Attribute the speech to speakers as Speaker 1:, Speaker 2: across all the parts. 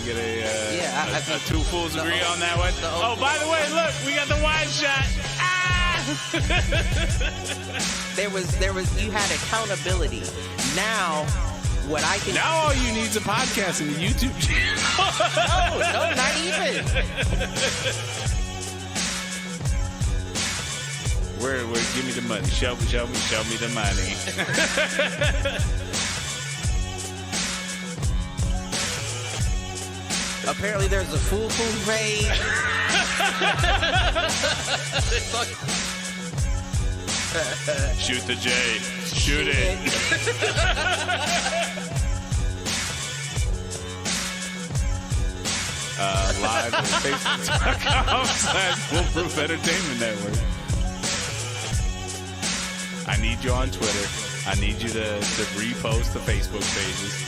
Speaker 1: get a
Speaker 2: two fools agree on that one? Oh, by the way, look, we got the wide shot.
Speaker 3: There was you had accountability. Now what I can
Speaker 1: Now all you need is a podcast and a YouTube channel.
Speaker 3: No, not even.
Speaker 1: Where give me the money. Show me the money.
Speaker 3: Apparently there's a Foolproof page.
Speaker 1: Shoot the J. Shoot it. Live at Facebook.com/Foolproof Entertainment Network. I need you on Twitter. I need you to repost the Facebook pages.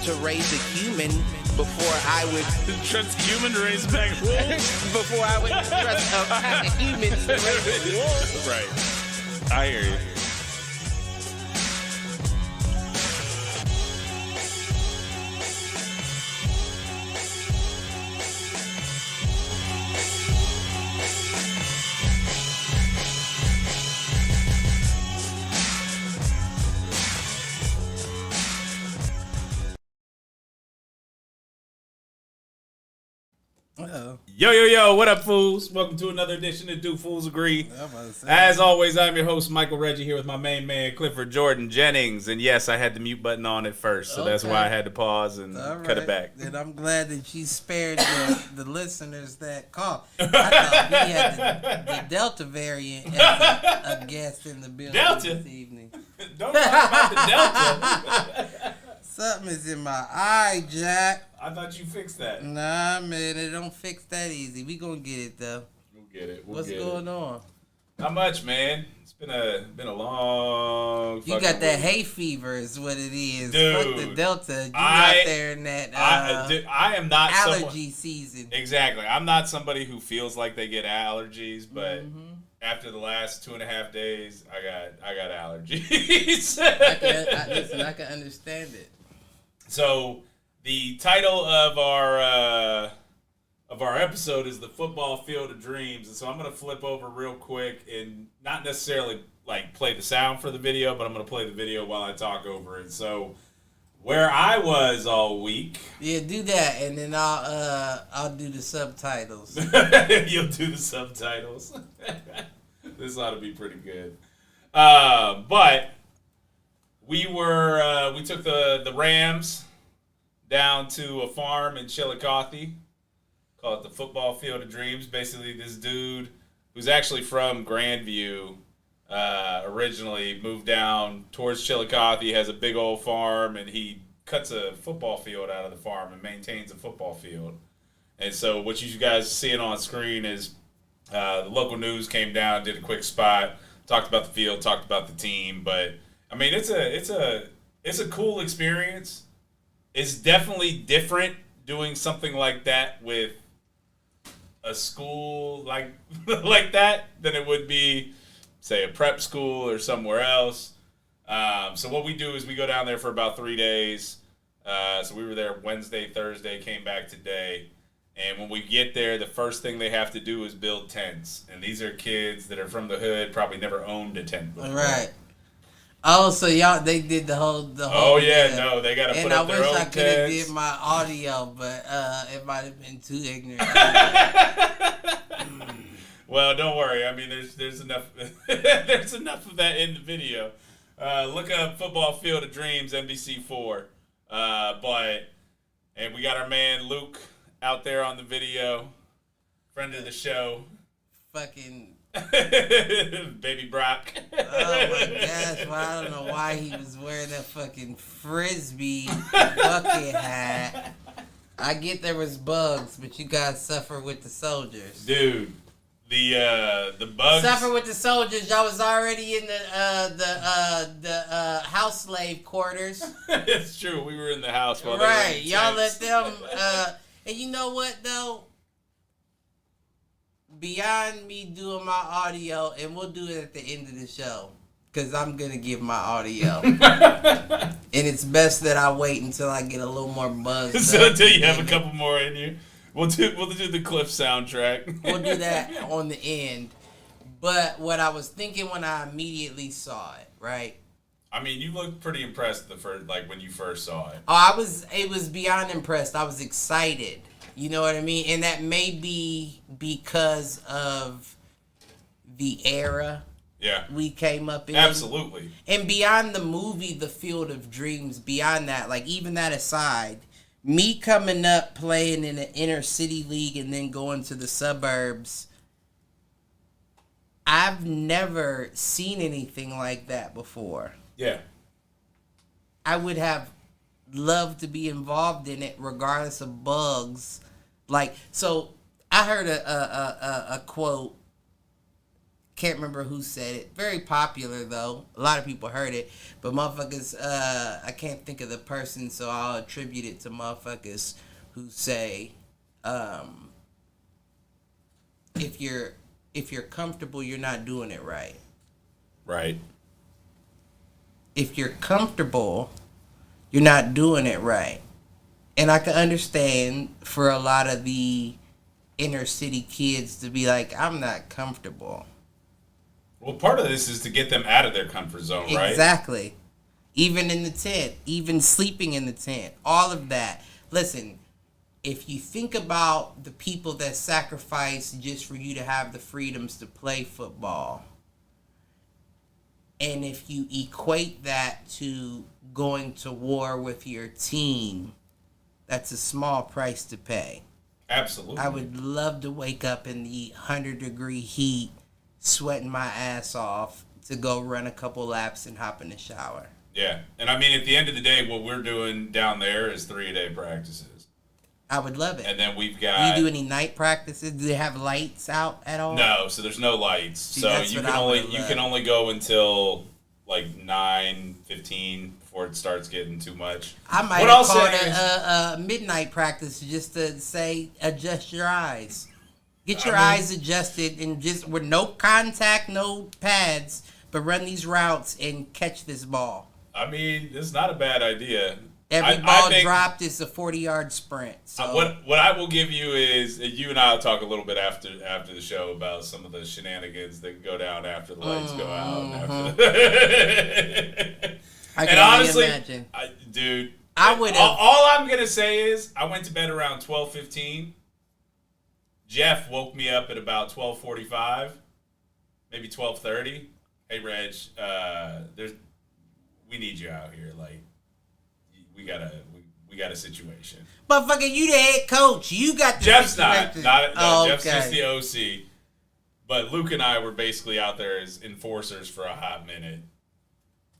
Speaker 3: To raise a human before I would
Speaker 1: Trust human to raise back wolves.
Speaker 3: before I would trust a pack of humans to raise wolves.
Speaker 1: Right. I hear you.
Speaker 3: Uh-oh.
Speaker 1: Yo, what up, fools? Welcome to another edition of Do Fools Agree. As always, I'm your host, Michael Reggie, here with my main man, Clifford Jordan Jennings. And yes, I had the mute button on at first, so that's why I had to pause and cut it back.
Speaker 4: And I'm glad that you spared the listeners that call. I thought we had the Delta variant as a guest in the building this evening.
Speaker 1: Don't talk about the Delta.
Speaker 4: Something is in my eye, Jack.
Speaker 1: I thought you fixed that.
Speaker 4: Nah, man, it don't fix that easy. We gonna get it though.
Speaker 1: We'll get it.
Speaker 4: What's going on?
Speaker 1: Not much, man. It's been a long.
Speaker 4: You got that hay fever, is what it is.
Speaker 1: Dude,
Speaker 4: fuck the Delta. You out there in that
Speaker 1: I am not
Speaker 4: allergy season.
Speaker 1: Exactly. I'm not somebody who feels like they get allergies, but after the last 2.5 days, I got allergies.
Speaker 4: I can understand it.
Speaker 1: So the title of our episode is The Football Field of Dreams. And so I'm going to flip over real quick and not necessarily like play the sound for the video, but I'm going to play the video while I talk over it. So where I was all week.
Speaker 4: Yeah, do that, and then I'll do the subtitles.
Speaker 1: You'll do the subtitles. This ought to be pretty good. But we took the Rams down to a farm in Chillicothe. Call it the Football Field of Dreams. Basically, this dude who's actually from Grandview originally moved down towards Chillicothe. He has a big old farm, and he cuts a football field out of the farm and maintains a football field. And so what you guys seeing on screen is the local news came down, did a quick spot, talked about the field, talked about the team. But I mean, it's a cool experience. It's definitely different doing something like that with a school like that than it would be, say, a prep school or somewhere else. So what we do is we go down there for about 3 days. So we were there Wednesday, Thursday, came back today. And when we get there, the first thing they have to do is build tents. And these are kids that are from the hood, probably never owned a tent before.
Speaker 4: Right. Oh, so they did the whole.
Speaker 1: Oh yeah, no, they got to put up their own tents. And I wish I could have
Speaker 4: did my audio, but it might have been too ignorant.
Speaker 1: Well, don't worry. I mean, there's enough there's enough of that in the video. Look up Football Field of Dreams, NBC4. And we got our man Luke out there on the video, friend of the show.
Speaker 4: Fucking
Speaker 1: Baby Brock.
Speaker 4: Oh my gosh, well, I don't know why he was wearing that fucking frisbee bucket hat. I get there was bugs, but you guys suffer with the soldiers.
Speaker 1: Dude, the bugs.
Speaker 4: Suffer with the soldiers. Y'all was already in the house slave quarters.
Speaker 1: It's true. We were in the house while
Speaker 4: right.
Speaker 1: They were
Speaker 4: Y'all let them. And you know what though? Beyond me doing my audio, and we'll do it at the end of the show, because I'm going to give my audio. And And it's best that I wait until I get a little more buzz.
Speaker 1: So until you have a couple more in you. We'll do the Cliff soundtrack.
Speaker 4: We'll do that on the end. But what I was thinking when I immediately saw it, right?
Speaker 1: I mean, you looked pretty impressed when you first saw it.
Speaker 4: Oh, it was beyond impressed. I was excited. You know what I mean? And that may be because of the era we came up in.
Speaker 1: Absolutely.
Speaker 4: And beyond the movie, The Field of Dreams, beyond that, like even that aside, me coming up playing in an inner city league and then going to the suburbs, I've never seen anything like that before.
Speaker 1: Yeah.
Speaker 4: I would have loved to be involved in it regardless of bugs. Like, so I heard a quote. Can't remember who said it. Very popular, though. A lot of people heard it. But motherfuckers, I can't think of the person, so I'll attribute it to motherfuckers who say, if you're comfortable, you're not doing it right.
Speaker 1: Right.
Speaker 4: If you're comfortable, you're not doing it right. And I can understand for a lot of the inner city kids to be like, I'm not comfortable.
Speaker 1: Well, part of this is to get them out of their comfort zone, right?
Speaker 4: Exactly. Even in the tent, even sleeping in the tent, all of that. Listen, if you think about the people that sacrifice just for you to have the freedoms to play football, and if you equate that to going to war with your team, that's a small price to pay.
Speaker 1: Absolutely.
Speaker 4: I would love to wake up in the 100-degree heat, sweating my ass off to go run a couple laps and hop in the shower.
Speaker 1: Yeah. And I mean, at the end of the day, what we're doing down there is 3-a-day practices.
Speaker 4: I would love it.
Speaker 1: And then we've got...
Speaker 4: Do you do any night practices? Do they have lights out at all?
Speaker 1: No, so there's no lights.
Speaker 4: See,
Speaker 1: so you
Speaker 4: can
Speaker 1: can only go until like 9:15 before it starts getting too much.
Speaker 4: I might have called a midnight practice just to say adjust your eyes. Get your eyes adjusted and just with no contact, no pads, but run these routes and catch this ball.
Speaker 1: I mean, it's not a bad idea.
Speaker 4: Every ball dropped is a 40-yard sprint. So.
Speaker 1: What I will give you is, you and I will talk a little bit after the show about some of the shenanigans that go down after the lights go out.
Speaker 4: I can
Speaker 1: honestly,
Speaker 4: imagine.
Speaker 1: Dude,
Speaker 4: I would.
Speaker 1: All I'm gonna say is, I went to bed around 12:15. Jeff woke me up at about 12:45, maybe 12:30. Hey, Reg, we need you out here. Like, we got a situation.
Speaker 4: But fucking, you the head coach. You got the
Speaker 1: Jeff's
Speaker 4: situation.
Speaker 1: Jeff's just the OC. But Luke and I were basically out there as enforcers for a hot minute.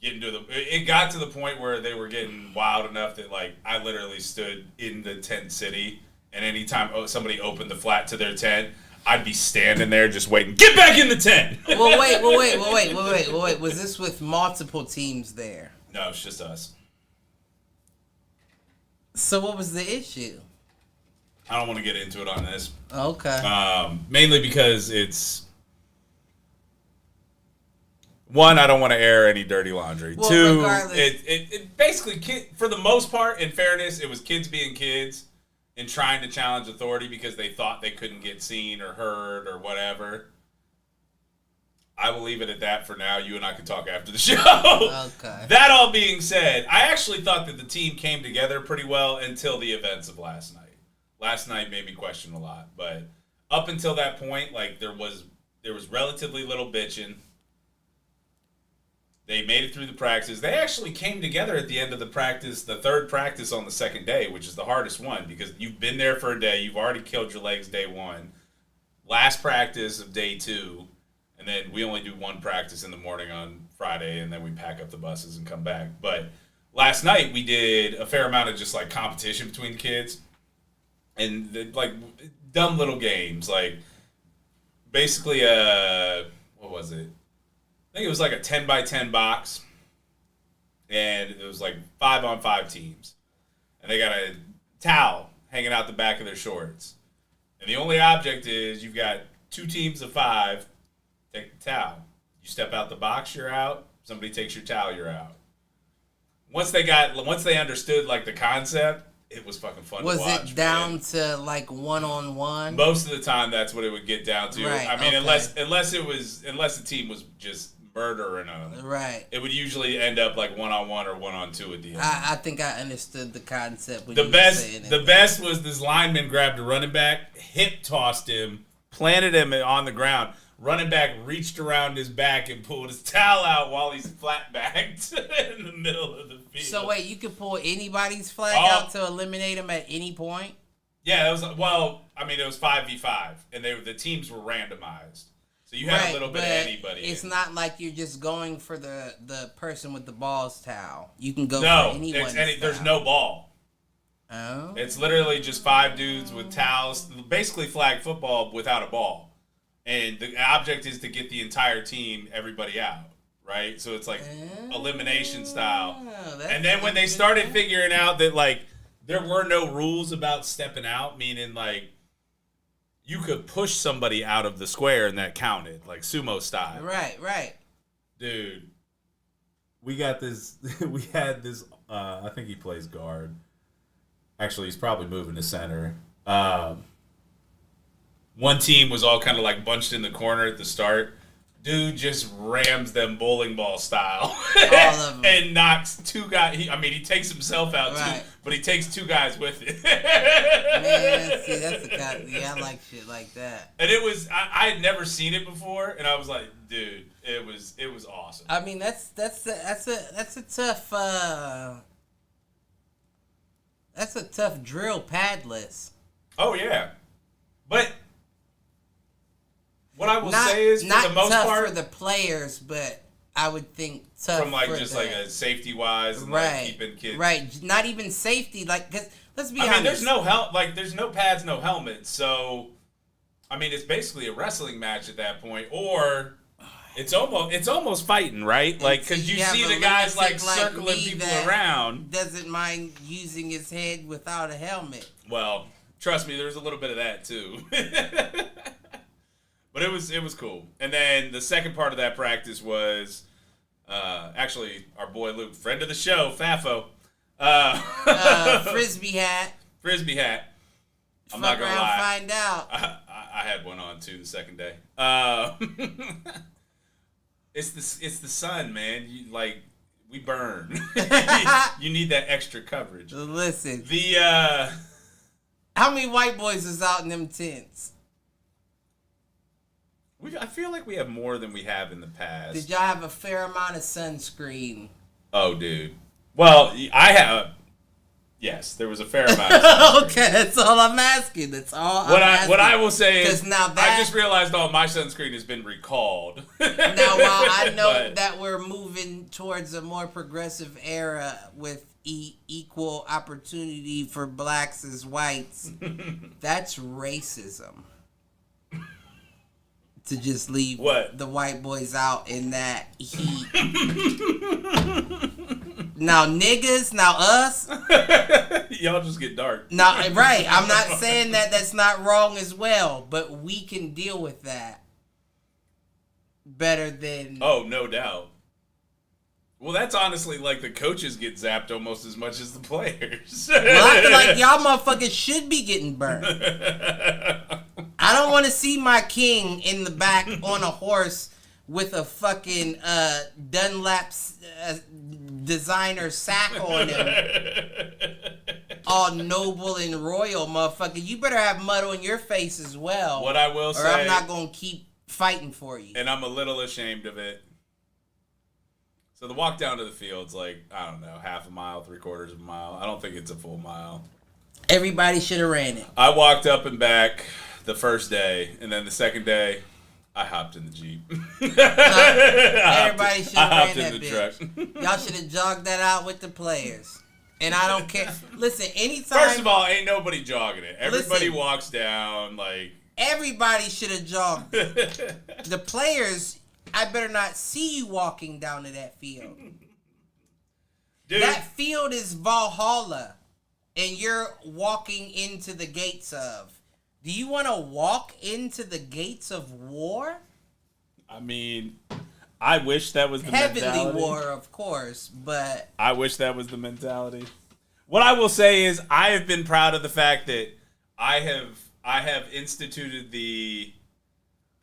Speaker 1: It got to the point where they were getting wild enough that, like, I literally stood in the tent city, and anytime somebody opened the flat to their tent, I'd be standing there just waiting. Get back in the tent.
Speaker 4: Well, wait. Was this with multiple teams there?
Speaker 1: No, it's just us.
Speaker 4: So what was the issue?
Speaker 1: I don't want to get into it on this.
Speaker 4: Okay.
Speaker 1: Mainly because it's... One, I don't want to air any dirty laundry.
Speaker 4: Well,
Speaker 1: two,
Speaker 4: regardless.
Speaker 1: it basically, for the most part, in fairness, it was kids being kids and trying to challenge authority because they thought they couldn't get seen or heard or whatever. I will leave it at that for now. You and I can talk after the show.
Speaker 4: Okay.
Speaker 1: That all being said, I actually thought that the team came together pretty well until the events of last night. Last night made me question a lot, but up until that point, like, there was relatively little bitching. They made it through the practice. They actually came together at the end of the practice, the third practice on the second day, which is the hardest one because you've been there for a day. You've already killed your legs day one. Last practice of day two, and then we only do one practice in the morning on Friday, and then we pack up the buses and come back. But last night we did a fair amount of just, like, competition between the kids and, like, dumb little games. Like, basically, what was it? I think it was like a 10x10 box, and it was like 5-on-5 teams. And they got a towel hanging out the back of their shorts. And the only object is you've got 2 teams of 5, take the towel. You step out the box, you're out. Somebody takes your towel, you're out. once they understood like the concept, it was fucking fun to watch.
Speaker 4: Was it down to like 1-on-1?
Speaker 1: Most of the time, that's what it would get down to.
Speaker 4: Right,
Speaker 1: I mean,
Speaker 4: okay.
Speaker 1: unless the team was just murdering them,
Speaker 4: Right.
Speaker 1: it would usually end up like 1-on-1 or 1-on-2 at the end.
Speaker 4: I think I understood the concept. When
Speaker 1: The
Speaker 4: you were saying
Speaker 1: best, the best was this lineman grabbed a running back, hip tossed him, planted him on the ground. Running back reached around his back and pulled his towel out while he's flat backed in the middle of the field.
Speaker 4: So wait, you could pull anybody's flag out to eliminate them at any point?
Speaker 1: Yeah, it was 5v5, and the teams were randomized, so you had a little bit of anybody.
Speaker 4: It's not like you're just going for the person with the balls towel. You can go for anyone.
Speaker 1: There's no ball.
Speaker 4: Oh.
Speaker 1: It's literally just 5 dudes with towels, basically flag football without a ball. And the object is to get the entire team, everybody out, right? So it's like elimination style. And then when they started figuring out that, like, there were no rules about stepping out, meaning, like, you could push somebody out of the square and that counted, like sumo style.
Speaker 4: Right.
Speaker 1: Dude, we got this, we had this, I think he plays guard. Actually, he's probably moving to center. One team was all kind of like bunched in the corner at the start. Dude just rams them bowling ball style.
Speaker 4: All of them.
Speaker 1: And knocks 2 guys. He takes himself out too, but he takes 2 guys with it.
Speaker 4: Man, see, that's the kind. Yeah, I like shit like that.
Speaker 1: And it was, I had never seen it before, and I was like, dude, it was awesome.
Speaker 4: I mean, that's a tough drill padless.
Speaker 1: Oh yeah, but. What I will say is, for the most
Speaker 4: tough
Speaker 1: part,
Speaker 4: for the players, but I would think tough
Speaker 1: from like
Speaker 4: for
Speaker 1: just
Speaker 4: the,
Speaker 1: like a safety wise, and like keeping kids
Speaker 4: right. Not even safety, like because let's be honest.
Speaker 1: I mean, there's no pads, no helmets, so I mean, it's basically a wrestling match at that point, or it's almost fighting, right? Like because you see the guys like circling people around.
Speaker 4: Doesn't mind using his head without a helmet.
Speaker 1: Well, trust me, there's a little bit of that too. But it was cool. And then the second part of that practice was actually our boy Luke, friend of the show, Fafo.
Speaker 4: Frisbee hat.
Speaker 1: Frisbee hat. I'm
Speaker 4: Fuck
Speaker 1: not gonna
Speaker 4: around,
Speaker 1: lie.
Speaker 4: Find out.
Speaker 1: I had one on too the second day. It's the sun, man. We burn. You need that extra coverage.
Speaker 4: Listen.
Speaker 1: How
Speaker 4: many white boys is out in them tents?
Speaker 1: I feel like we have more than we have in the past.
Speaker 4: Did y'all have a fair amount of sunscreen?
Speaker 1: Oh, dude. Well, I have. Yes, there was a fair amount of sunscreen.
Speaker 4: Okay, that's all I'm asking. That's all
Speaker 1: I'm asking. What I will say is,
Speaker 4: now
Speaker 1: I just realized all my sunscreen has been recalled.
Speaker 4: Now, while I know that we're moving towards a more progressive era with equal opportunity for blacks as whites, that's racism. To just leave the white boys out in that heat. Now niggas, now us.
Speaker 1: Y'all just get dark.
Speaker 4: Now, right. I'm not saying that that's not wrong as well, but we can deal with that better than...
Speaker 1: Oh, no doubt. Well, that's honestly like the coaches get zapped almost as much as the players.
Speaker 4: Well, I feel like y'all motherfuckers should be getting burned. I don't want to see my king in the back on a horse with a fucking Dunlap's designer sack on him. All noble and royal, motherfucker. You better have mud on your face as well.
Speaker 1: What I will say...
Speaker 4: Or I'm not going to keep fighting for you.
Speaker 1: And I'm a little ashamed of it. So the walk down to the field's like, I don't know, half a mile, 3/4 of a mile. I don't think it's a full mile.
Speaker 4: Everybody should have ran it.
Speaker 1: I walked up and back the first day, and then the second day, I hopped in the Jeep.
Speaker 4: Everybody should have ran that
Speaker 1: the
Speaker 4: bitch. Y'all should have jogged that out with the players. And I don't care. Listen, anytime...
Speaker 1: First of all, ain't nobody jogging it. Everybody walks down, like...
Speaker 4: Everybody should have jogged it. The players... I better not see you walking down to that field. Dude. That field is Valhalla, and you're walking into the gates of. Do you want to walk into the gates of war?
Speaker 1: I mean,
Speaker 2: I wish that was the
Speaker 4: Heavenly
Speaker 2: mentality.
Speaker 4: War, of course, but
Speaker 2: I wish that was the mentality. What I will say is I have been proud of the fact that I have instituted the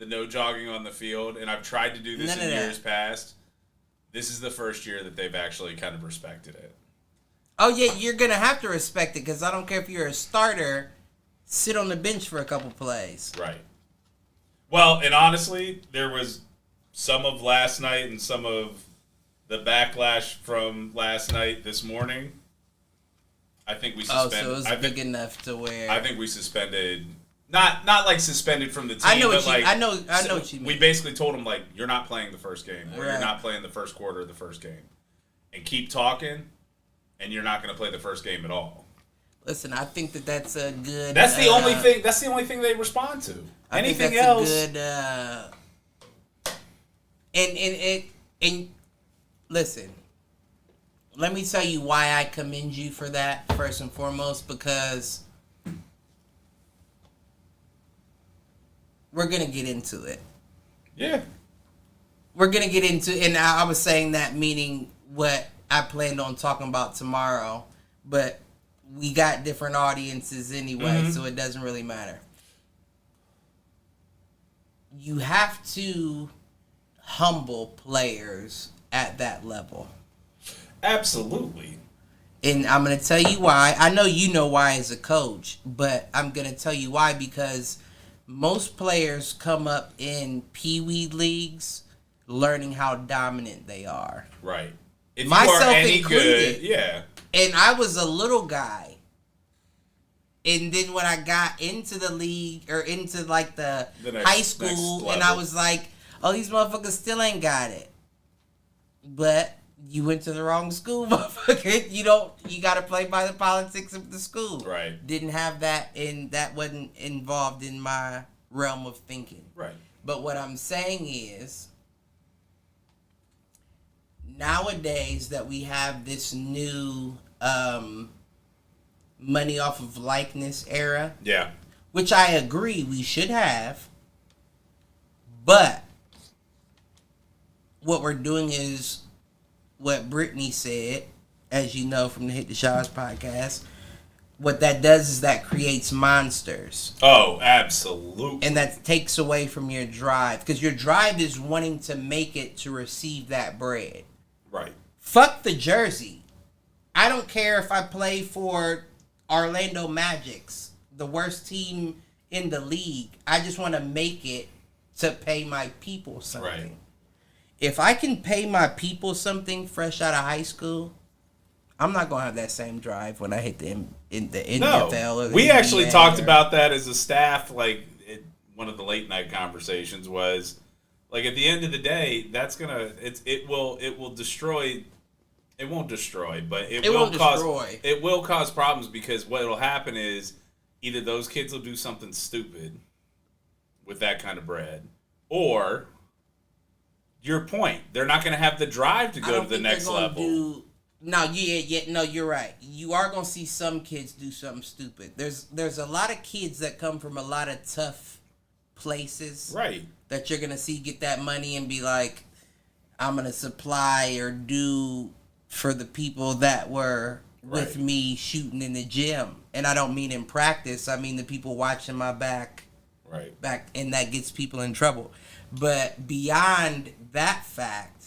Speaker 2: no jogging on the field, and I've tried to do this in years past. This is the first year that they've actually kind of respected it.
Speaker 4: oh yeah, you're gonna have to respect it because I don't care if you're a starter. Sit on the bench for a couple plays.
Speaker 1: Right. Well, and honestly, there was some of last night and some of the backlash from last night this morning. I think we suspended.
Speaker 4: Oh, so it was big enough to where
Speaker 1: I think we suspended. Not like suspended from the team.
Speaker 4: I know what
Speaker 1: but like,
Speaker 4: I know what you mean.
Speaker 1: We basically told him like you're not playing the first game, or
Speaker 4: Right.
Speaker 1: you're not playing the first quarter of the first game, and keep talking, and you're not going to play the first game at all.
Speaker 4: Listen, I think that's a good.
Speaker 1: That's the only thing. That's the only thing they respond to.
Speaker 4: I
Speaker 1: Anything
Speaker 4: think that's
Speaker 1: else?
Speaker 4: a good. And listen, let me tell you why I commend you for that first and foremost, because we're gonna get into it.
Speaker 1: Yeah.
Speaker 4: We're gonna get into, and I was saying that meaning what I planned on talking about tomorrow, but we got different audiences anyway, so it doesn't really matter. You have to humble players at that level.
Speaker 1: Absolutely.
Speaker 4: And I'm going to tell you why. I know you know why as a coach, but I'm going to tell you why because most players come up in Pee-wee leagues learning how dominant they are.
Speaker 1: Right. If
Speaker 4: Myself
Speaker 1: you are any
Speaker 4: included.
Speaker 1: good, yeah.
Speaker 4: And I was a little guy. And then when I got into the league or into like the high school, and I was like, oh, these motherfuckers still ain't got it. But you went to the wrong school, motherfucker. You got to play by the politics of the school.
Speaker 1: Right.
Speaker 4: Didn't have that, and that wasn't involved in my realm of thinking.
Speaker 1: Right.
Speaker 4: But what I'm saying is, nowadays that we have this new money off of likeness era,
Speaker 1: Yeah.
Speaker 4: which I agree we should have, but what we're doing is what Brittany said, as you know from the Hit the Showers podcast. What that does is that creates monsters.
Speaker 1: Oh, absolutely.
Speaker 4: And that takes away from your drive, because your drive is wanting to make it to receive that bread.
Speaker 1: Right.
Speaker 4: Fuck the jersey. I don't care if I play for Orlando Magics, the worst team in the league. I just want to make it to pay my people something.
Speaker 1: Right.
Speaker 4: If I can pay my people something fresh out of high school, I'm not gonna have that same drive when I hit the NFL. Or the
Speaker 1: we actually
Speaker 4: NBA
Speaker 1: talked
Speaker 4: or,
Speaker 1: about that as a staff. Like one of the late night conversations was, like at the end of the day, that's gonna it will destroy. It won't destroy, but it will cause
Speaker 4: destroy.
Speaker 1: It will cause problems because what will happen is either those kids will do something stupid with that kind of bread, or your point, they're not going to have the drive to go to the next level.
Speaker 4: No, you're right. You are gonna see some kids do something stupid. There's a lot of kids that come from a lot of tough places,
Speaker 1: Right.
Speaker 4: that you're gonna see get that money and be like, I'm gonna supply or do for the people that were with
Speaker 1: Right.
Speaker 4: me shooting in the gym. And I don't mean in practice. I mean the people watching my back,
Speaker 1: Right.
Speaker 4: and that gets people in trouble. But beyond that fact,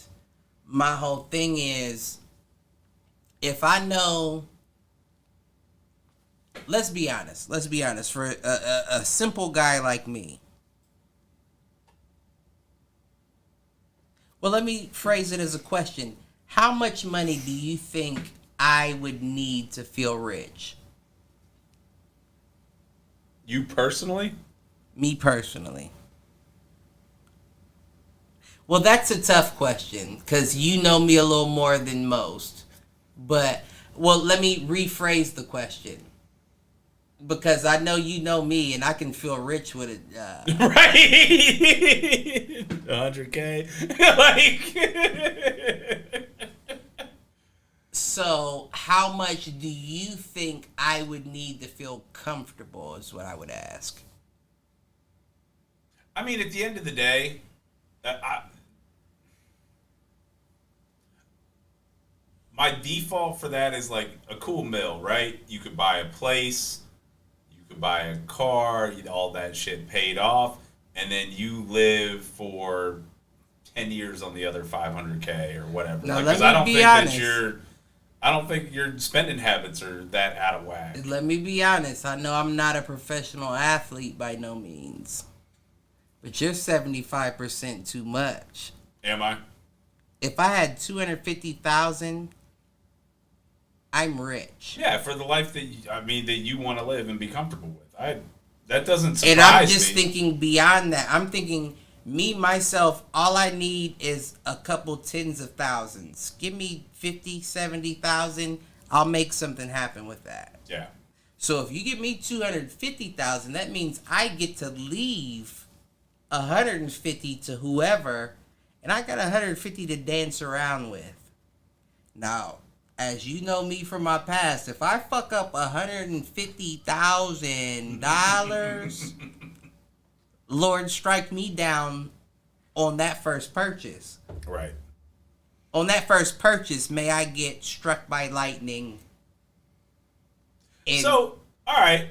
Speaker 4: my whole thing is, if I know, let's be honest, for a simple guy like me. Well, let me phrase it as a question. How much money do you think I would need to feel rich?
Speaker 1: You personally?
Speaker 4: Me personally. Well, that's a tough question because you know me a little more than most. But, well, let me rephrase the question. Because I know you know me and I can feel rich with it.
Speaker 1: Right. 100K. Like.
Speaker 4: So, how much do you think I would need to feel comfortable is what I would ask.
Speaker 1: I mean, at the end of the day,
Speaker 2: my default for that is like a cool mill, right? You could buy a place, you could buy a car, all that shit paid off, and then you live for 10 years on the other 500K or whatever.
Speaker 4: Now,
Speaker 2: Because
Speaker 4: let me be honest.
Speaker 2: I don't think your spending habits are that out of whack.
Speaker 4: Let me be honest. I know I'm not a professional athlete by no means, but you're 75% too much.
Speaker 2: Am I?
Speaker 4: If I had 250,000, I'm rich.
Speaker 2: Yeah, for the life that you want to live and be comfortable with. That doesn't surprise me.
Speaker 4: And I'm just thinking beyond that. I'm thinking me, myself, all I need is a couple tens of thousands. Give me 50, 70,000. I'll make something happen with that.
Speaker 2: Yeah.
Speaker 4: So if you give me 250,000, that means I get to leave 150 to whoever, and I got 150 to dance around with. Now, as you know me from my past, if I fuck up $150,000, Lord, strike me down on that first purchase.
Speaker 2: Right.
Speaker 4: On that first purchase, may I get struck by lightning.
Speaker 2: So, all right.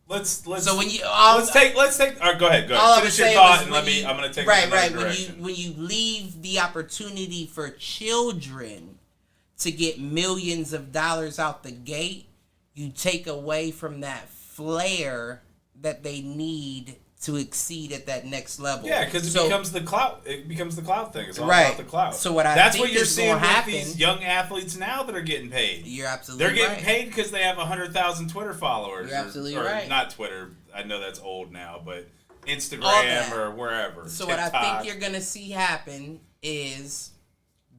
Speaker 2: Let's
Speaker 4: So when you
Speaker 2: let's take all right, go ahead.
Speaker 4: all
Speaker 2: Finish
Speaker 4: I'm
Speaker 2: your
Speaker 4: saying
Speaker 2: thought
Speaker 4: is
Speaker 2: and
Speaker 4: when
Speaker 2: I'm going to take
Speaker 4: right,
Speaker 2: it in another
Speaker 4: right.
Speaker 2: direction.
Speaker 4: When you leave the opportunity for children to get millions of dollars out the gate, you take away from that flair that they need to exceed at that next level.
Speaker 2: Yeah, because it becomes the clout. It becomes the clout thing. It's all
Speaker 4: Right.
Speaker 2: about the clout.
Speaker 4: So what I
Speaker 2: That's
Speaker 4: think
Speaker 2: what you're
Speaker 4: is
Speaker 2: seeing
Speaker 4: gonna
Speaker 2: with
Speaker 4: happen-
Speaker 2: these young athletes now that are getting paid.
Speaker 4: You're absolutely
Speaker 2: They're getting
Speaker 4: right.
Speaker 2: paid because they have 100,000 Twitter followers.
Speaker 4: You're absolutely
Speaker 2: or
Speaker 4: right.
Speaker 2: Not Twitter. I know that's old now, but
Speaker 4: All
Speaker 2: Instagram
Speaker 4: that.
Speaker 2: or wherever.
Speaker 4: So
Speaker 2: TikTok.
Speaker 4: what I think you're gonna see happen is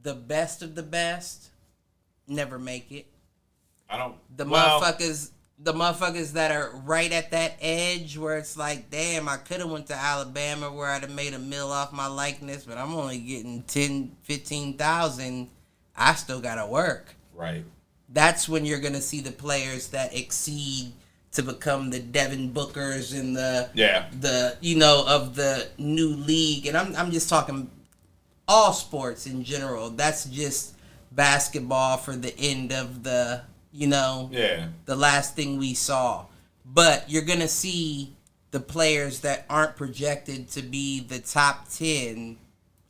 Speaker 4: the best of the best never make it. The motherfuckers that are right at that edge where it's like, damn, I could have went to Alabama where I'd have made a meal off my likeness, but I'm only getting 10, 15,000. I still gotta work.
Speaker 2: Right.
Speaker 4: That's when you're gonna see the players that exceed to become the Devin Bookers and the of the new league. And I'm just talking all sports in general. That's just basketball for the end of the the last thing we saw. But you're going to see the players that aren't projected to be the top 10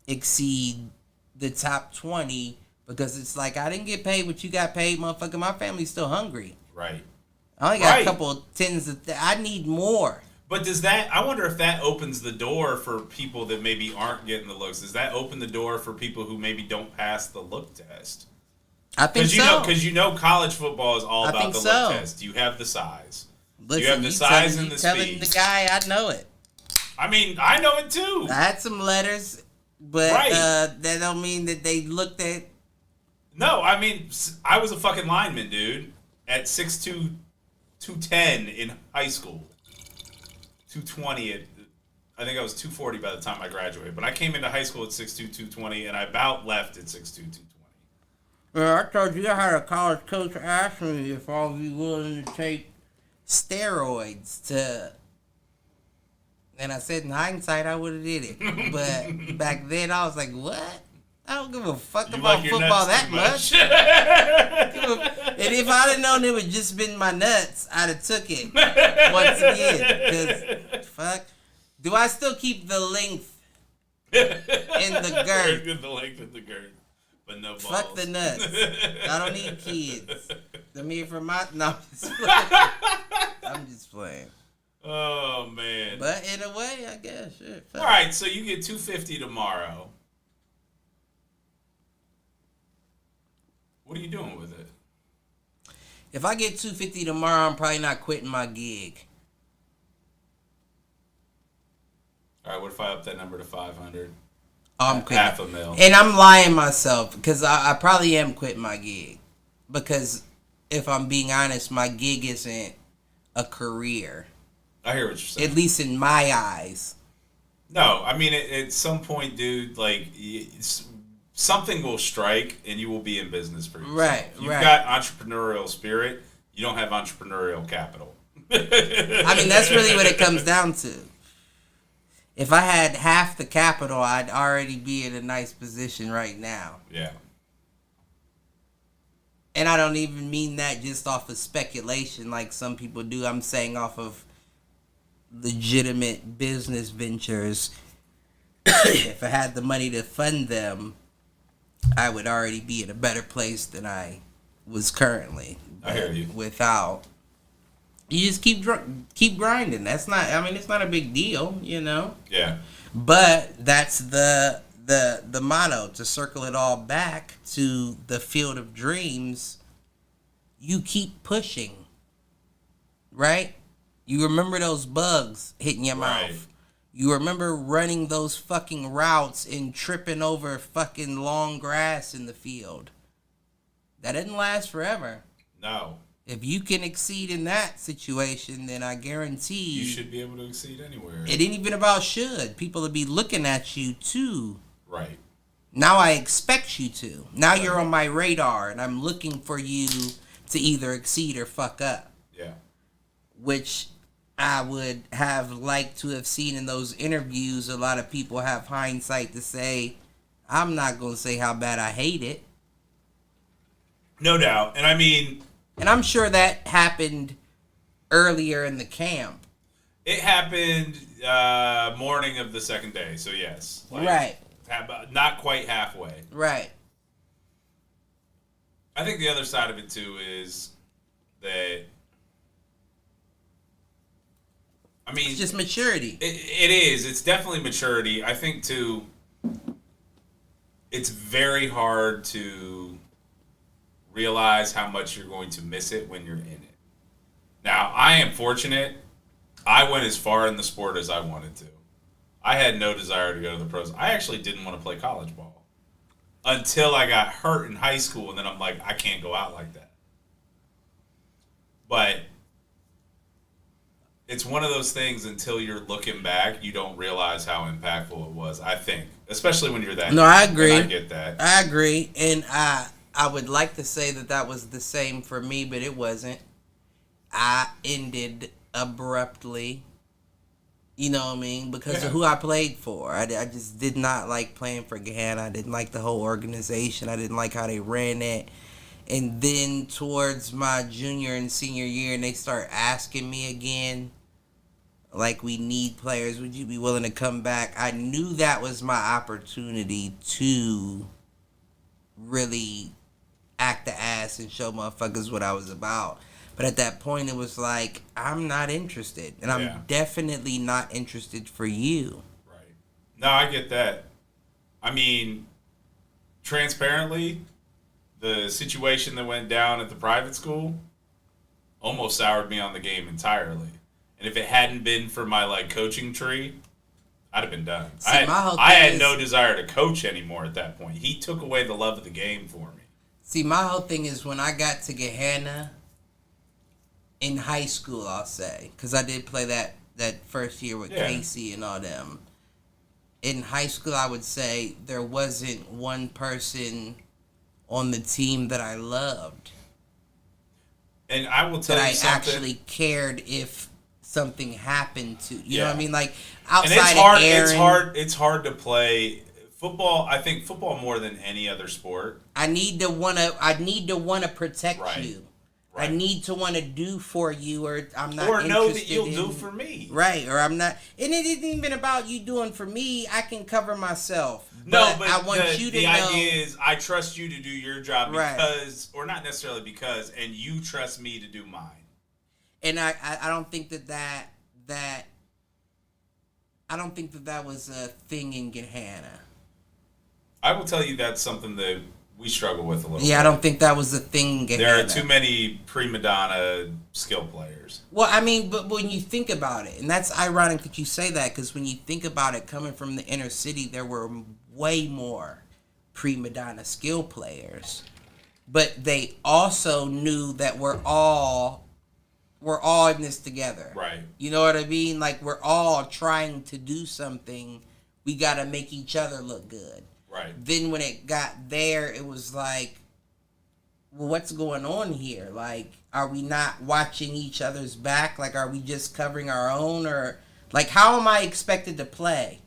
Speaker 4: exceed the top 20 because it's like, I didn't get paid what you got paid, motherfucker. My family's still hungry.
Speaker 2: Right.
Speaker 4: I only got a couple of tens of I need more.
Speaker 2: But I wonder if that opens the door for people that maybe aren't getting the looks. Does that open the door for people who maybe don't pass the look test?
Speaker 4: I think so.
Speaker 2: Because college football is all about the look test. You have the size.
Speaker 4: Listen,
Speaker 2: you have the size and the
Speaker 4: telling
Speaker 2: speed.
Speaker 4: The guy, I know it.
Speaker 2: I mean, I know it too.
Speaker 4: I had some letters, but that don't mean that they looked at.
Speaker 2: No, I mean, I was a fucking lineman, dude, at 6'2", 210 in high school. 220 I think I was 240 by the time I graduated. But I came into high school at 6'2", 220, and I about left at 6'2", 220.
Speaker 4: Well, I told you I had a college coach ask me if I would be willing to take steroids to... And I said in hindsight I would have did it. But back then I was like, what? I don't give a fuck about football that much. And if I'd have known it would just been my nuts, I'd have took it once again. Because, fuck. Do I still keep the length in the girth?
Speaker 2: The length in the girth. But no balls.
Speaker 4: Fuck the nuts. I don't need kids. I'm here for my... No, I'm just playing.
Speaker 2: Oh, man.
Speaker 4: But in a way, I guess. Shit,
Speaker 2: all right, so you get 250 tomorrow. What are you doing with it?
Speaker 4: If I get 250 tomorrow, I'm probably not quitting my gig.
Speaker 2: All right, what if I up that number to 500?
Speaker 4: I'm quitting.
Speaker 2: Half a mil.
Speaker 4: And I'm lying myself because I probably am quitting my gig. Because if I'm being honest, my gig isn't a career.
Speaker 2: I hear what you're saying.
Speaker 4: At least in my eyes.
Speaker 2: No, I mean, at some point, dude, like, something will strike and you will be in business for yourself.
Speaker 4: Right,
Speaker 2: You've
Speaker 4: right.
Speaker 2: got entrepreneurial spirit. You don't have entrepreneurial capital.
Speaker 4: I mean, that's really what it comes down to. If I had half the capital, I'd already be in a nice position right now.
Speaker 2: Yeah.
Speaker 4: And I don't even mean that just off of speculation like some people do. I'm saying off of legitimate business ventures. If I had the money to fund them, I would already be in a better place than I was currently.
Speaker 1: I hear you.
Speaker 4: Without, you just keep grinding. That's not. I mean, it's not a big deal, you know.
Speaker 1: Yeah.
Speaker 4: But that's the motto. To circle it all back to the field of dreams, you keep pushing. Right? You remember those bugs hitting your
Speaker 1: Right.
Speaker 4: mouth. You remember running those fucking routes and tripping over fucking long grass in the field. That didn't last forever.
Speaker 1: No.
Speaker 4: If you can exceed in that situation, then I guarantee
Speaker 1: You should be able to exceed anywhere.
Speaker 4: it ain't even about should. People will be looking at you too.
Speaker 1: Right.
Speaker 4: Now I expect you to. Now you're on my radar and I'm looking for you to either exceed or fuck up.
Speaker 1: Yeah.
Speaker 4: Which I would have liked to have seen in those interviews. A lot of people have hindsight to say, I'm not going to say how bad I hate it.
Speaker 1: No doubt. And I mean,
Speaker 4: And I'm sure that happened earlier in the camp.
Speaker 1: it happened morning of the second day. So yes.
Speaker 4: Right.
Speaker 1: Not quite halfway.
Speaker 4: Right.
Speaker 1: I think the other side of it too is that, I mean,
Speaker 4: It's just maturity.
Speaker 1: it is. It's definitely maturity. I think too, it's very hard to realize how much you're going to miss it when you're in it. Now, I am fortunate. I went as far in the sport as I wanted to. I had no desire to go to the pros. I actually didn't want to play college ball until I got hurt in high school, and then I'm like, I can't go out like that. But it's one of those things, until you're looking back, you don't realize how impactful it was, I think. Especially when you're that
Speaker 4: No,
Speaker 1: young.
Speaker 4: I agree.
Speaker 1: And I get that.
Speaker 4: I agree. And I would like to say that was the same for me, but it wasn't. I ended abruptly. You know what I mean? Because of who I played for. I just did not like playing for Gahanna. I didn't like the whole organization. I didn't like how they ran it. And then towards my junior and senior year, and they start asking me again, like, we need players. Would you be willing to come back? I knew that was my opportunity to really act the ass and show motherfuckers what I was about. But at that point, it was like, I'm not interested. And I'm definitely not interested for you.
Speaker 1: Right. No, I get that. I mean, transparently, the situation that went down at the private school almost soured me on the game entirely. And if it hadn't been for my, like, coaching tree, I'd have been done.
Speaker 4: See,
Speaker 1: I had no desire to coach anymore at that point. He took away the love of the game for me.
Speaker 4: See, my whole thing is when I got to Gahanna in high school, I'll say, because I did play that first year with Casey and all them. In high school, I would say there wasn't one person on the team that I loved.
Speaker 1: And I will tell
Speaker 4: that
Speaker 1: you
Speaker 4: I
Speaker 1: something.
Speaker 4: actually cared if something happened to you know
Speaker 1: Yeah.
Speaker 4: what I mean, like
Speaker 1: And
Speaker 4: outside
Speaker 1: it's hard.
Speaker 4: of Aaron,
Speaker 1: It's hard to play football. I think football more than any other sport.
Speaker 4: I need to wanna protect
Speaker 1: Right.
Speaker 4: you.
Speaker 1: Right.
Speaker 4: I need to want to do for you, or I'm not
Speaker 1: Or know that
Speaker 4: interested
Speaker 1: you'll
Speaker 4: in,
Speaker 1: do for me.
Speaker 4: right? Or I'm not, and it isn't even about you doing for me. I can cover myself.
Speaker 1: No, but
Speaker 4: I want you to
Speaker 1: the
Speaker 4: know.
Speaker 1: idea is I trust you to do your job
Speaker 4: Right.
Speaker 1: because, or not necessarily because, and you trust me to do mine.
Speaker 4: And I don't think that I don't think that was a thing in Gahanna.
Speaker 1: I will tell you that's something that we struggle with a little
Speaker 4: Yeah, I
Speaker 1: bit.
Speaker 4: don't think that was a thing in Gahanna.
Speaker 1: There are too many prima donna skill players.
Speaker 4: Well, I mean, but when you think about it, and that's ironic that you say that, because when you think about it, coming from the inner city, there were way more prima donna skill players. But they also knew that we're all in this together.
Speaker 1: Right.
Speaker 4: You know what I mean? Like, we're all trying to do something. We got to make each other look good.
Speaker 1: Right.
Speaker 4: Then when it got there, it was like, well, what's going on here? Like, are we not watching each other's back? Like, are we just covering our own? Or, like, how am I expected to play?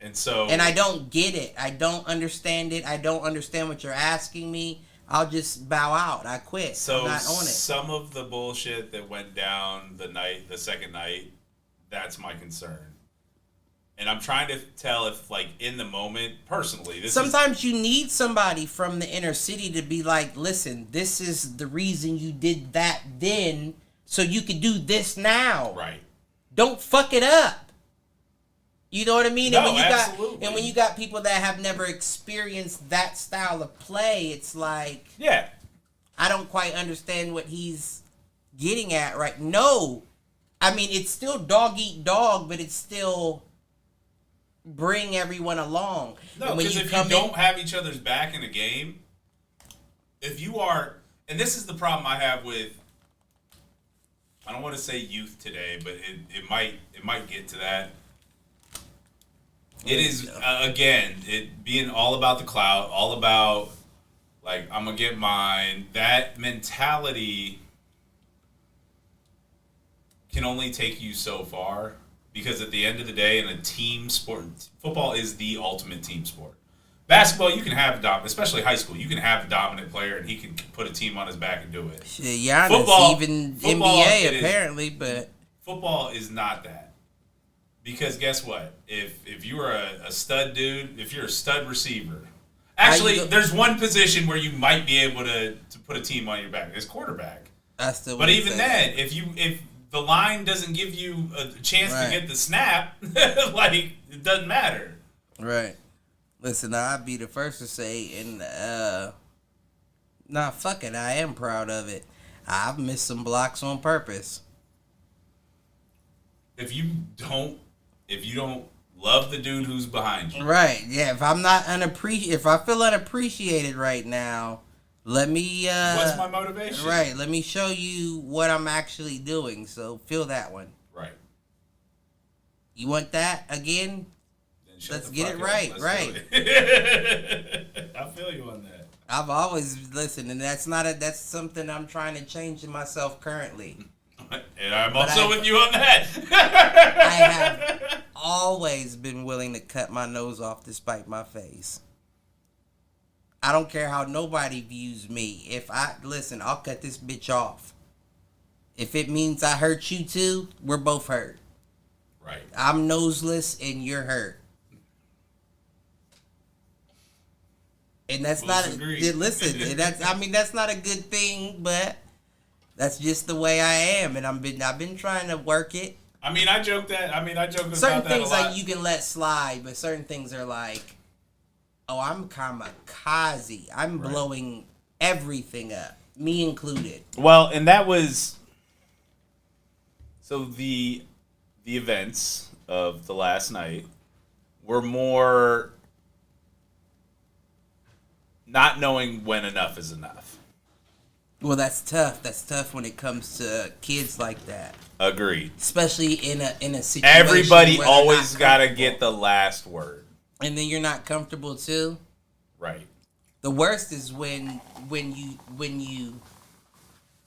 Speaker 1: And so.
Speaker 4: And I don't get it. I don't understand it. I don't understand what you're asking me. I'll just bow out. I quit.
Speaker 2: So
Speaker 4: I'm not on it.
Speaker 2: some of the bullshit that went down the second night, that's my concern. And I'm trying to tell if, like, in the moment, personally,
Speaker 4: Sometimes you need somebody from the inner city to be like, listen, this is the reason you did that then, so you could do this now.
Speaker 2: Right.
Speaker 4: Don't fuck it up. You know what I mean?
Speaker 2: No,
Speaker 4: and when you got people that have never experienced that style of play, it's like,
Speaker 2: Yeah.
Speaker 4: I don't quite understand what he's getting at, right? No. I mean, it's still dog eat dog, but it's still bring everyone along.
Speaker 2: No, because if you don't have each other's back in a game, if you are, and this is the problem I have with, I don't want to say youth today, but it might get to that. It is again, it being all about the clout, all about, like, I'm gonna get mine. That mentality can only take you so far. Because at the end of the day, in a team sport, football is the ultimate team sport. Basketball, you can have, especially high school, you can have a dominant player and he can put a team on his back and do it.
Speaker 4: Shit, Giannis,
Speaker 2: Football,
Speaker 4: NBA apparently, but
Speaker 2: football is not that. Because guess what? If you are a stud dude, if you're a stud receiver, actually, there's one position where you might be able to put a team on your back. It's quarterback.
Speaker 4: But
Speaker 2: even then, if the line doesn't give you a chance to get the snap, like, it doesn't matter.
Speaker 4: Right. Listen, I'd be the first to say, nah, fuck it, I am proud of it. I've missed some blocks on purpose.
Speaker 2: If you don't love the dude who's behind you.
Speaker 4: Right, yeah, if I feel unappreciated right now, let me,
Speaker 2: what's my motivation?
Speaker 4: Right, let me show you what I'm actually doing, so feel that one.
Speaker 2: Right.
Speaker 4: You want that again? Let's get it right, right.
Speaker 2: I feel you on that.
Speaker 4: I've always listened, and that's something I'm trying to change in myself currently.
Speaker 2: And I'm also with you on that.
Speaker 4: I have always been willing to cut my nose off despite my face. I don't care how nobody views me. I'll cut this bitch off. If it means I hurt you too, we're both hurt.
Speaker 2: Right.
Speaker 4: I'm noseless and you're hurt. And that's not that's not a good thing, but that's just the way I am, and I've been trying to work it.
Speaker 2: I joke about that a lot.
Speaker 4: Certain things like you can let slide, but certain things are like, oh, I'm kamikaze. I'm blowing everything up, me included.
Speaker 2: Well, and that was so the events of the last night were more not knowing when enough is enough.
Speaker 4: Well, that's tough. That's tough when it comes to kids like that. Agreed. Especially in a situation.
Speaker 2: Everybody always gotta get the last word.
Speaker 4: And then you're not comfortable too.
Speaker 2: Right.
Speaker 4: The worst is when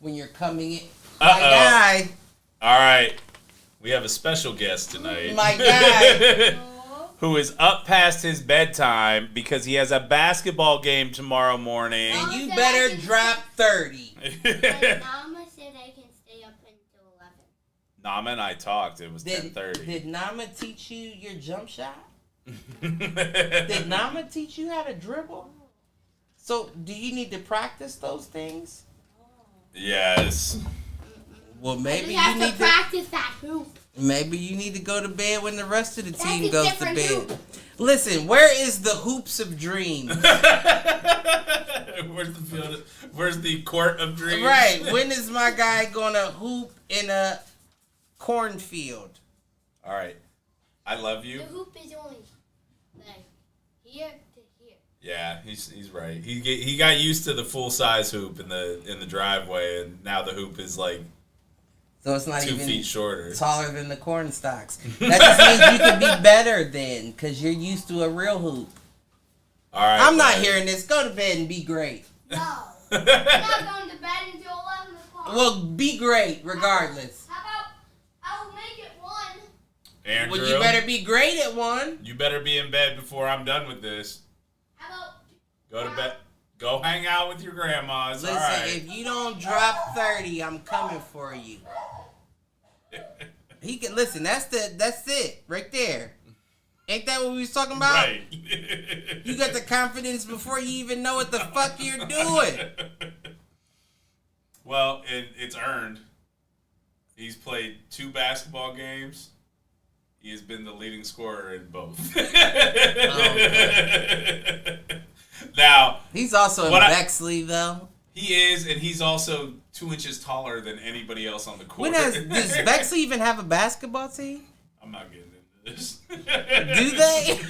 Speaker 4: you're coming in. My guy.
Speaker 2: All right. We have a special guest tonight.
Speaker 4: My guy.
Speaker 2: Who is up past his bedtime because he has a basketball game tomorrow morning.
Speaker 4: And you better drop 30.
Speaker 5: Nama said I can stay up until 11.
Speaker 2: Nama and I talked. It was 10:30.
Speaker 4: Did Nama teach you your jump shot? Did Nama teach you how to dribble? So, do you need to practice those things?
Speaker 2: Yes.
Speaker 4: Well, maybe
Speaker 5: you need to practice that hoop.
Speaker 4: Maybe you need to go to bed when the rest of the team goes to bed. Hoop. Listen, where is the hoops of dreams?
Speaker 2: Where's the field? Where's the court of dreams?
Speaker 4: Right. When is my guy gonna hoop in a cornfield?
Speaker 2: All right. I love you.
Speaker 5: The hoop is only like here to here.
Speaker 2: Yeah, he's right. He got used to the full size hoop in the driveway, and now the hoop is like.
Speaker 4: So it's not
Speaker 2: 2
Speaker 4: even
Speaker 2: feet shorter,
Speaker 4: taller than the corn stalks. That just means you can be better then, because you're used to a real hoop.
Speaker 2: All right.
Speaker 4: I'm not hearing this. Go to bed and be great.
Speaker 5: No, I'm not going to bed until 11 o'clock.
Speaker 4: Well, be great regardless.
Speaker 5: How about I'll make it 1?
Speaker 2: Andrew,
Speaker 4: well, you better be great at 1.
Speaker 2: You better be in bed before I'm done with this.
Speaker 5: How about
Speaker 2: Go to bed.
Speaker 1: Go hang out with your grandmas.
Speaker 4: Listen,
Speaker 1: All right.
Speaker 4: if you don't drop 30, I'm coming for you. He can listen. That's it right there. Ain't that what we was talking about?
Speaker 1: Right.
Speaker 4: You got the confidence before you even know what the fuck you're doing.
Speaker 1: Well, it's earned. He's played 2 basketball games. He has been the leading scorer in both. Now,
Speaker 4: he's also in Bexley, though.
Speaker 1: He is, and he's also 2 inches taller than anybody else on the court.
Speaker 4: Does Bexley even have a basketball team?
Speaker 1: I'm not getting into this.
Speaker 4: Do they?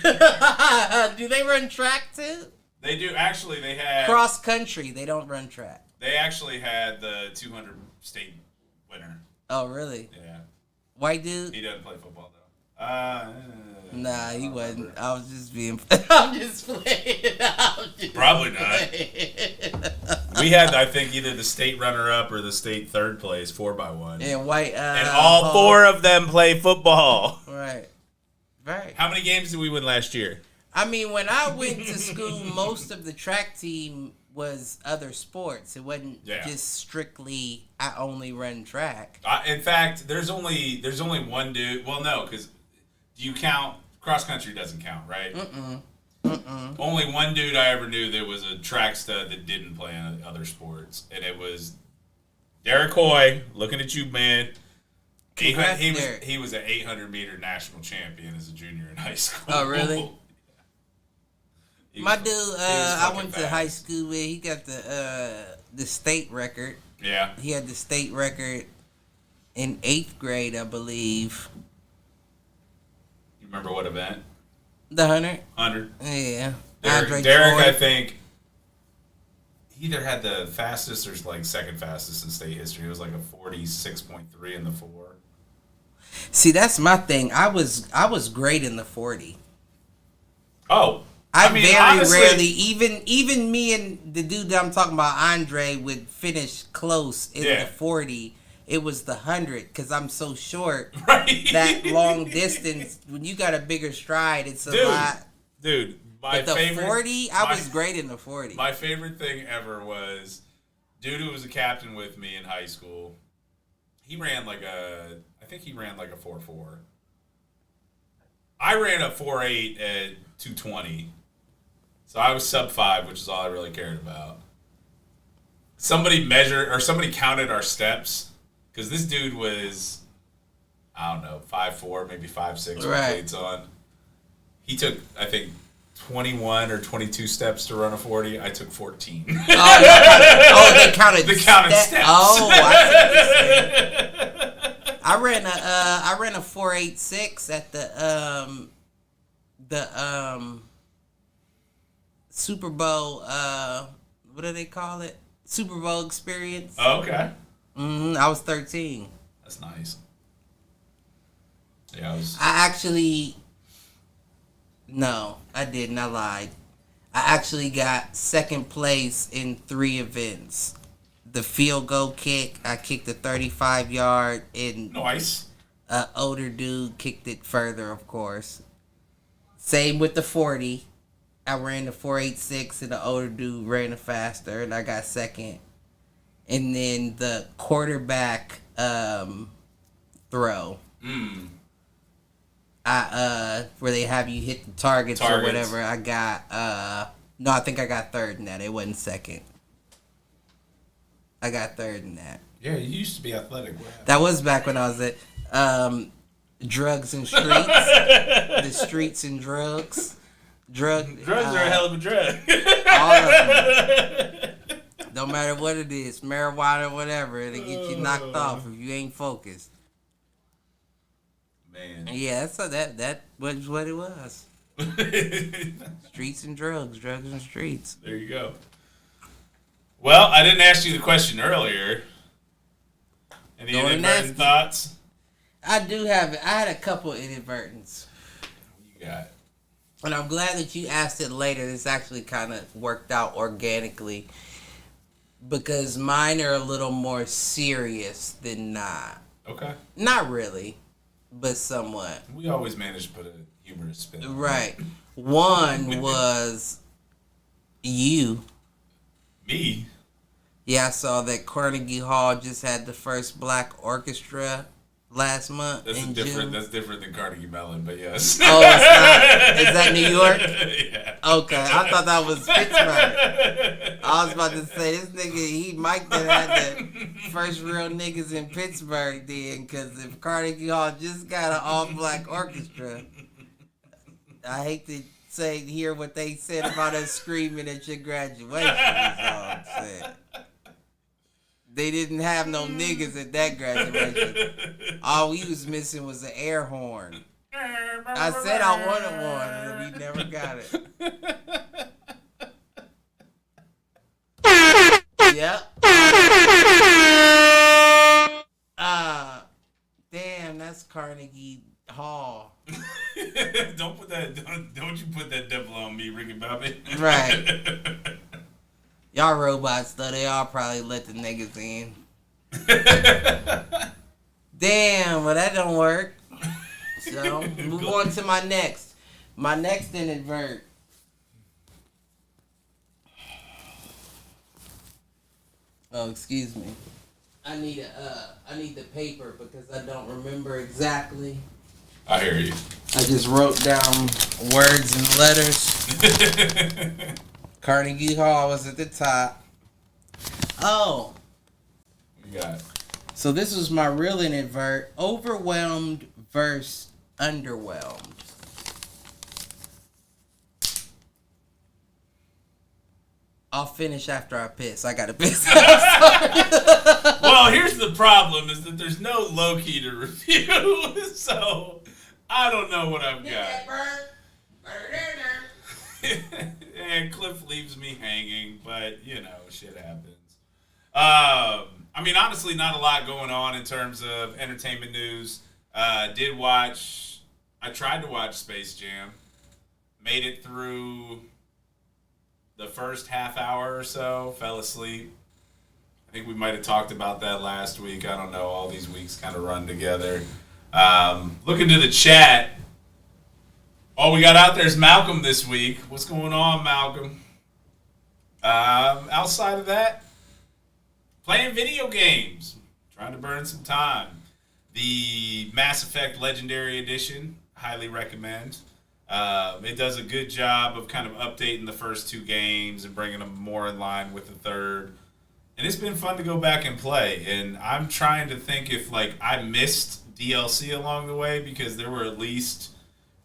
Speaker 4: Do they run track too?
Speaker 1: They do. Actually, they had
Speaker 4: cross country. They don't run track.
Speaker 1: They actually had the 200 state winner.
Speaker 4: Oh, really?
Speaker 1: Yeah.
Speaker 4: White dude?
Speaker 1: He doesn't play football, though.
Speaker 4: Nah, he wasn't. I was just being... I'm just playing.
Speaker 1: Probably not. We had, I think, either the state runner-up or the state third place, 4x1.
Speaker 4: And white...
Speaker 2: and all 4 of them play football.
Speaker 4: Right. Right.
Speaker 2: How many games did we win last year?
Speaker 4: I mean, when I went to school, most of the track team was other sports. It wasn't just strictly, I only run track.
Speaker 1: In fact, there's only one dude. Well, no, because do you count? Cross country doesn't count, right? Only one dude I ever knew that was a track stud that didn't play in other sports, and it was Derek Hoy. Looking at you, man. He was an 800-meter national champion as a junior in high school.
Speaker 4: Oh, really? My dude, I went to high school with. He got the state record.
Speaker 1: Yeah.
Speaker 4: He had the state record in 8th grade, I believe.
Speaker 1: You remember what event?
Speaker 4: The 100.
Speaker 1: 100.
Speaker 4: Yeah.
Speaker 1: Derek, I think, he either had the fastest or like second fastest in state history. It was like a 46.3 in the 4.
Speaker 4: See, that's my thing. I was great in the 40.
Speaker 1: Oh.
Speaker 4: I mean, honestly, rarely, even me and the dude that I'm talking about, Andre, would finish close in the 40. It was the 100 because I'm so short.
Speaker 1: Right.
Speaker 4: That long distance, when you got a bigger stride, it's a lot.
Speaker 1: Dude,
Speaker 4: but the 40, I was great in the 40.
Speaker 1: My favorite thing ever was, dude who was a captain with me in high school, he ran I think he ran like a 4.4. I ran a 4.8 at 220. So I was sub 5, which is all I really cared about. Somebody counted our steps, because this dude was, I don't know, 5'4", maybe 5'6", with weights on. He took, I think, 21 or 22 steps to run a 40. I took 14.
Speaker 4: They counted steps. Oh, I ran a 4.86 at the Super Bowl, what do they call it? Super Bowl experience.
Speaker 1: Oh, okay.
Speaker 4: I was 13.
Speaker 1: That's nice. Yeah,
Speaker 4: no, I didn't. I lied. I actually got second place in 3 events. The field goal kick, I kicked the 35-yard, and
Speaker 1: nice.
Speaker 4: An older dude kicked it further, of course. Same with the 40. I ran the 4.86 and the older dude ran it faster, and I got second. And then the quarterback throw. Where they have you hit the targets or whatever. I got I think I got third in that. It wasn't second. I got third in that.
Speaker 1: Yeah, you used to be athletic.
Speaker 4: That was back when I was at Drugs and Streets. The Streets and Drugs. Drugs are
Speaker 1: a hell of a drug.
Speaker 4: All of them. Don't matter what it is, marijuana or whatever, it'll get you knocked off if you ain't focused.
Speaker 1: Man.
Speaker 4: Yeah, so that was what it was. Streets and drugs and streets.
Speaker 1: There you go. Well, I didn't ask you the question earlier. Any inadvertent thoughts?
Speaker 4: I do have it. I had a couple inadvertents.
Speaker 1: What you got?
Speaker 4: And I'm glad that you asked it later. This actually kind of worked out organically. Because mine are a little more serious than not.
Speaker 1: Okay.
Speaker 4: Not really, but somewhat.
Speaker 1: We always manage to put a humorous spin on it.
Speaker 4: Right. One was you
Speaker 1: Me?
Speaker 4: Yeah, I saw that Carnegie Hall just had the first black orchestra last month in June.
Speaker 1: That's different than Carnegie Mellon, but yes.
Speaker 4: Oh, it's not. Is that New York?
Speaker 1: Yeah.
Speaker 4: Okay, I thought that was Pittsburgh. I was about to say, this nigga, Mike done had the first real niggas in Pittsburgh then, because if Carnegie Hall just got an all-black orchestra, I hate to hear what they said about us screaming at your graduation, is all I'm saying. They didn't have no niggas at that graduation. All we was missing was an air horn. I said I wanted one, and we never got it. Yep. Damn, that's Carnegie Hall.
Speaker 1: Don't you put that devil on me, Ricky Bobby.
Speaker 4: Right. Y'all robots, though, they all probably let the niggas in. Damn, well, that don't work. So, move on to my next. My next inadvert. Oh, excuse me. I need the paper because I don't remember exactly.
Speaker 1: I hear you.
Speaker 4: I just wrote down words and letters. Carnegie Hall was at the top. Oh.
Speaker 1: You got it.
Speaker 4: So this was my real inadvert. Overwhelmed versus underwhelmed. I'll finish after I piss. I gotta piss.
Speaker 1: Well, here's the problem: is that there's no Loki to review, so I don't know what I've got. And Cliff leaves me hanging, but you know, shit happens. I mean, honestly, not a lot going on in terms of entertainment news. I tried to watch Space Jam. Made it through the first half hour or so. Fell asleep. I think we might have talked about that last week. I don't know. All these weeks kind of run together. Looking to the chat. All we got out there is Malcolm this week. What's going on, Malcolm? Outside of that, playing video games. Trying to burn some time. The Mass Effect Legendary Edition, highly recommend. It does a good job of kind of updating the first two games and bringing them more in line with the third. And it's been fun to go back and play. And I'm trying to think if I missed DLC along the way, because there were at least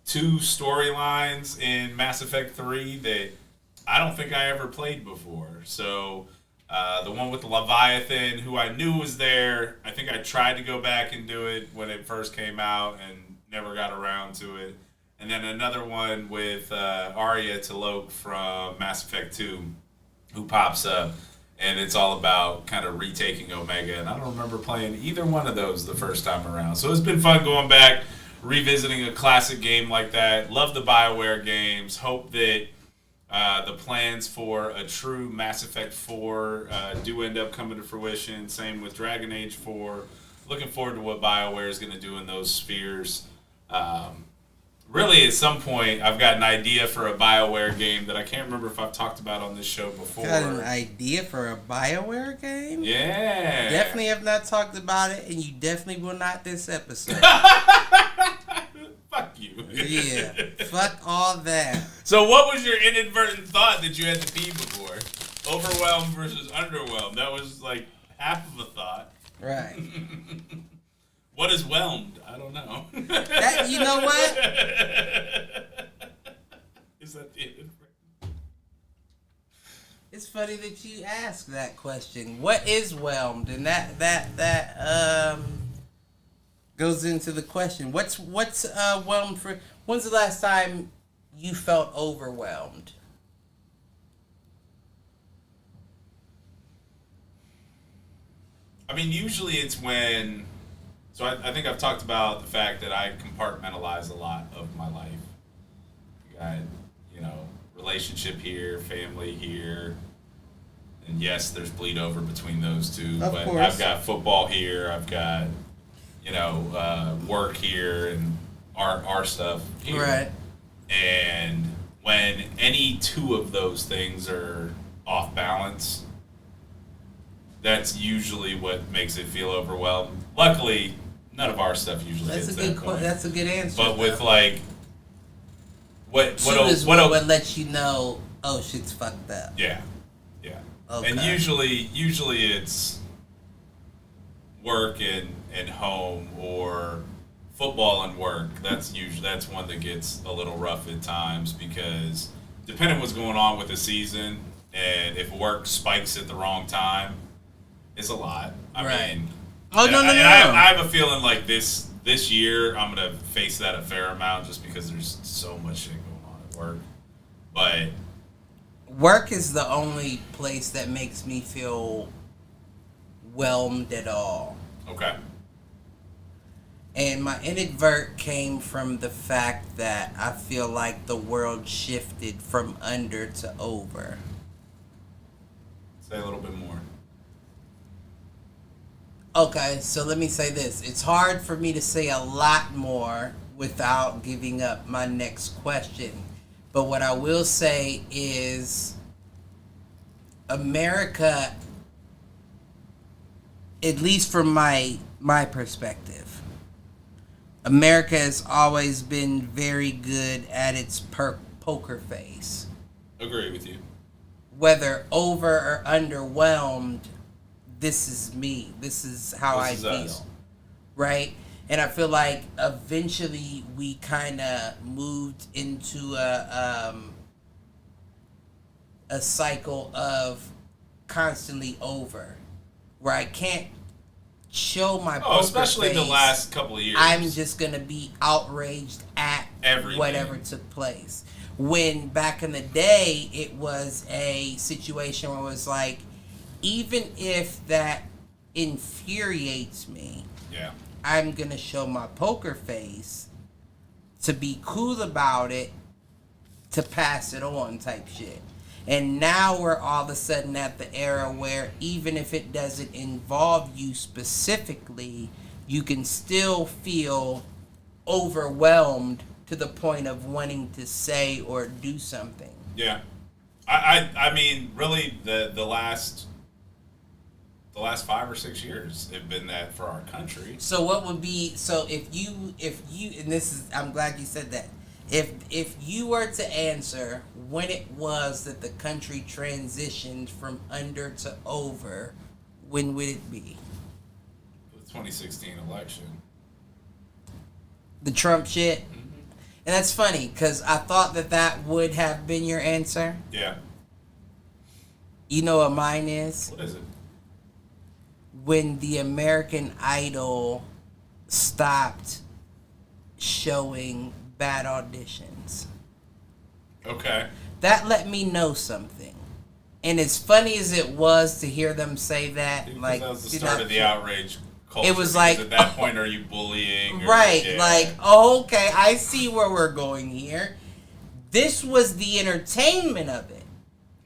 Speaker 1: 2 storylines in Mass Effect 3 that I don't think I ever played before. So the one with the Leviathan, who I knew was there, I think I tried to go back and do it when it first came out and never got around to it. And then another one with Arya T'Loak from Mass Effect 2, who pops up. And it's all about kind of retaking Omega. And I don't remember playing either one of those the first time around. So it's been fun going back, revisiting a classic game like that. Love the BioWare games. Hope that the plans for a true Mass Effect 4 do end up coming to fruition. Same with Dragon Age 4. Looking forward to what BioWare is going to do in those spheres. Really, at some point, I've got an idea for a BioWare game that I can't remember if I've talked about on this show before.
Speaker 4: Got an idea for a BioWare game?
Speaker 1: Yeah.
Speaker 4: Definitely have not talked about it, and you definitely will not this episode.
Speaker 1: Fuck you.
Speaker 4: Yeah. Fuck all that.
Speaker 1: So what was your inadvertent thought that you had to pee before? Overwhelmed versus underwhelmed. That was like half of a thought.
Speaker 4: Right.
Speaker 1: What is whelmed? I don't know.
Speaker 4: That, you know what?
Speaker 1: Is that the inadvertent?
Speaker 4: It's funny that you ask that question. What is whelmed? And that goes into the question. What's whelmed for? When's the last time you felt overwhelmed?
Speaker 1: I mean, usually it's when... So I think I've talked about the fact that I compartmentalize a lot of my life. I got, relationship here, family here. And yes, there's bleed over between those two.
Speaker 4: Of
Speaker 1: but
Speaker 4: course.
Speaker 1: I've got football here. I've got, work here and our stuff here.
Speaker 4: Right.
Speaker 1: And when any two of those things are off balance, that's usually what makes it feel overwhelmed. Luckily, none of our stuff usually
Speaker 4: That's
Speaker 1: hits
Speaker 4: a good
Speaker 1: that point.
Speaker 4: that's a good answer.
Speaker 1: But with
Speaker 4: though.
Speaker 1: like what
Speaker 4: Two is what lets you know, oh, shit's fucked up.
Speaker 1: yeah.
Speaker 4: Okay.
Speaker 1: And usually it's work and home, or football and work. That's one that gets a little rough at times, because depending what's going on with the season, and if work spikes at the wrong time, it's a lot. I
Speaker 4: Right.
Speaker 1: mean,
Speaker 4: Oh, no.
Speaker 1: I have a feeling like this year I'm gonna face that a fair amount, just because there's so much shit going on at work. But
Speaker 4: Work is the only place that makes me feel whelmed at all.
Speaker 1: okay,
Speaker 4: And my inadvert came from the fact that I feel like the world shifted from under to over.
Speaker 1: say a little bit more.
Speaker 4: Okay, so let me say this. It's hard for me to say a lot more without giving up my next question. But what I will say is America, at least from my perspective, America has always been very good at its poker face.
Speaker 1: Agree with you.
Speaker 4: Whether over or underwhelmed, this is me. This is how I
Speaker 1: This is
Speaker 4: feel.
Speaker 1: us.
Speaker 4: Right? And I feel like eventually we kind of moved into a cycle of constantly over, where I can't show my
Speaker 1: Oh,
Speaker 4: poker
Speaker 1: especially the
Speaker 4: face.
Speaker 1: last couple of years.
Speaker 4: I'm just gonna be outraged at
Speaker 1: Everything.
Speaker 4: whatever took place. When back in the day, it was a situation where it was like, even if that infuriates me,
Speaker 1: yeah.
Speaker 4: I'm gonna show my poker face to be cool about it, to pass it on type shit. And now we're all of a sudden at the era where even if it doesn't involve you specifically, you can still feel overwhelmed to the point of wanting to say or do something.
Speaker 1: Yeah. I mean, really, the last 5 or 6 years have been that for our country.
Speaker 4: So what would be, so if you and this is, I'm glad you said that, if you were to answer when it was that the country transitioned from under to over, when would it be?
Speaker 1: The 2016 election.
Speaker 4: The Trump shit? And that's funny, because I thought that would have been your answer.
Speaker 1: Yeah.
Speaker 4: You know what mine is?
Speaker 1: What is it?
Speaker 4: When the American Idol stopped showing bad auditions.
Speaker 1: Okay.
Speaker 4: That let me know something. And as funny as it was to hear them say that,
Speaker 1: Because
Speaker 4: like,
Speaker 1: that was the
Speaker 4: you're
Speaker 1: start
Speaker 4: not-
Speaker 1: of the outrage culture.
Speaker 4: It was
Speaker 1: because
Speaker 4: like-
Speaker 1: at that point, are you bullying? Or,
Speaker 4: right,
Speaker 1: yeah.
Speaker 4: like, oh, okay, I see where we're going here. This was the entertainment of it,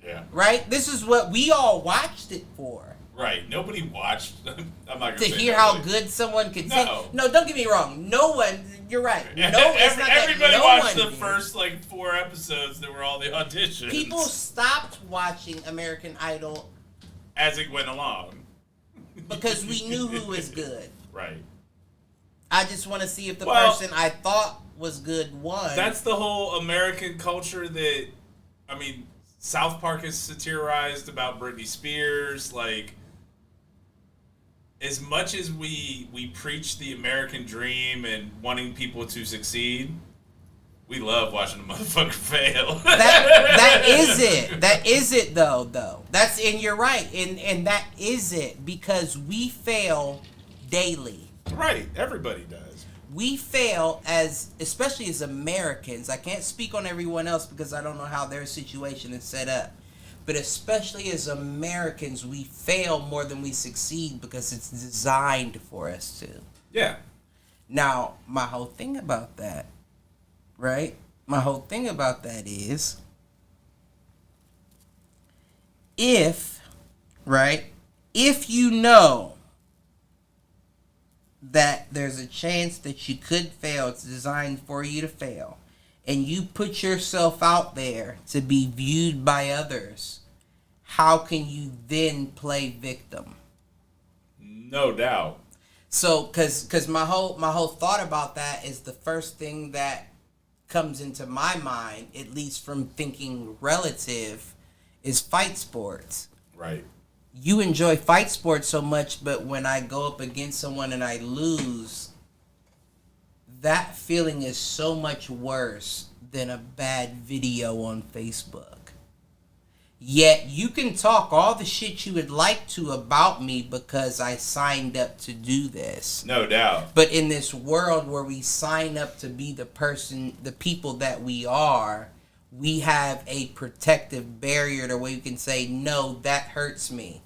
Speaker 1: Yeah.
Speaker 4: right? This is what we all watched it for.
Speaker 1: Right. Nobody watched. I'm not gonna
Speaker 4: To
Speaker 1: say
Speaker 4: hear how
Speaker 1: nobody.
Speaker 4: good someone could
Speaker 1: No.
Speaker 4: sing. No, don't get me wrong. No one, you're right. No, it's not that
Speaker 1: Everybody
Speaker 4: no
Speaker 1: watched
Speaker 4: one
Speaker 1: the
Speaker 4: did.
Speaker 1: first 4 episodes that were all the auditions.
Speaker 4: People stopped watching American Idol
Speaker 1: as it went along.
Speaker 4: because we knew who was good.
Speaker 1: Right.
Speaker 4: I just want to see if the
Speaker 1: Well,
Speaker 4: person I thought was good won.
Speaker 1: That's the whole American culture that, I mean, South Park has satirized about Britney Spears. Like, as much as we preach the American dream and wanting people to succeed, we love watching a motherfucker fail.
Speaker 4: that is it. That is it though. That's, and you're right. And that is it, because we fail daily.
Speaker 1: Right. Everybody does.
Speaker 4: We fail especially as Americans. I can't speak on everyone else because I don't know how their situation is set up. But especially as Americans, we fail more than we succeed because it's designed for us to.
Speaker 1: Yeah.
Speaker 4: Now, my whole thing about that, right? My whole thing about that is, if you know that there's a chance that you could fail, it's designed for you to fail, and you put yourself out there to be viewed by others, how can you then play victim?
Speaker 1: No doubt.
Speaker 4: So, cause my whole thought about that is the first thing that comes into my mind, at least from thinking relative, is fight sports.
Speaker 1: Right.
Speaker 4: You enjoy fight sports so much, but when I go up against someone and I lose, that feeling is so much worse than a bad video on Facebook. Yet you can talk all the shit you would like to about me because I signed up to do this.
Speaker 1: No doubt.
Speaker 4: But in this world where we sign up to be the people that we are, we have a protective barrier to where you can say, no, that hurts me.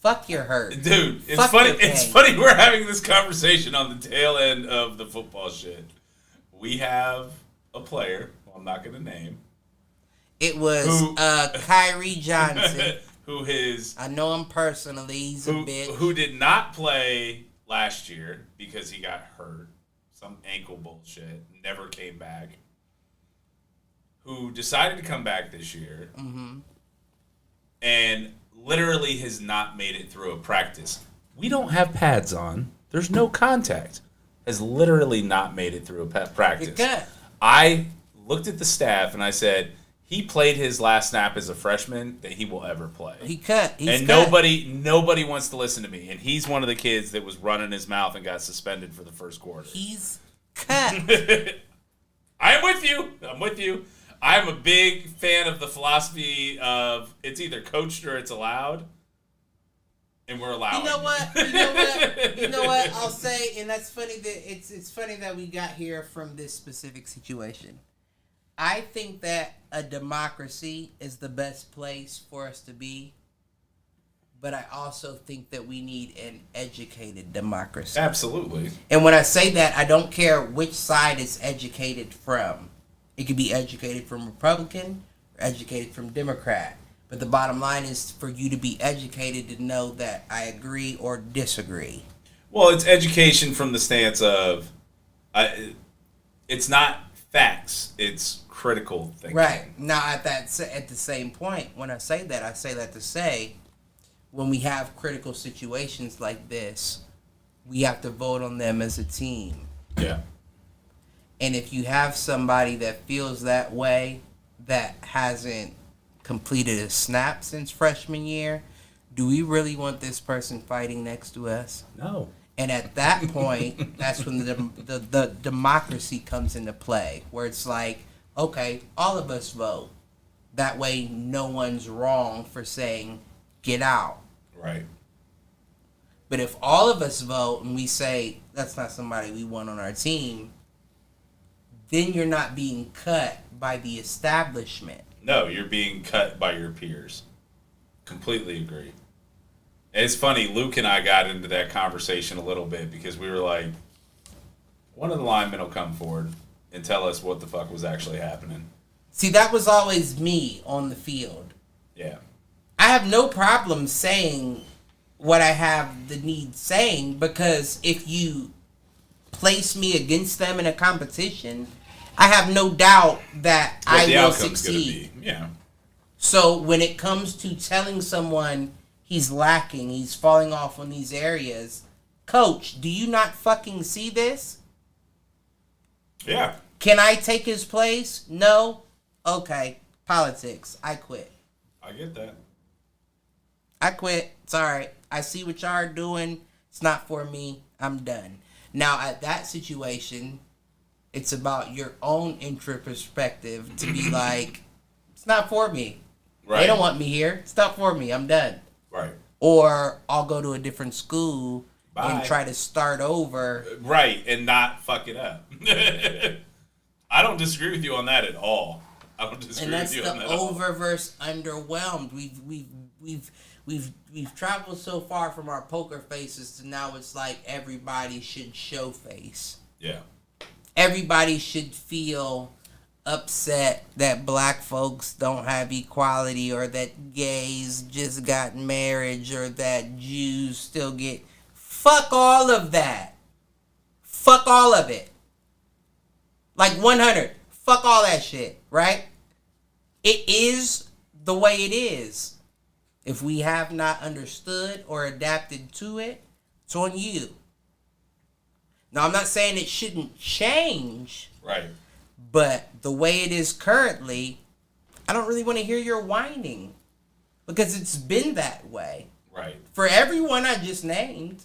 Speaker 4: Fuck your hurt.
Speaker 1: Dude, it's
Speaker 4: Fuck
Speaker 1: funny.
Speaker 4: your pain.
Speaker 1: It's funny we're having this conversation on the tail end of the football shit. We have a player, well, I'm not going to name.
Speaker 4: It was Kyrie Johnson.
Speaker 1: Who is...
Speaker 4: I know him personally. He's a bitch.
Speaker 1: Who did not play last year because he got hurt. Some ankle bullshit. Never came back. Who decided to come back this year.
Speaker 4: Mm-hmm.
Speaker 1: And literally has not made it through a practice. We don't have pads on. There's no contact. Has literally not made it through a practice.
Speaker 4: It could.
Speaker 1: I looked at the staff and I said, he played his last snap as a freshman that he will ever play.
Speaker 4: He cut. He's
Speaker 1: and
Speaker 4: cut.
Speaker 1: nobody wants to listen to me. And he's one of the kids that was running his mouth and got suspended for the first quarter.
Speaker 4: He's cut.
Speaker 1: I'm with you. I'm a big fan of the philosophy of it's either coached or it's allowed. And we're allowing.
Speaker 4: You know what? I'll say, and that's funny that it's funny that we got here from this specific situation. I think that a democracy is the best place for us to be, but I also think that we need an educated democracy.
Speaker 1: Absolutely.
Speaker 4: And when I say that, I don't care which side it's educated from. It could be educated from Republican or educated from Democrat. But the bottom line is for you to be educated to know that I agree or disagree.
Speaker 1: Well, it's education from the stance of it's not facts, it's critical thinking.
Speaker 4: Right. Now, at the same point, when I say that to say, when we have critical situations like this, we have to vote on them as a team.
Speaker 1: Yeah.
Speaker 4: And if you have somebody that feels that way, that hasn't completed a snap since freshman year, do we really want this person fighting next to us?
Speaker 1: No.
Speaker 4: And at that point, that's when the democracy comes into play, where it's like, okay, all of us vote. That way, no one's wrong for saying, get out.
Speaker 1: Right.
Speaker 4: But if all of us vote and we say, that's not somebody we want on our team, then you're not being cut by the establishment.
Speaker 1: No, you're being cut by your peers. Completely agree. It's funny, Luke and I got into that conversation a little bit because we were like, one of the linemen will come forward and tell us what the fuck was actually happening.
Speaker 4: See, that was always me on the field.
Speaker 1: Yeah.
Speaker 4: I have no problem saying what I have the need saying, because if you place me against them in a competition, I have no doubt that I will succeed.
Speaker 1: Yeah.
Speaker 4: So when it comes to telling someone he's lacking, he's falling off on these areas, coach, do you not fucking see this?
Speaker 1: Yeah.
Speaker 4: Can I take his place? No? Okay. Politics. I quit.
Speaker 1: I get that.
Speaker 4: I quit. It's alright. I see what y'all are doing. It's not for me. I'm done. Now, at that situation, it's about your own perspective to be like, it's not for me.
Speaker 1: Right.
Speaker 4: They don't want me here. It's not for me. I'm done.
Speaker 1: Right.
Speaker 4: Or I'll go to a different school
Speaker 1: Bye.
Speaker 4: and try to start over.
Speaker 1: Right, and not fuck it up. I don't disagree with you on that at all. I don't disagree
Speaker 4: And that's
Speaker 1: with you on
Speaker 4: the
Speaker 1: that at all.
Speaker 4: over versus underwhelmed. We've traveled so far from our poker faces to now it's like everybody should show face.
Speaker 1: Yeah.
Speaker 4: Everybody should feel upset that black folks don't have equality, or that gays just got marriage, or that Jews still get... Fuck all of that. Fuck all of it. Like 100. Fuck all that shit, right? It is the way it is. If we have not understood or adapted to it, It's on you. Now, I'm not saying it shouldn't change,
Speaker 1: Right.
Speaker 4: but the way it is currently, I don't really want to hear your whining because it's been that way.
Speaker 1: Right.
Speaker 4: For everyone I just named,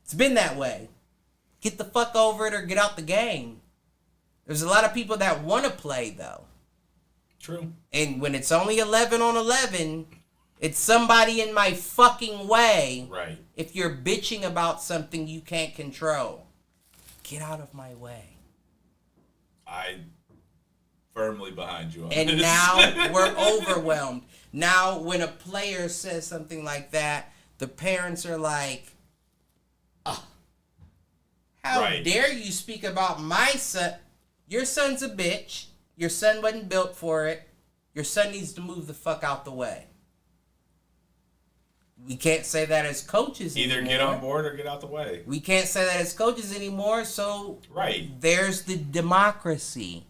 Speaker 4: it's been that way. Get the fuck over it or get out the game. There's a lot of people that want to play, though.
Speaker 1: True.
Speaker 4: And when it's only 11 on 11, it's somebody in my fucking way.
Speaker 1: Right.
Speaker 4: If you're bitching about something you can't control, get out of my way.
Speaker 1: I firmly behind you on
Speaker 4: And
Speaker 1: this.
Speaker 4: now we're overwhelmed. Now when a player says something like that, the parents are like, oh, how
Speaker 1: Right.
Speaker 4: dare you speak about my son? Your son's a bitch. Your son wasn't built for it. Your son needs to move the fuck out the way. We can't say that as coaches
Speaker 1: Either
Speaker 4: anymore.
Speaker 1: get on board or get out the way.
Speaker 4: We can't say that as coaches anymore, so
Speaker 1: Right.
Speaker 4: there's the democracy.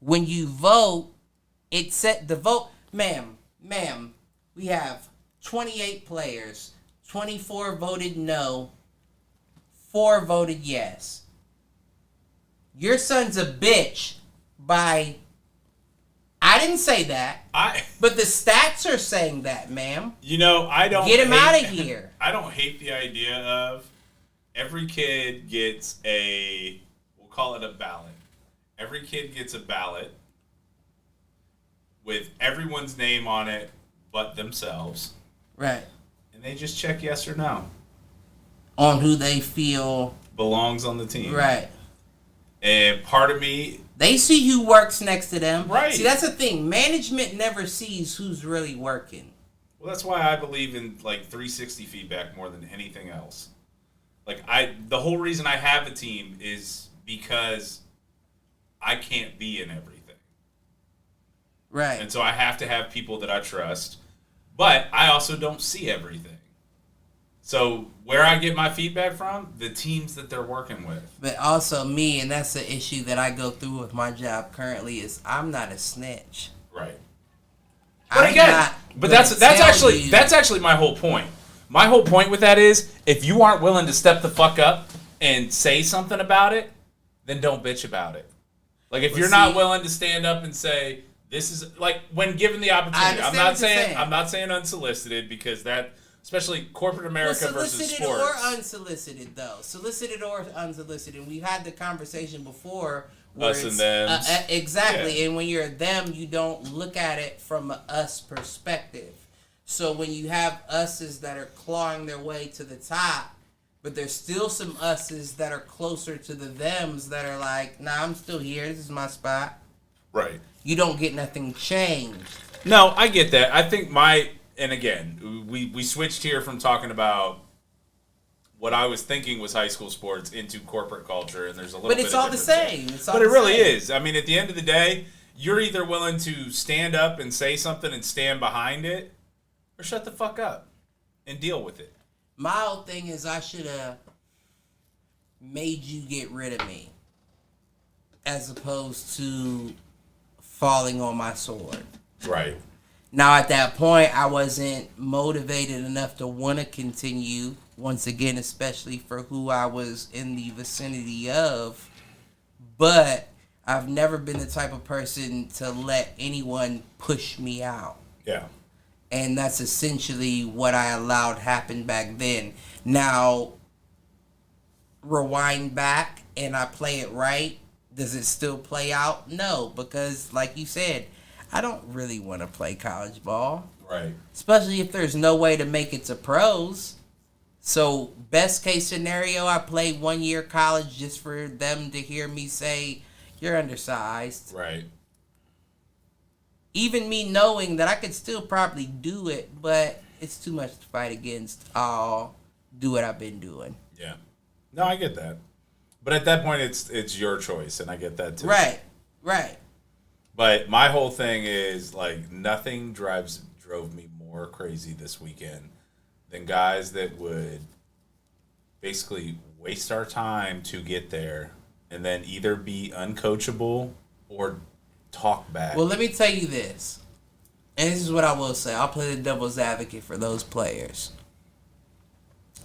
Speaker 4: When you vote, it set the vote. Ma'am, we have 28 players. 24 voted no. 4 voted yes. Your son's a bitch by... I didn't say that, but the stats are saying that, ma'am.
Speaker 1: I don't
Speaker 4: Get him
Speaker 1: hate-
Speaker 4: out of here.
Speaker 1: I don't hate the idea of every kid gets we'll call it a ballot. Every kid gets a ballot with everyone's name on it but themselves.
Speaker 4: Right.
Speaker 1: And they just check yes or no.
Speaker 4: On who they feel...
Speaker 1: Belongs on the team.
Speaker 4: Right.
Speaker 1: And part of me...
Speaker 4: They see who works next to them.
Speaker 1: Right.
Speaker 4: See, that's the thing. Management never sees who's really working.
Speaker 1: Well, that's why I believe in 360 feedback more than anything else. The whole reason I have a team is because I can't be in everything.
Speaker 4: Right.
Speaker 1: And so I have to have people that I trust. But I also don't see everything. So where I get my feedback from, the teams that they're working with.
Speaker 4: But also me, and that's the issue that I go through with my job currently, is I'm not a snitch.
Speaker 1: Right.
Speaker 4: I'm not
Speaker 1: But
Speaker 4: gonna
Speaker 1: that's
Speaker 4: tell
Speaker 1: actually
Speaker 4: you-
Speaker 1: that's actually my whole point. My whole point with that is if you aren't willing to step the fuck up and say something about it, then don't bitch about it. If
Speaker 4: But
Speaker 1: you're not
Speaker 4: see-
Speaker 1: willing to stand up and say this is when given the
Speaker 4: I
Speaker 1: opportunity.
Speaker 4: understand what you're saying.
Speaker 1: I'm not saying unsolicited because that especially corporate America versus
Speaker 4: solicited
Speaker 1: sports.
Speaker 4: or unsolicited, though. Solicited or unsolicited. We had the conversation before. Where
Speaker 1: Us and
Speaker 4: it's,
Speaker 1: thems.
Speaker 4: Exactly.
Speaker 1: Yeah.
Speaker 4: And when you're them, you don't look at it from a us perspective. So when you have us's that are clawing their way to the top, but there's still some us's that are closer to the thems that are like, nah, I'm still here. This is my spot.
Speaker 1: Right.
Speaker 4: You don't get nothing changed.
Speaker 1: No, I get that. I think and again, we switched here from talking about what I was thinking was high school sports into corporate culture, and there's a little
Speaker 4: But
Speaker 1: bit
Speaker 4: it's
Speaker 1: of
Speaker 4: all the
Speaker 1: difference
Speaker 4: same.
Speaker 1: there.
Speaker 4: It's all
Speaker 1: But it
Speaker 4: the
Speaker 1: really
Speaker 4: same.
Speaker 1: is. I mean, at the end of the day, you're either willing to stand up and say something and stand behind it, or shut the fuck up and deal with it.
Speaker 4: My whole thing is I should have made you get rid of me as opposed to falling on my sword.
Speaker 1: Right.
Speaker 4: Now, at that point, I wasn't motivated enough to want to continue, once again, especially for who I was in the vicinity of. But I've never been the type of person to let anyone push me out.
Speaker 1: Yeah.
Speaker 4: And that's essentially what I allowed happen back then. Now, rewind back and I play it right. Does it still play out? No, because like you said, I don't really want to play college ball.
Speaker 1: Right.
Speaker 4: Especially if there's no way to make it to pros. So, best case scenario, I play 1 year college just for them to hear me say, you're undersized.
Speaker 1: Right.
Speaker 4: Even me knowing that I could still probably do it, but it's too much to fight against. I'll do what I've been doing.
Speaker 1: Yeah. No, I get that. But at that point, it's your choice, and I get that too.
Speaker 4: Right.
Speaker 1: But my whole thing is nothing drove me more crazy this weekend than guys that would basically waste our time to get there and then either be uncoachable or talk back.
Speaker 4: Well, let me tell you this. And this is what I will say. I'll play the devil's advocate for those players.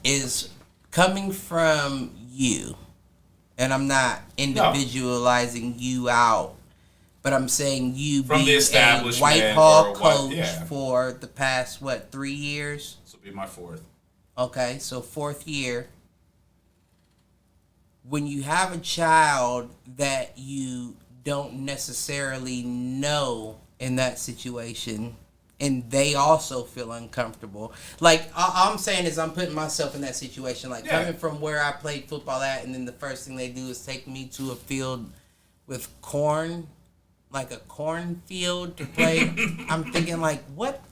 Speaker 4: Is coming from you, and I'm not individualizing you out, but I'm saying you
Speaker 1: From the
Speaker 4: being a
Speaker 1: establishment
Speaker 4: Whitehall
Speaker 1: or what-
Speaker 4: coach
Speaker 1: yeah.
Speaker 4: for the past 3 years?
Speaker 1: This will be my fourth.
Speaker 4: Okay, so 4th year. When you have a child that you don't necessarily know in that situation, and they also feel uncomfortable. Like, all I'm saying is I'm putting myself in that situation. Like, coming from where I played football at, and then the first thing they do is take me to a field with corn, like a cornfield to play. I'm thinking, like, what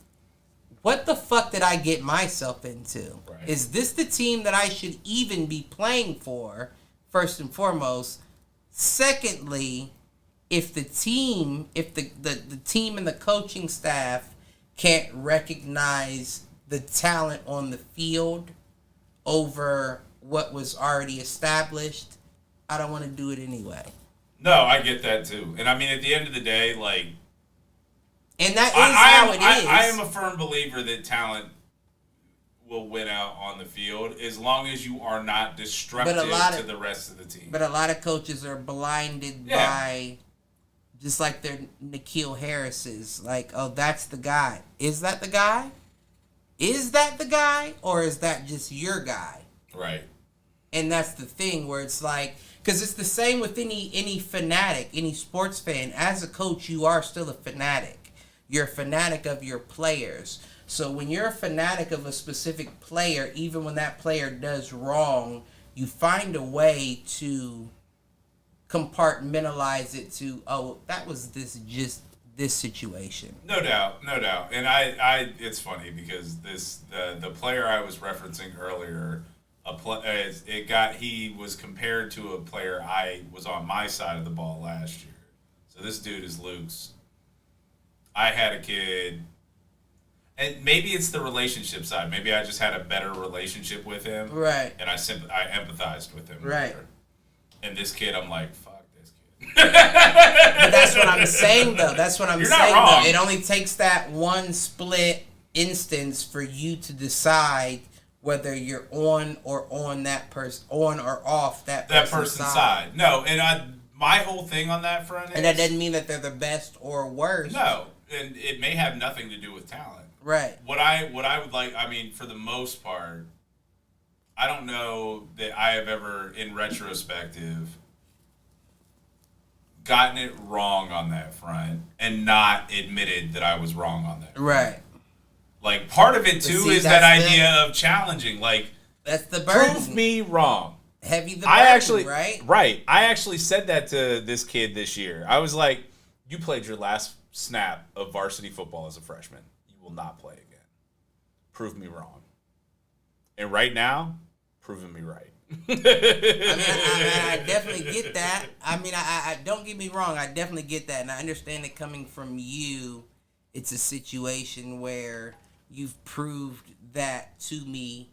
Speaker 4: the fuck did I get myself into?
Speaker 1: Right.
Speaker 4: Is this the team that I should even be playing for, first and foremost? Secondly, if the team and the coaching staff can't recognize the talent on the field over what was already established, I don't want to do it anyway.
Speaker 1: No, I get that too. And I mean, at the end of the day, like,
Speaker 4: and that is how it is.
Speaker 1: I am a firm believer that talent will win out on the field as long as you are not destructive to the rest of the team.
Speaker 4: But a lot of coaches are blinded by, just like their N'Keal Harris's, like, oh, that's the guy. Is that the guy? Is that the guy? Or is that just your guy?
Speaker 1: Right.
Speaker 4: And that's the thing where it's like, because it's the same with any fanatic, any sports fan. As a coach, you are still a fanatic. You're a fanatic of your players. So when you're a fanatic of a specific player, even when that player does wrong, you find a way to compartmentalize it to, oh, that was this situation.
Speaker 1: No doubt. And I it's funny because the player I was referencing earlier, he was compared to a player I was on my side of the ball last year. So this dude is Luke's. I had a kid, and maybe it's the relationship side. Maybe I just had a better relationship with him,
Speaker 4: right?
Speaker 1: And I empathized with him,
Speaker 4: right?
Speaker 1: More. And this kid, I'm like, fuck this kid.
Speaker 4: But that's what I'm saying, though. That's what I'm
Speaker 1: You're
Speaker 4: saying.
Speaker 1: not wrong.
Speaker 4: Though. It only takes that one split instance for you to decide whether you're on or off that person's side.
Speaker 1: No, and my whole thing on that front is,
Speaker 4: and that doesn't mean that they're the best or worst.
Speaker 1: No, and it may have nothing to do with talent.
Speaker 4: Right.
Speaker 1: What I would like, I mean, for the most part, I don't know that I have ever, in retrospective, gotten it wrong on that front and not admitted that I was wrong on that.
Speaker 4: Right.
Speaker 1: Like, part of it, too, is that idea of challenging. Like,
Speaker 4: that's the burden.
Speaker 2: Prove me wrong.
Speaker 4: Heavy the burden,
Speaker 2: right? Right. I actually said that to this kid this year. I was like, you played your last snap of varsity football as a freshman. You will not play again. Prove me wrong. And right now, proving me right.
Speaker 4: I definitely get that. I mean, I don't get me wrong. I definitely get that. And I understand it coming from you. It's a situation where you've proved that to me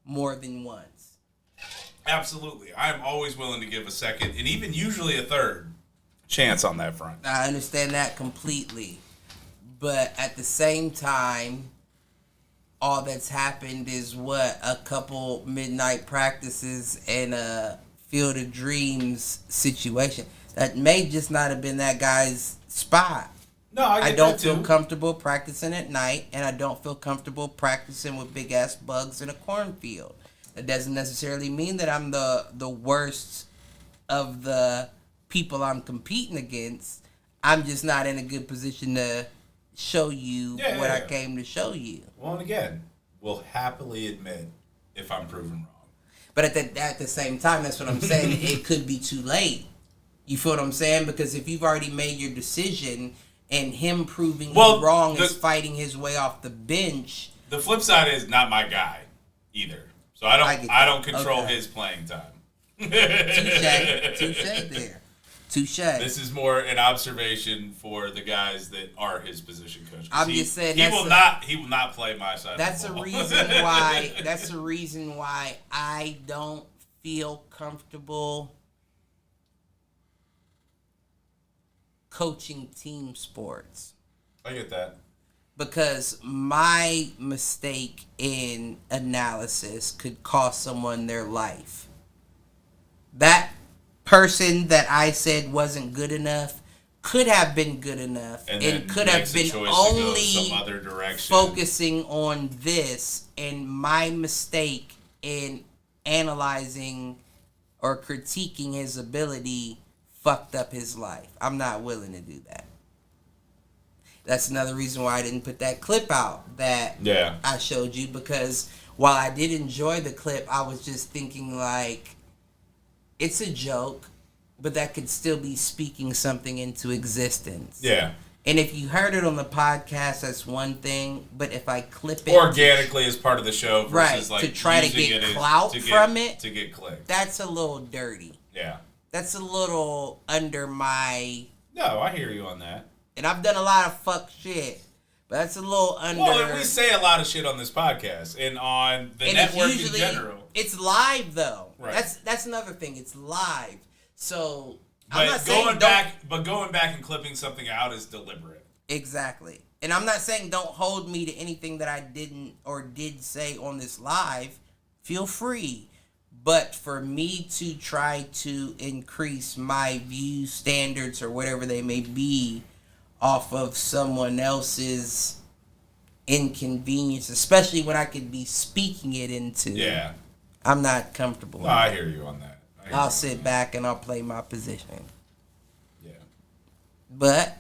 Speaker 4: more than once.
Speaker 1: Absolutely. I am always willing to give a second and even usually a third chance on that front.
Speaker 4: I understand that completely. But at the same time, all that's happened is a couple midnight practices and a Field of Dreams situation. That may just not have been that guy's spot.
Speaker 1: No, I
Speaker 4: don't feel comfortable practicing at night, and I don't feel comfortable practicing with big ass bugs in a cornfield. That doesn't necessarily mean that I'm the worst of the people I'm competing against. I'm just not in a good position to show you what I came to show you.
Speaker 1: Well, and again, we'll happily admit if I'm proven wrong.
Speaker 4: But at the same time, that's what I'm saying. It could be too late. You feel what I'm saying? Because if you've already made your decision and him proving you wrong is fighting his way off the bench.
Speaker 1: The flip side is not my guy either. So I don't control his playing time.
Speaker 4: Touche there. Touche.
Speaker 1: This is more an observation for the guys that are his position coach.
Speaker 4: I'm just saying
Speaker 1: he will not play my side.
Speaker 4: That's
Speaker 1: of the ball.
Speaker 4: That's the reason why I don't feel comfortable coaching team sports.
Speaker 1: I get that.
Speaker 4: because my mistake in analysis could cost someone their life. That person that I said wasn't good enough could have been good enough and could have been only
Speaker 1: some other direction.
Speaker 4: Focusing on this, and my mistake in analyzing or critiquing his ability fucked up his life. I'm not willing to do that. That's another reason why I didn't put that clip out that I showed you, because while I did enjoy the clip, I was just thinking like, it's a joke, but that could still be speaking something into existence.
Speaker 1: Yeah.
Speaker 4: And if you heard it on the podcast, that's one thing. But if I clip it
Speaker 1: organically as part of the show versus
Speaker 4: to try to get clout from it,
Speaker 1: to get clicks,
Speaker 4: that's a little dirty.
Speaker 1: Yeah.
Speaker 4: That's a little under my.
Speaker 1: No, I hear you on that.
Speaker 4: And I've done a lot of fuck shit, but that's a little under.
Speaker 1: Well, we say a lot of shit on this podcast and on the network in general.
Speaker 4: It's live though.
Speaker 1: Right.
Speaker 4: That's another thing. It's live. So
Speaker 1: but
Speaker 4: I'm not saying
Speaker 1: going back and clipping something out is deliberate.
Speaker 4: Exactly. And I'm not saying don't hold me to anything that I didn't or did say on this live. Feel free. But for me to try to increase my view standards or whatever they may be off of someone else's inconvenience, especially when I could be speaking it into.
Speaker 1: Yeah.
Speaker 4: I'm not comfortable.
Speaker 1: No, I hear you on that.
Speaker 4: I'll sit back and I'll play my position.
Speaker 1: Yeah.
Speaker 4: But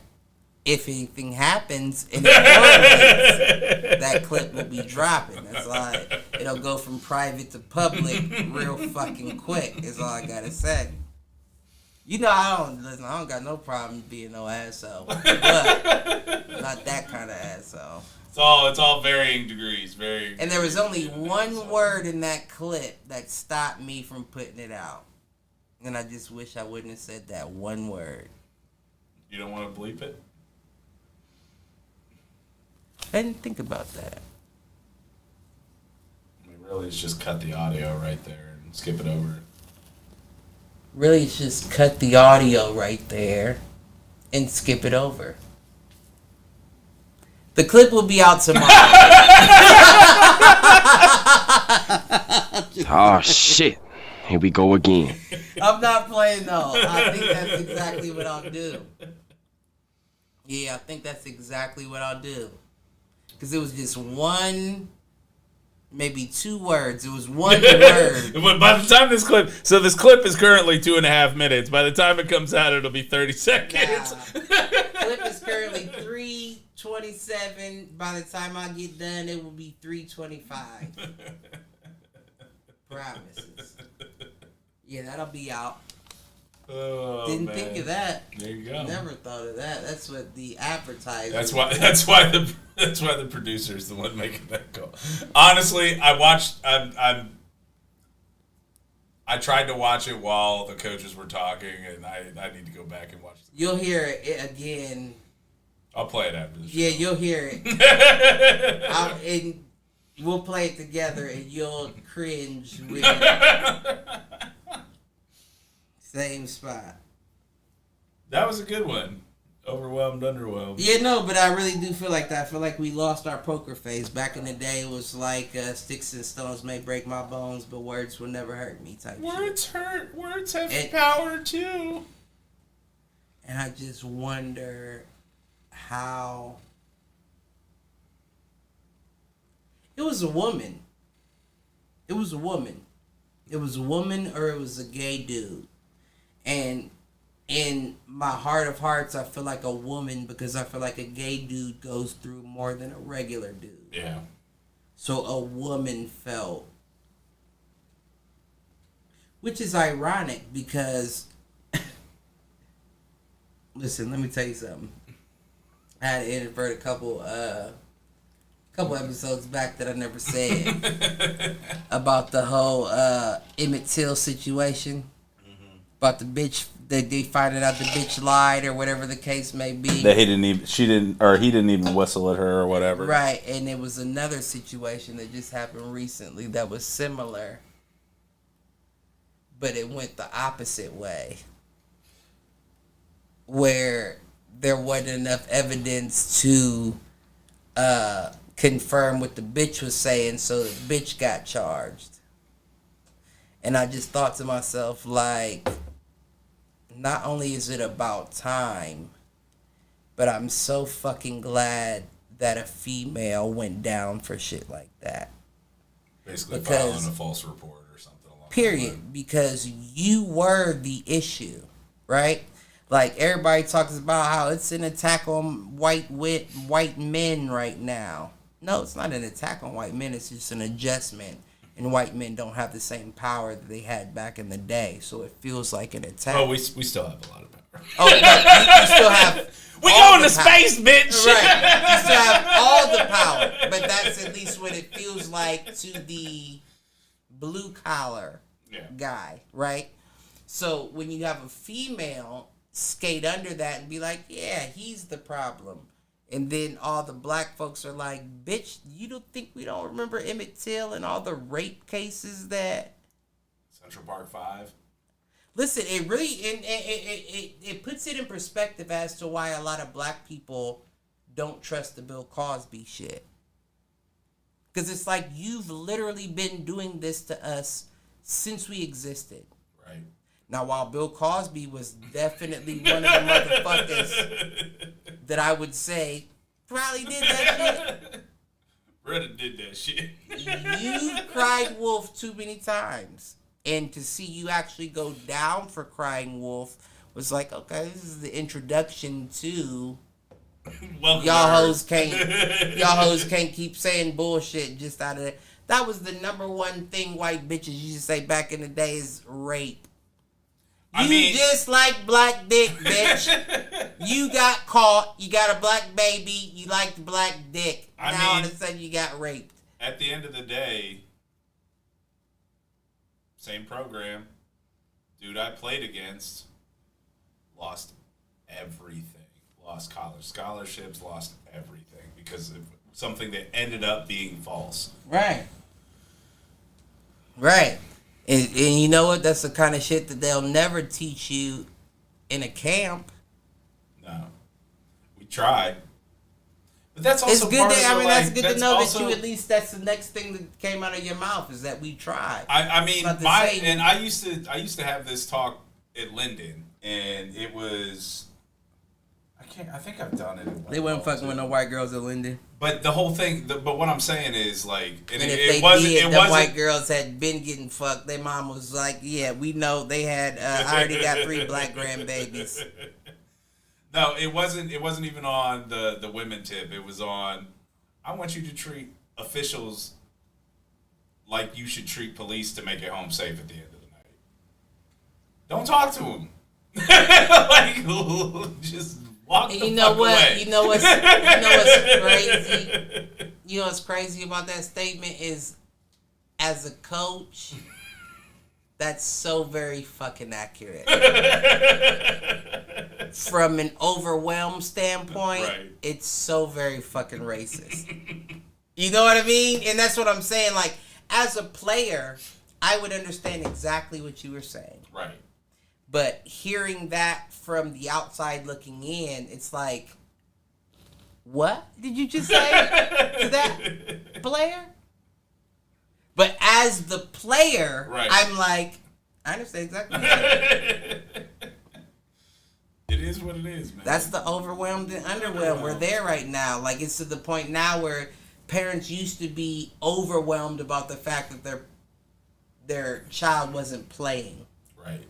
Speaker 4: if anything happens in the correlates, that clip will be dropping. That's like, it'll go from private to public real fucking quick, is all I gotta say. You know, I don't got no problem being no asshole. But not that kind of asshole.
Speaker 1: It's all varying degrees.
Speaker 4: And there was only one word in that clip that stopped me from putting it out. And I just wish I wouldn't have said that one word.
Speaker 1: You don't want to bleep it?
Speaker 4: I didn't think about that.
Speaker 1: I mean, really, it's just cut the audio right there and skip it over.
Speaker 4: Really, it's just cut the audio right there and skip it over. The clip will be out tomorrow.
Speaker 6: Oh, shit. Here we go again.
Speaker 4: I'm not playing, though. I think that's exactly what I'll do. Yeah, I think that's exactly what I'll do. Because it was just one, maybe two words. It was one word.
Speaker 2: But by the time this clip is currently 2.5 minutes. By the time it comes out, it'll be 30 seconds.
Speaker 4: Clip is currently 3:27. By the time I get done, it will be 3:25. Promises. Yeah, that'll be out.
Speaker 1: Oh,
Speaker 4: Didn't think of that.
Speaker 1: There you go.
Speaker 4: Never thought of that. That's what the advertising.
Speaker 1: That's why the producer is the one making that call. Honestly, I watched. I tried to watch it while the coaches were talking, and I need to go back and watch it.
Speaker 4: You'll hear it again.
Speaker 1: I'll play it after the show.
Speaker 4: Yeah, you'll hear it. And we'll play it together, and you'll cringe with same spot.
Speaker 1: That was a good one. Overwhelmed, underwhelmed.
Speaker 4: Yeah, no, but I really do feel like that. I feel like we lost our poker face. Back in the day, it was like sticks and stones may break my bones, but words will never hurt me type
Speaker 1: Words
Speaker 4: shit.
Speaker 1: hurt. Words have power too.
Speaker 4: And I just wonder how... It was a woman. It was a woman. It was a woman or it was a gay dude. And in my heart of hearts, I feel like a woman because I feel like a gay dude goes through more than a regular dude.
Speaker 1: Yeah.
Speaker 4: So a woman felt. Which is ironic because... Listen, let me tell you something. I had to invert a couple episodes back that I never said about the whole Emmett Till situation. About the bitch that they finding out the bitch lied or whatever the case may be.
Speaker 2: That he didn't even whistle at her or whatever.
Speaker 4: Right, and it was another situation that just happened recently that was similar, but it went the opposite way, where there wasn't enough evidence to confirm what the bitch was saying, so the bitch got charged. And I just thought to myself, like, not only is it about time, but I'm so fucking glad that a female went down for shit like that.
Speaker 2: Basically
Speaker 4: Because-
Speaker 2: filing a false report or something along
Speaker 4: Period. Because you were the issue, right? Like, everybody talks about how it's an attack on white men right now. No, it's not an attack on white men. It's just an adjustment. And white men don't have the same power that they had back in the day. So it feels like an attack.
Speaker 2: Oh, we still have a lot of power.
Speaker 4: Oh, no, you still have
Speaker 1: We
Speaker 4: all
Speaker 1: going
Speaker 4: the
Speaker 1: to
Speaker 4: power.
Speaker 1: space, bitch.
Speaker 4: Right. You still have all the power. But that's at least what it feels like to the blue collar guy, right? So when you have a female skate under that and be like, yeah, he's the problem. And then all the black folks are like, bitch, you don't think we don't remember Emmett Till and all the rape cases that...
Speaker 2: Central Park 5.
Speaker 4: Listen, it really it puts it in perspective as to why a lot of black people don't trust the Bill Cosby shit. Because it's like, you've literally been doing this to us since we existed.
Speaker 2: Right.
Speaker 4: Now, while Bill Cosby was definitely one of the motherfuckers that I would say probably did that shit,
Speaker 2: Brother did that shit.
Speaker 4: you cried wolf too many times. And to see you actually go down for crying wolf was like, okay, this is the introduction to
Speaker 2: Welcome
Speaker 4: y'all
Speaker 2: to
Speaker 4: hoes can't keep saying bullshit just out of it. That was the number one thing white bitches used to say back in the day is rape. You just like black dick, bitch. You got caught. You got a black baby. You liked black dick. Now all of a sudden you got raped.
Speaker 2: At the end of the day, same program. Dude I played against lost everything. Lost college scholarships, lost everything because of something that ended up being false.
Speaker 4: Right. Right. And you know what? That's the kind of shit that they'll never teach you in a camp.
Speaker 2: No. We try. But that's also
Speaker 4: It's good
Speaker 2: part
Speaker 4: to,
Speaker 2: of the,
Speaker 4: I mean, that's good to know
Speaker 2: also,
Speaker 4: that you, at least that's the next thing that came out of your mouth is that we tried.
Speaker 2: I mean,
Speaker 4: It's not the same.
Speaker 2: I used to have this talk at Linden, and it was, I think I've done it.
Speaker 4: They weren't fucking with no white girls at Linden.
Speaker 2: But the whole thing, but what I'm saying is like,
Speaker 4: And if the white girls had been getting fucked, their mom was like, yeah, we know they had, I already got 3 black grandbabies.
Speaker 2: No, it wasn't even on the women tip. It was on, I want you to treat officials like you should treat police to make it home safe at the end of the night. Don't talk to them. Like, just walk the fuck away.
Speaker 4: You know what's crazy? You know what's crazy about that statement is, as a coach, that's so very fucking accurate. From an overwhelmed standpoint,
Speaker 2: Right.
Speaker 4: it's so very fucking racist. You know what I mean? And that's what I'm saying. Like, as a player, I would understand exactly what you were saying.
Speaker 2: Right.
Speaker 4: But hearing that from the outside looking in, it's like, what did you just say to that player? But as the player,
Speaker 2: Right.
Speaker 4: I'm like, I understand exactly what you're saying.
Speaker 2: It is what it is, man.
Speaker 4: That's the overwhelmed and underwhelmed. We're there right now. Like, it's to the point now where parents used to be overwhelmed about the fact that their child wasn't playing.
Speaker 2: right.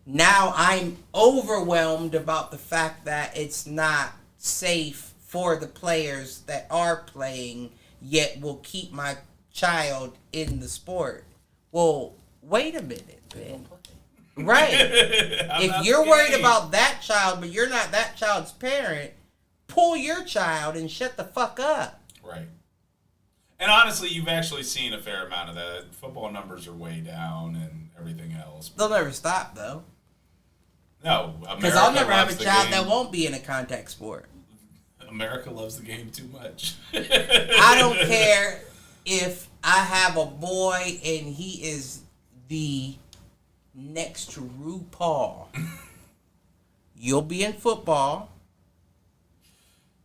Speaker 4: Now I'm overwhelmed about the fact that it's not safe for the players that are playing, yet will keep my child in the sport. Well, wait a minute, man. Right. If you're worried about that child, but you're not that child's parent, pull your child and shut the fuck up.
Speaker 2: Right. And honestly, you've actually seen a fair amount of that. Football numbers are way down and everything else.
Speaker 4: They'll never stop, though.
Speaker 2: No,
Speaker 4: Because I'll never have a child that won't be in a contact sport.
Speaker 2: America loves the game too much.
Speaker 4: I don't care if I have a boy and he is the next to RuPaul. You'll be in football.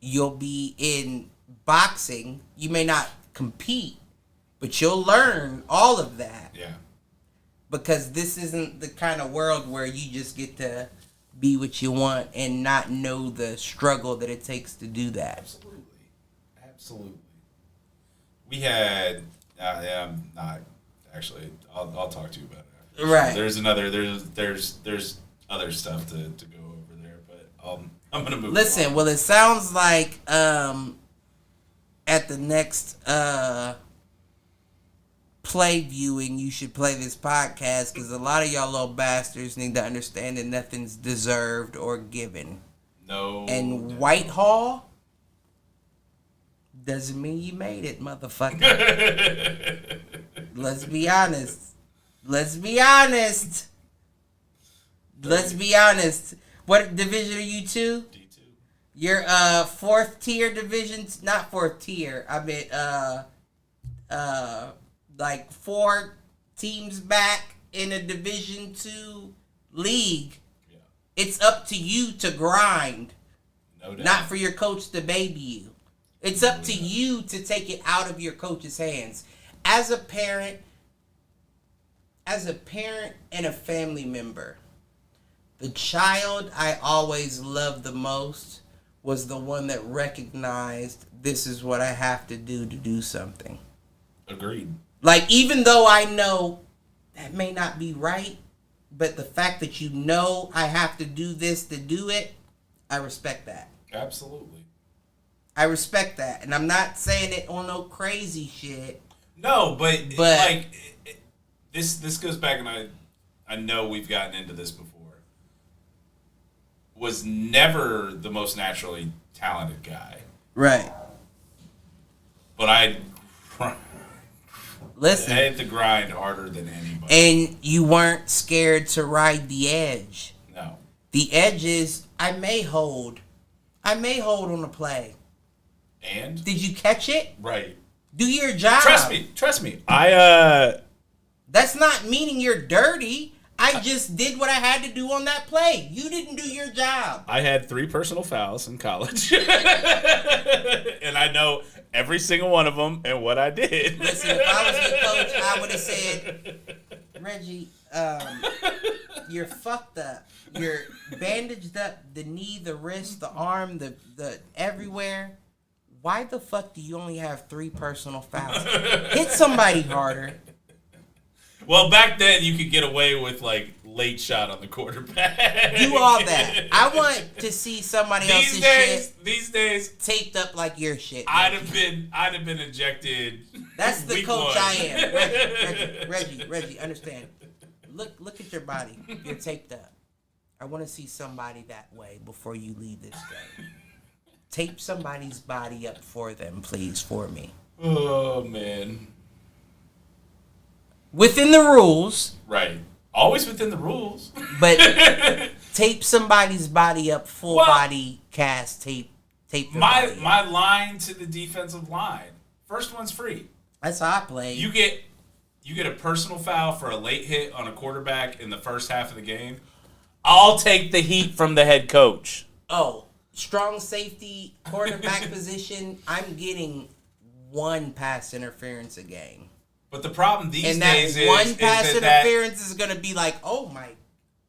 Speaker 4: You'll be in boxing. You may not compete, but you'll learn all of that.
Speaker 1: Yeah.
Speaker 4: Because this isn't the kind of world where you just get to be what you want and not know the struggle that it takes to do that.
Speaker 1: Absolutely. We had, I'm not, actually, I'll talk to you about it after.
Speaker 4: Right.
Speaker 1: There's other stuff to go over there, but I'm going to move
Speaker 4: Listen,
Speaker 1: on.
Speaker 4: well, it sounds like at the next play viewing, you should play this podcast because a lot of y'all little bastards need to understand that nothing's deserved or given.
Speaker 1: No.
Speaker 4: And Whitehall doesn't mean you made it, motherfucker. Let's be honest. Let's be honest. Let's be honest. What division are you to?
Speaker 1: D2.
Speaker 4: You're fourth tier division, not fourth tier. I meant like 4 teams back in a Division 2 league.
Speaker 1: Yeah.
Speaker 4: It's up to you to grind,
Speaker 1: No doubt.
Speaker 4: not for your coach to baby you. It's up to you to take it out of your coach's hands. As a parent and a family member, the child I always loved the most was the one that recognized this is what I have to do something.
Speaker 1: Agreed.
Speaker 4: Like, even though I know that may not be right, but the fact that you know I have to do this to do it, I respect that.
Speaker 1: Absolutely.
Speaker 4: I respect that. And I'm not saying it on no crazy shit.
Speaker 1: No, but
Speaker 4: But-
Speaker 1: this goes back, and I know we've gotten into this before. Was never the most naturally talented guy,
Speaker 4: Right.
Speaker 1: but I
Speaker 4: Listen.
Speaker 1: had to grind harder than anybody.
Speaker 4: And you weren't scared to ride the edge.
Speaker 1: No.
Speaker 4: The edge is, I may hold on a play.
Speaker 1: And?
Speaker 4: Did you catch it?
Speaker 1: Right.
Speaker 4: Do your job.
Speaker 1: Trust me.
Speaker 4: That's not meaning you're dirty. I just did what I had to do on that play. You didn't do your job.
Speaker 2: I had 3 personal fouls in college. And I know every single one of them and what I did.
Speaker 4: Listen, if I was your coach, I would have said, Reggie, you're fucked up. You're bandaged up, the knee, the wrist, the arm, the everywhere. Why the fuck do you only have 3 personal fouls? Hit somebody harder.
Speaker 1: Well, back then you could get away with like late shot on the quarterback.
Speaker 4: Do all that. I want to see somebody else's shit
Speaker 1: These days,
Speaker 4: taped up like your shit.
Speaker 1: I'd have been ejected.
Speaker 4: That's the
Speaker 1: week
Speaker 4: coach
Speaker 1: 1.
Speaker 4: I am. Reggie, understand. Look at your body. You're taped up. I want to see somebody that way before you leave this game. Tape somebody's body up for them, please, for me.
Speaker 1: Oh man.
Speaker 4: Within the rules,
Speaker 1: Right. Always within the rules.
Speaker 4: but tape somebody's body up, full
Speaker 1: Well,
Speaker 4: body cast, tape their body up.
Speaker 1: My line to the defensive line. First one's free.
Speaker 4: That's how I play.
Speaker 1: You get a personal foul for a late hit on a quarterback in the first half of the game.
Speaker 2: I'll take the heat from the head coach.
Speaker 4: Oh, strong safety, quarterback position, I'm getting 1 pass interference a game.
Speaker 1: But the problem these
Speaker 4: And that
Speaker 1: days
Speaker 4: one pass
Speaker 1: is
Speaker 4: interference is going to be like, oh my.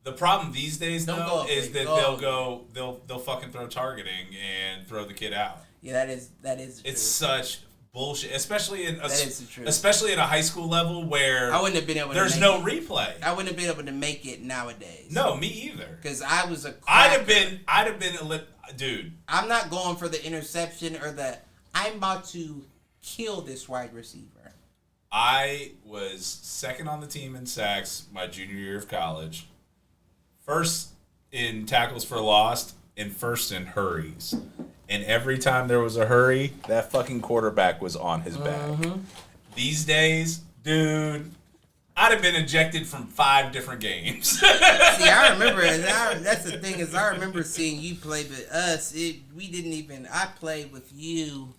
Speaker 1: the problem these days
Speaker 4: Don't
Speaker 1: though
Speaker 4: go
Speaker 1: is
Speaker 4: up,
Speaker 1: that
Speaker 4: go.
Speaker 1: they'll fucking throw targeting and throw the kid out.
Speaker 4: Yeah, that is the
Speaker 1: It's
Speaker 4: truth.
Speaker 1: such bullshit, especially in
Speaker 4: That is the truth.
Speaker 1: especially at a high school level where
Speaker 4: I wouldn't have been able to
Speaker 1: there's
Speaker 4: make
Speaker 1: no
Speaker 4: it.
Speaker 1: replay.
Speaker 4: I wouldn't have been able to make it nowadays.
Speaker 1: No, me either.
Speaker 4: Because I was a
Speaker 1: I'd have
Speaker 4: cracker.
Speaker 1: been a dude.
Speaker 4: I'm not going for the interception or I'm about to kill this wide receiver.
Speaker 1: I was second on the team in sacks my junior year of college, first in tackles for lost, and first in hurries. And every time there was a hurry, that fucking quarterback was on his back. These days, dude, I'd have been ejected from 5 different games.
Speaker 4: See, I remember, that's the thing is I remember seeing you play, but I played with you.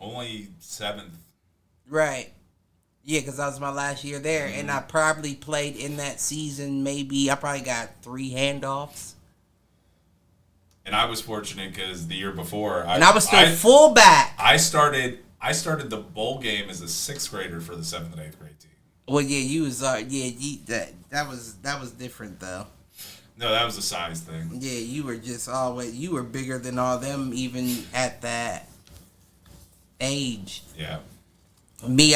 Speaker 1: Only 7th.
Speaker 4: Right. Yeah, because that was my last year there, and I probably played in that season. I probably got 3 handoffs.
Speaker 2: And I was fortunate because the year before,
Speaker 4: I was still fullback.
Speaker 2: I started the bowl game as a 6th grader for the 7th and 8th grade team.
Speaker 4: Well, yeah, you was that was different though.
Speaker 2: No, that was a size thing.
Speaker 4: Yeah, you were just always you were bigger than all them even at that age.
Speaker 2: Yeah.
Speaker 4: Me,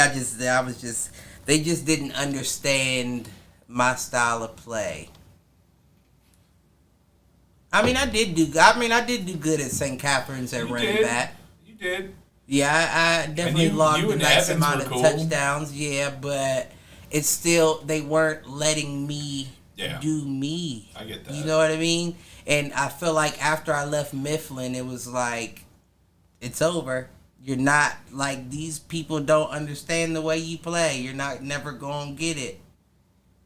Speaker 4: they just didn't understand my style of play. I mean, I did do good at St. Catherine's at running back.
Speaker 2: You did.
Speaker 4: Yeah, I definitely logged a nice
Speaker 2: Evans
Speaker 4: amount
Speaker 2: were
Speaker 4: of
Speaker 2: cool.
Speaker 4: touchdowns. Yeah, but it's still they weren't letting me do me.
Speaker 2: I get that.
Speaker 4: You know what I mean? And I feel like after I left Mifflin, it was like, it's over. You're not like these people don't understand the way you play. You're not never gonna get it.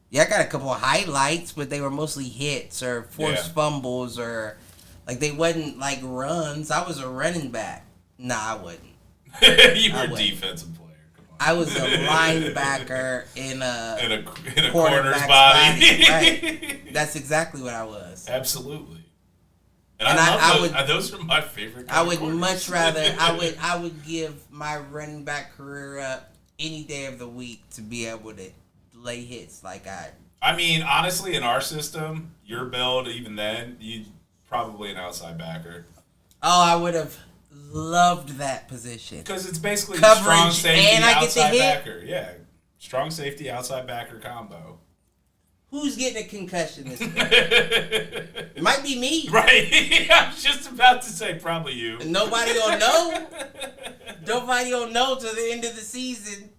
Speaker 4: Yeah, I got a couple of highlights, but they were mostly hits or forced fumbles or like they wasn't like runs. I was a running back. Nah, I wasn't.
Speaker 2: You were a defensive player. Come on.
Speaker 4: I was a linebacker in a
Speaker 2: corner's body.
Speaker 4: Right. That's exactly what I was.
Speaker 2: Absolutely. And I love those are my favorite.
Speaker 4: I would much rather I would give my running back career up any day of the week to be able to lay hits like
Speaker 2: I mean, honestly, in our system, your build, even then, you probably an outside backer.
Speaker 4: Oh, I would have loved that position.
Speaker 2: Because it's basically
Speaker 4: coverage
Speaker 2: strong safety,
Speaker 4: and I
Speaker 2: outside
Speaker 4: get the hit.
Speaker 2: backer. Yeah. Strong safety, outside backer combo.
Speaker 4: Who's getting a concussion this week? It might be me.
Speaker 2: Right. I was just about to say probably you.
Speaker 4: Nobody will know. Nobody will know till the end of the season.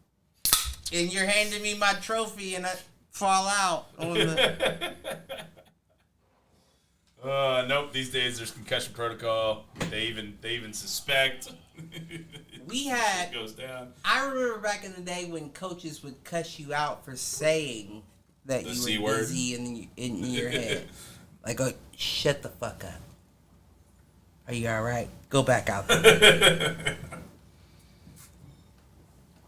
Speaker 4: And you're handing me my trophy and I fall out on the...
Speaker 2: Nope. These days there's concussion protocol. They even suspect.
Speaker 4: We had...
Speaker 2: It goes down.
Speaker 4: I remember back in the day when coaches would cuss you out for saying that you were busy in your head. Like, oh, shut the fuck up. Are you all right? Go back out there.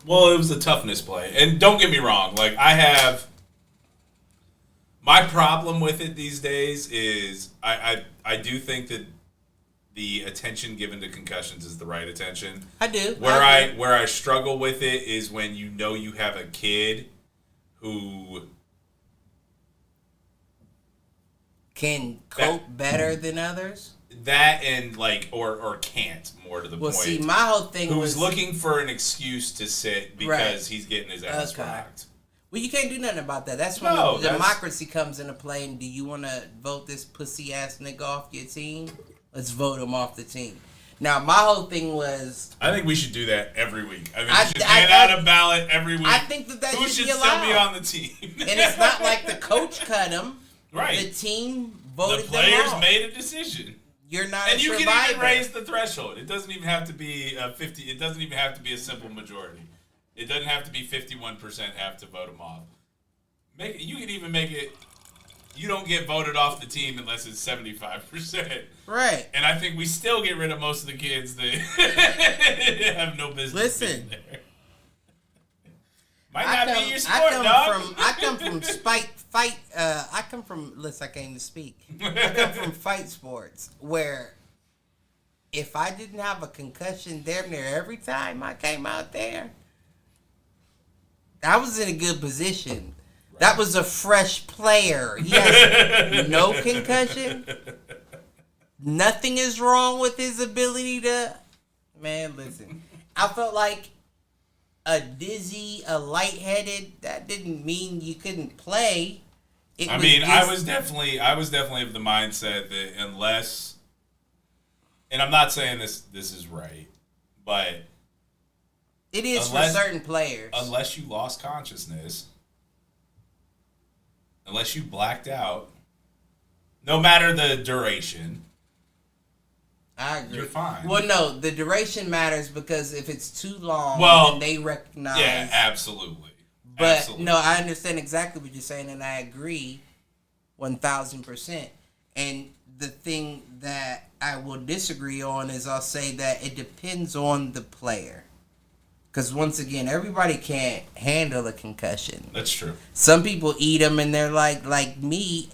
Speaker 2: Well, it was a toughness play. And don't get me wrong. Like, my problem with it these days is I do think that the attention given to concussions is the right attention.
Speaker 4: I do.
Speaker 2: Where I struggle with it is when you know you have a kid who
Speaker 4: can cope better than others.
Speaker 2: That and like or can't, more to the point.
Speaker 4: Well, see, my whole thing
Speaker 2: was looking for an excuse to sit because he's getting his ass rocked.
Speaker 4: Well, you can't do nothing about that. That's when democracy comes into play. And do you want to vote this pussy ass nigga off your team? Let's vote him off the team. Now, my whole thing was...
Speaker 2: I think we should do that every week. I mean, we should hand out a ballot every week.
Speaker 4: I think that
Speaker 2: who
Speaker 4: should
Speaker 2: be allowed. Still be on the team.
Speaker 4: And it's not like the coach cut him.
Speaker 2: Right.
Speaker 4: The team voted
Speaker 2: the players
Speaker 4: them off.
Speaker 2: made a decision.
Speaker 4: You're not
Speaker 2: and
Speaker 4: a
Speaker 2: you
Speaker 4: survivor.
Speaker 2: can even raise the threshold. It doesn't even have to be 50. It doesn't even have to be a simple majority. It doesn't have to be 51% have to vote them off. You can even make it. You don't get voted off the team unless it's 75%.
Speaker 4: Right.
Speaker 2: And I think we still get rid of most of the kids that have no business being there. Might not be your sport, dog.
Speaker 4: I come from fight. I come from. Listen, I can't even speak. I come from fight sports where if I didn't have a concussion damn near every time I came out there, I was in a good position. That was a fresh player. He has no concussion. Nothing is wrong with his ability to... Man, listen. I felt like a dizzy, a lightheaded, that didn't mean you couldn't play.
Speaker 2: I was definitely of the mindset that unless... And I'm not saying this is right, but...
Speaker 4: It is for certain players.
Speaker 2: Unless you lost consciousness... Unless you blacked out, no matter the duration,
Speaker 4: I agree.
Speaker 2: You're fine.
Speaker 4: Well, no, the duration matters because if it's too long, then they recognize.
Speaker 2: Yeah, absolutely.
Speaker 4: But
Speaker 2: absolutely.
Speaker 4: No, I understand exactly what you're saying, and I agree 1,000%. And the thing that I will disagree on is I'll say that it depends on the player. Because once again, everybody can't handle a concussion.
Speaker 2: That's true.
Speaker 4: Some people eat them and they're like me,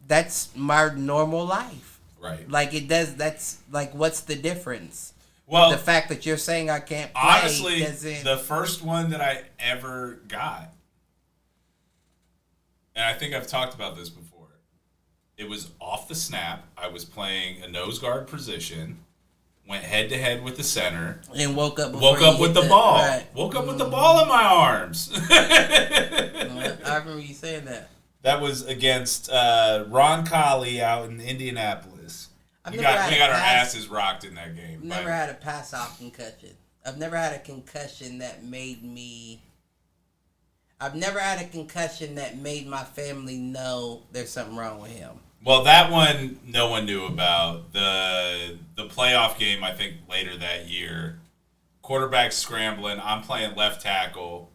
Speaker 4: that's my normal life.
Speaker 1: Right.
Speaker 4: Like it does. That's like, what's the difference?
Speaker 1: Well,
Speaker 4: The fact that you're saying I can't play
Speaker 1: honestly,
Speaker 4: doesn't.
Speaker 1: the first one that I ever got, and I think I've talked about this before, it was off the snap. I was playing a nose guard position, went head to head with the center,
Speaker 4: And woke up.
Speaker 1: with the ball.
Speaker 4: Right.
Speaker 1: Woke up with the ball in my arms.
Speaker 4: I remember you saying that.
Speaker 1: That was against Ron Colley out in Indianapolis. We got our asses rocked in that game.
Speaker 4: I've never had a pass off concussion. I've never had a concussion that made me. I've never had a concussion that made my family know there's something wrong with him.
Speaker 1: Well, that one no one knew about. The playoff game, I think, later that year. Quarterback scrambling. I'm playing left tackle.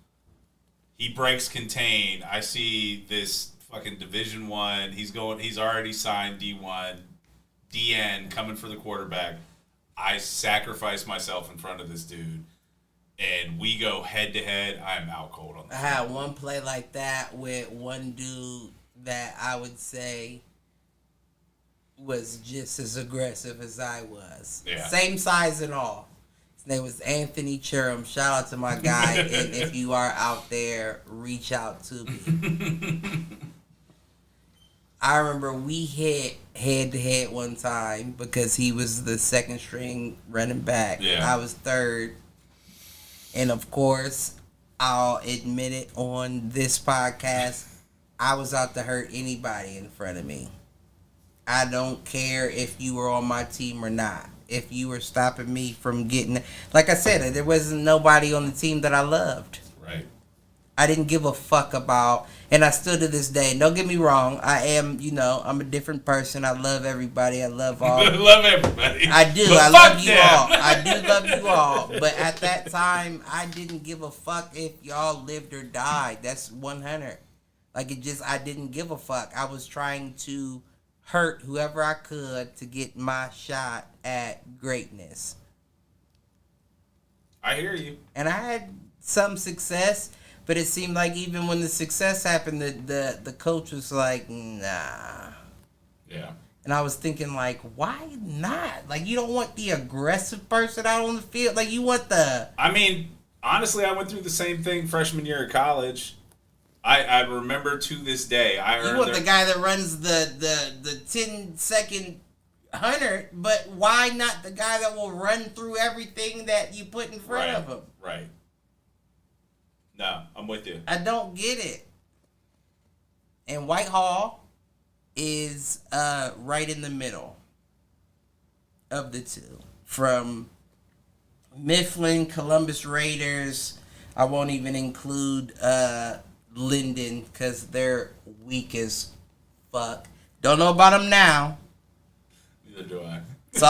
Speaker 1: He breaks contain. I see this fucking Division One. He's already signed D1, DN coming for the quarterback. I sacrifice myself in front of this dude, and we go head to head. I am out cold on
Speaker 4: I
Speaker 1: that.
Speaker 4: had one play like that with one dude that I would say was just as aggressive as I was.
Speaker 1: Yeah.
Speaker 4: Same size and all. His name was Anthony Churum. Shout out to my guy. And if you are out there, reach out to me. I remember we hit head to head one time because he was the second string running back.
Speaker 1: Yeah.
Speaker 4: I was third. And of course, I'll admit it on this podcast, I was out to hurt anybody in front of me. I don't care if you were on my team or not. If you were stopping me from getting... Like I said, there wasn't nobody on the team that I loved.
Speaker 1: Right.
Speaker 4: I didn't give a fuck about... And I still to this day, don't get me wrong, I am, I'm a different person. I love everybody. I love all...
Speaker 1: Love everybody.
Speaker 4: I do.
Speaker 1: But
Speaker 4: I
Speaker 1: fuck
Speaker 4: love you
Speaker 1: them.
Speaker 4: all. I do love you all. But at that time, I didn't give a fuck if y'all lived or died. That's 100. Like, I didn't give a fuck. I was trying to hurt whoever I could to get my shot at greatness.
Speaker 1: I hear you.
Speaker 4: And I had some success, but it seemed like even when the success happened, the coach was like, nah.
Speaker 1: Yeah.
Speaker 4: And I was thinking, like, why not? Like, you don't want the aggressive person out on the field. Like, you want the...
Speaker 1: I mean, honestly, I went through the same thing freshman year of college. I remember to this day.
Speaker 4: You want the guy that runs the 10-second 100, but why not the guy that will run through everything that you put in front of him?
Speaker 1: Right. No, I'm with you.
Speaker 4: I don't get it. And Whitehall is right in the middle of the two. From Mifflin, Columbus Raiders, I won't even include Linden because they're weak as fuck. Don't know about them now.
Speaker 1: Neither do I.
Speaker 4: It's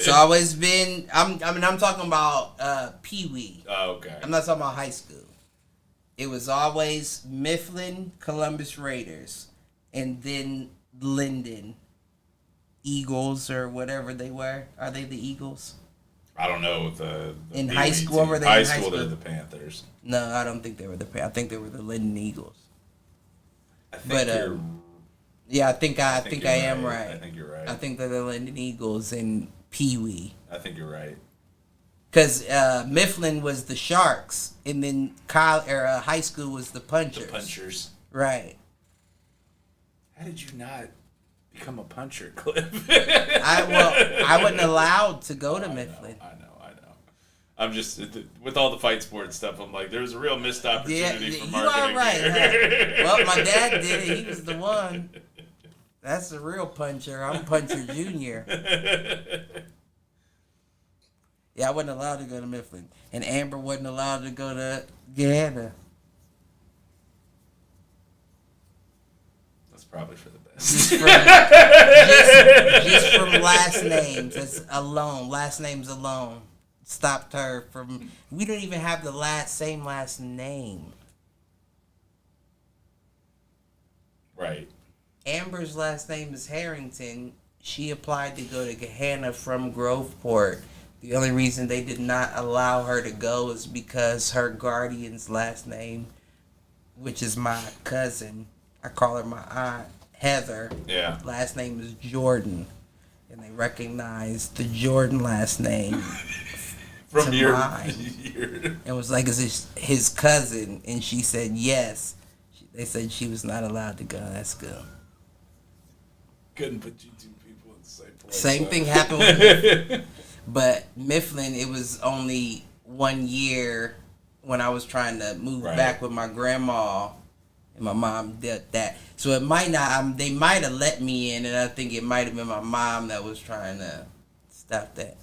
Speaker 4: always been. I'm talking about Pee Wee.
Speaker 1: Oh, okay.
Speaker 4: I'm not talking about high school. It was always Mifflin, Columbus Raiders, and then Linden Eagles or whatever they were. Are they the Eagles?
Speaker 1: I don't know what the
Speaker 4: In
Speaker 1: BB
Speaker 4: high school,
Speaker 1: team.
Speaker 4: were they
Speaker 1: high
Speaker 4: in high
Speaker 1: school?
Speaker 4: school?
Speaker 1: They're the Panthers.
Speaker 4: No, I don't think they were I think they were the Linden Eagles.
Speaker 1: I think
Speaker 4: But,
Speaker 1: you're.
Speaker 4: Yeah, I think I
Speaker 1: you're
Speaker 4: am right.
Speaker 1: I think you're right.
Speaker 4: I think they're the Linden Eagles and Pee Wee.
Speaker 1: I think you're right.
Speaker 4: Because Mifflin was the Sharks, and then high school was the Punchers.
Speaker 1: The Punchers.
Speaker 4: Right.
Speaker 1: How did you not become a puncher, Cliff?
Speaker 4: I wasn't allowed to go to Mifflin.
Speaker 1: I know. I'm just with all the fight sports stuff. I'm like, there's a real missed opportunity for
Speaker 4: you
Speaker 1: marketing.
Speaker 4: are right.
Speaker 1: Here.
Speaker 4: Huh? Well, my dad did it. He was the one. That's the real puncher. I'm Puncher Junior. Yeah, I wasn't allowed to go to Mifflin, and Amber wasn't allowed to go to Gahanna.
Speaker 1: That's probably for the best.
Speaker 4: Just from last names. That's alone. Last names alone stopped her from. We don't even have the same last name.
Speaker 1: Right.
Speaker 4: Amber's last name is Harrington. She applied to go to Gahanna from Groveport. The only reason they did not allow her to go is because her guardian's last name, which is my cousin, I call her my aunt, Heather.
Speaker 2: Yeah.
Speaker 4: Last name is Jordan. And they recognized the Jordan last name
Speaker 2: From
Speaker 4: to
Speaker 2: your,
Speaker 4: mine. And was like, is this his cousin? And she said yes. They said she was not allowed to go to that school.
Speaker 2: couldn't put you two people in the same place.
Speaker 4: Same thing happened with Mifflin. But Mifflin, it was only 1 year when I was trying to move back with my grandma, and my mom did that. So it might not. They might have let me in, and I think it might have been my mom that was trying to stop that.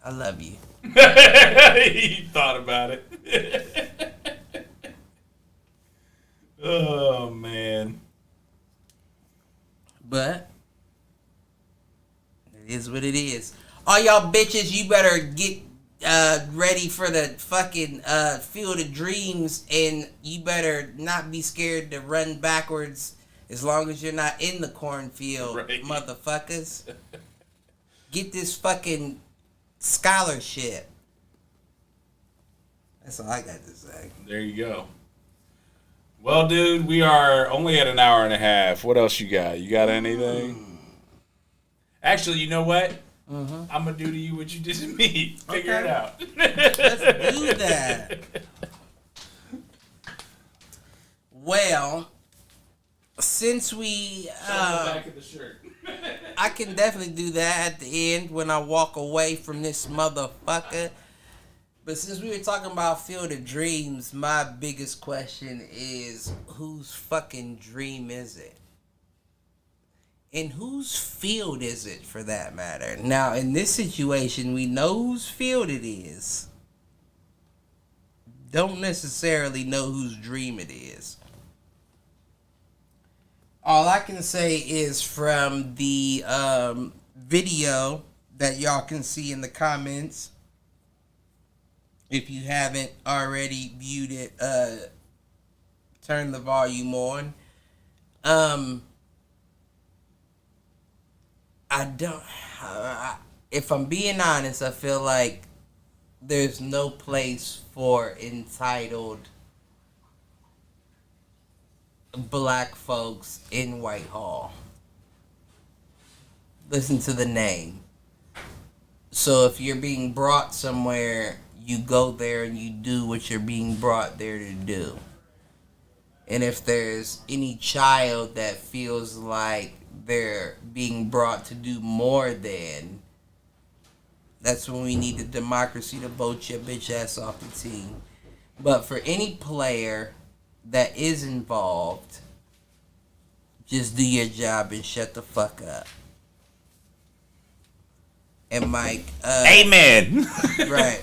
Speaker 4: I love you.
Speaker 2: He thought about it. Oh man.
Speaker 4: But it is what it is. All y'all bitches, you better get ready for the fucking Field of Dreams, and you better not be scared to run backwards as long as you're not in the cornfield,
Speaker 2: Right.
Speaker 4: motherfuckers. Get this fucking scholarship. That's all I got to say.
Speaker 2: There you go. Well, dude, we are only at an hour and a half. What else you got? You got anything? Actually, you know what? I'm gonna do to you what you did to me. Figure it out.
Speaker 4: Let's do that. Well, since we
Speaker 2: Back of the shirt.
Speaker 4: I can definitely do that at the end when I walk away from this motherfucker. But since we were talking about Field of Dreams, my biggest question is, whose fucking dream is it? And whose field is it, for that matter? Now, in this situation, we know whose field it is. Don't necessarily know whose dream it is. All I can say is from the video that y'all can see in the comments, if you haven't already viewed it, turn the volume on. If I'm being honest, I feel like there's no place for entitled black folks in Whitehall. Listen to the name. So if you're being brought somewhere, you go there and you do what you're being brought there to do. And if there's any child that feels like they're being brought to do more than, that's when we need the democracy to vote your bitch ass off the team. But for any player that is involved, just do your job and shut the fuck up. And Mike,
Speaker 2: Amen.
Speaker 4: right,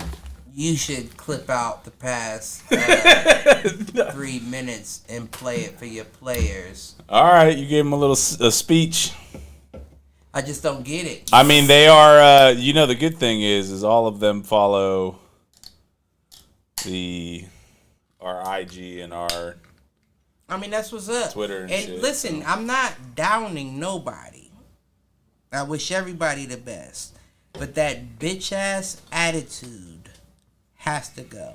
Speaker 4: you should clip out the past 3 minutes and play it for your players.
Speaker 2: All right, you gave him a speech.
Speaker 4: I just don't get it.
Speaker 2: I mean, they are. The good thing is all of them follow our IG and our.
Speaker 4: I mean, that's what's up.
Speaker 2: Twitter and shit,
Speaker 4: listen,
Speaker 2: so.
Speaker 4: I'm not downing nobody. I wish everybody the best. But that bitch ass attitude has to go.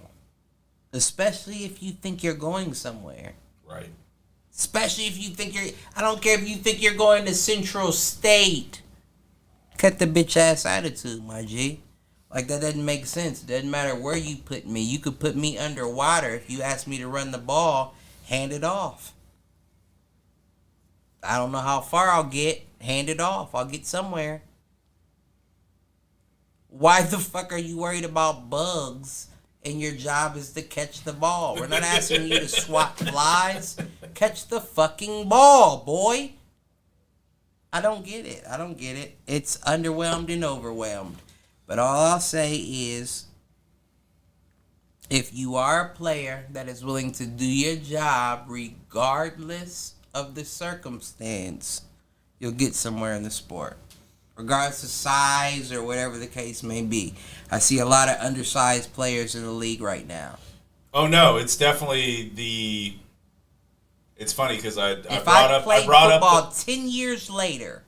Speaker 4: Especially if you think you're going somewhere.
Speaker 2: Right.
Speaker 4: Especially if you think I don't care if you think you're going to Central State. Cut the bitch ass attitude, my G. Like, that doesn't make sense. It doesn't matter where you put me. You could put me underwater. If you ask me to run the ball, hand it off. I don't know how far I'll get. Hand it off. I'll get somewhere. Why the fuck are you worried about bugs and your job is to catch the ball? We're not asking you to swat flies. Catch the fucking ball, boy. I don't get it. It's underwhelmed and overwhelmed. But all I'll say is, if you are a player that is willing to do your job regardless of the circumstance, you'll get somewhere in the sport. Regardless of size or whatever the case may be. I see a lot of undersized players in the league right now.
Speaker 2: Oh no, it's definitely It's funny because I
Speaker 4: If
Speaker 2: brought
Speaker 4: I
Speaker 2: up
Speaker 4: played
Speaker 2: I brought
Speaker 4: football
Speaker 2: up
Speaker 4: 10 years later.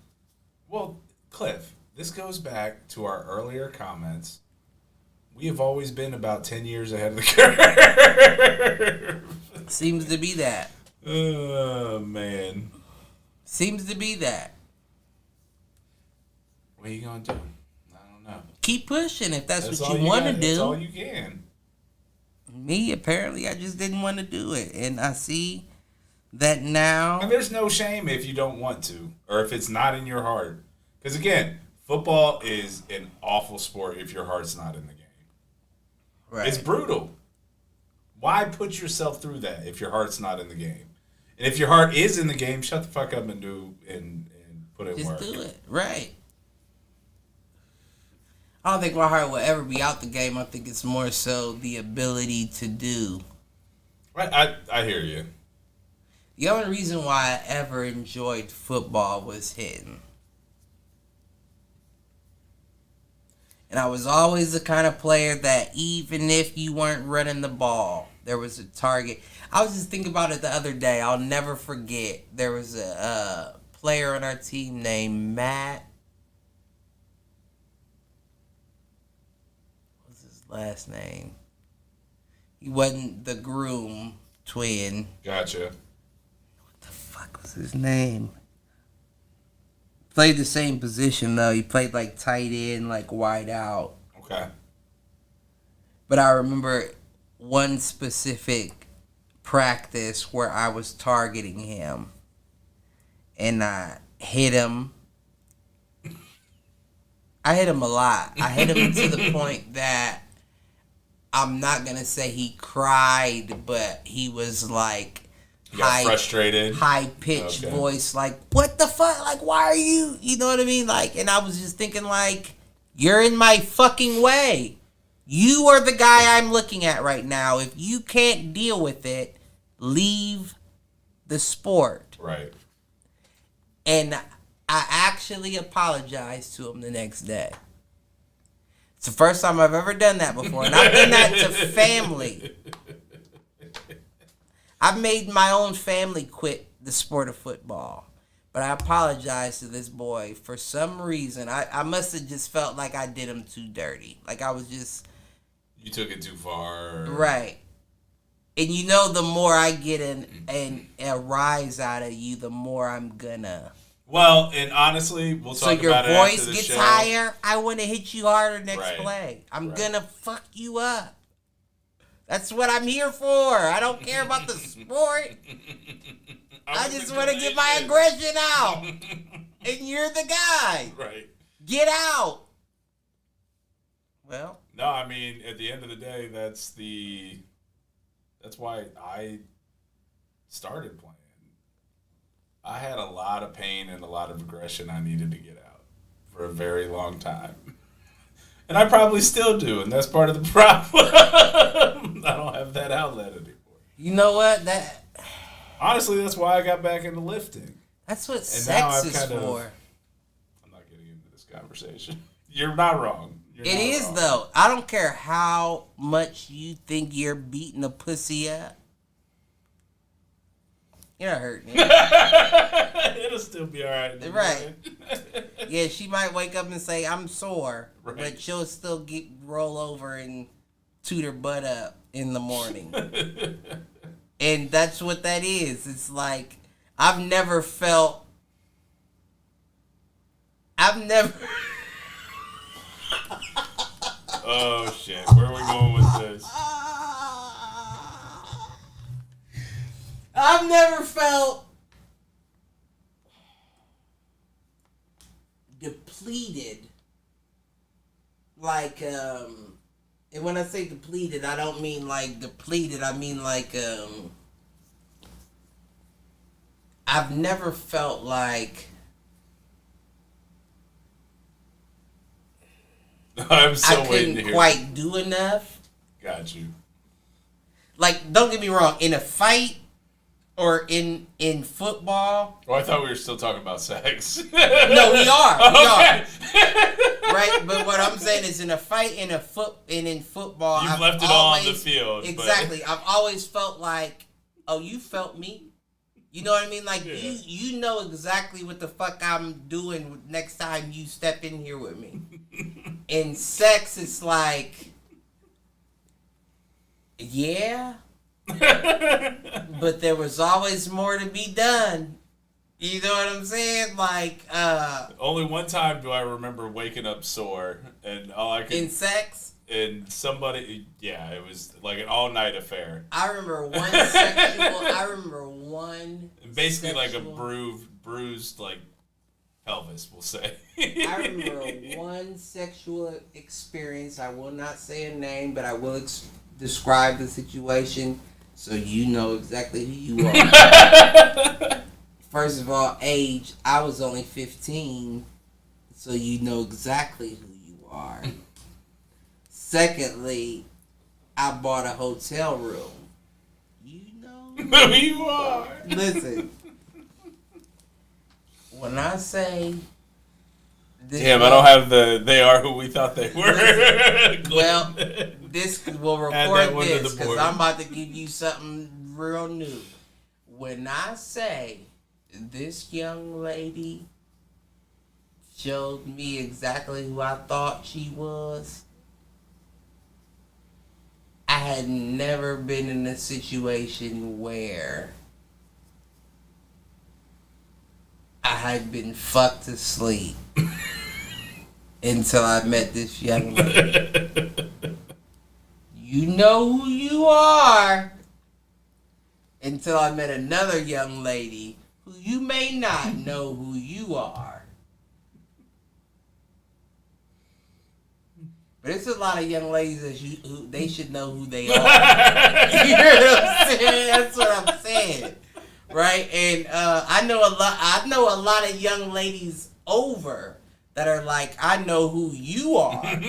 Speaker 2: Well, Cliff, this goes back to our earlier comments. We have always been about 10 years ahead of the curve.
Speaker 4: Seems to be that.
Speaker 1: Oh, man.
Speaker 4: Seems to be that.
Speaker 1: What are you going to do? I don't know.
Speaker 4: Keep pushing if that's
Speaker 1: That's
Speaker 4: what
Speaker 1: all
Speaker 4: you want to
Speaker 1: got. That's all
Speaker 4: do.
Speaker 1: you can.
Speaker 4: Me, apparently, I just didn't want to do it. And I see that now.
Speaker 1: And there's no shame if you don't want to, or if it's not in your heart. Because again, football is an awful sport if your heart's not in the game.
Speaker 4: Right.
Speaker 1: It's brutal. Why put yourself through that if your heart's not in the game? And if your heart is in the game, shut the fuck up and put in
Speaker 4: Just
Speaker 1: work.
Speaker 4: do it. Right. I don't think my heart will ever be out the game. I think it's more so the ability to do.
Speaker 1: I hear you.
Speaker 4: The only reason why I ever enjoyed football was hitting. And I was always the kind of player that even if you weren't running the ball, there was a target. I was just thinking about it the other day. I'll never forget. There was a player on our team named Matt. What's his last name? He wasn't the groom twin.
Speaker 1: Gotcha.
Speaker 4: What the fuck was his name? Played the same position though. He played like tight end, like wide out.
Speaker 1: Okay.
Speaker 4: But I remember one specific practice where I was targeting him. And I hit him. I hit him a lot. I hit him to the point that I'm not going to say he cried, but he was like...
Speaker 1: You got frustrated.
Speaker 4: High-pitched voice, like, what the fuck? Like, why are you... You know what I mean? Like, and I was just thinking, like, you're in my fucking way. You are the guy I'm looking at right now. If you can't deal with it, leave the sport.
Speaker 1: Right.
Speaker 4: And I actually apologized to him the next day. It's the first time I've ever done that before. And I've done that to family. I've made my own family quit the sport of football. But I apologized to this boy for some reason. I must have just felt like I did him too dirty. Like I was just...
Speaker 1: You took it too far.
Speaker 4: Right. And you know, the more I get a rise out of you, the more I'm gonna.
Speaker 1: Well, and honestly, we'll talk about it after the show.
Speaker 4: So your voice gets higher. I want to hit you harder next play. I'm gonna fuck you up. That's what I'm here for. I don't care about the sport. I just want to get my aggression out. And you're the guy.
Speaker 1: Right.
Speaker 4: Get out. Well.
Speaker 1: No, I mean, at the end of the day, that's why I started playing. I had a lot of pain and a lot of aggression I needed to get out for a very long time. And I probably still do, and that's part of the problem. I don't have that outlet anymore.
Speaker 4: You know what?
Speaker 1: Honestly, that's why I got back into lifting.
Speaker 4: That's what sex is for.
Speaker 1: I'm not getting into this conversation. You're not wrong.
Speaker 4: It is, though. I don't care how much you think you're beating a pussy up. You're not hurting it.
Speaker 1: It'll still be all right.
Speaker 4: Right. Yeah, she might wake up and say, I'm sore.
Speaker 1: Right.
Speaker 4: But she'll still roll over and toot her butt up in the morning. And that's what that is. It's like, I've never...
Speaker 1: Oh, shit. Where are we going with this?
Speaker 4: I've never felt depleted. Like, and when I say depleted, I don't mean like depleted. I mean like, I've never felt like
Speaker 1: I'm so
Speaker 4: I
Speaker 1: waiting to
Speaker 4: couldn't
Speaker 1: hear.
Speaker 4: quite do enough.
Speaker 1: Got you.
Speaker 4: Like, don't get me wrong, in a fight or in football.
Speaker 1: Oh, I thought we were still talking about sex.
Speaker 4: No, we are. We
Speaker 1: Okay.
Speaker 4: are. Right, but what I'm saying is, in a fight, in football,
Speaker 1: You've
Speaker 4: I've
Speaker 1: left it all on the field. but-
Speaker 4: Exactly. I've always felt like, oh, you felt me. You know what I mean? Like,
Speaker 1: Yeah.
Speaker 4: you know exactly what the fuck I'm doing next time you step in here with me. In sex, it's like, yeah. But there was always more to be done. You know what I'm saying? Like,
Speaker 2: Only one time do I remember waking up sore, and all I could
Speaker 4: in sex.
Speaker 2: and somebody, yeah, it was like an all-night affair.
Speaker 4: I remember one sexual. I remember one.
Speaker 2: Basically, like a
Speaker 4: sexual-
Speaker 2: bruised like pelvis, we'll say.
Speaker 4: I remember one sexual experience. I will not say a name, but I will describe the situation so you know exactly who you are. First of all, age. I was only 15, so you know exactly who you are. Secondly, I bought a hotel room. You know
Speaker 2: Who you are?
Speaker 4: Listen. When I say this,
Speaker 2: Damn, I don't have the "they are who we thought they were."
Speaker 4: well, this will
Speaker 2: Add that
Speaker 4: record
Speaker 2: one to the
Speaker 4: this because
Speaker 2: board.
Speaker 4: I'm about to give you something real new. When I say this young lady showed me exactly who I thought she was, I had never been in a situation where I had been fucked to sleep until I met this young lady. You know who you are until I met another young lady who you may not know who you are. But it's a lot of young ladies that who they should know who they are. You know what I'm saying? That's what I'm saying. Right? And I know a lot of young ladies over that are like, I know who you are.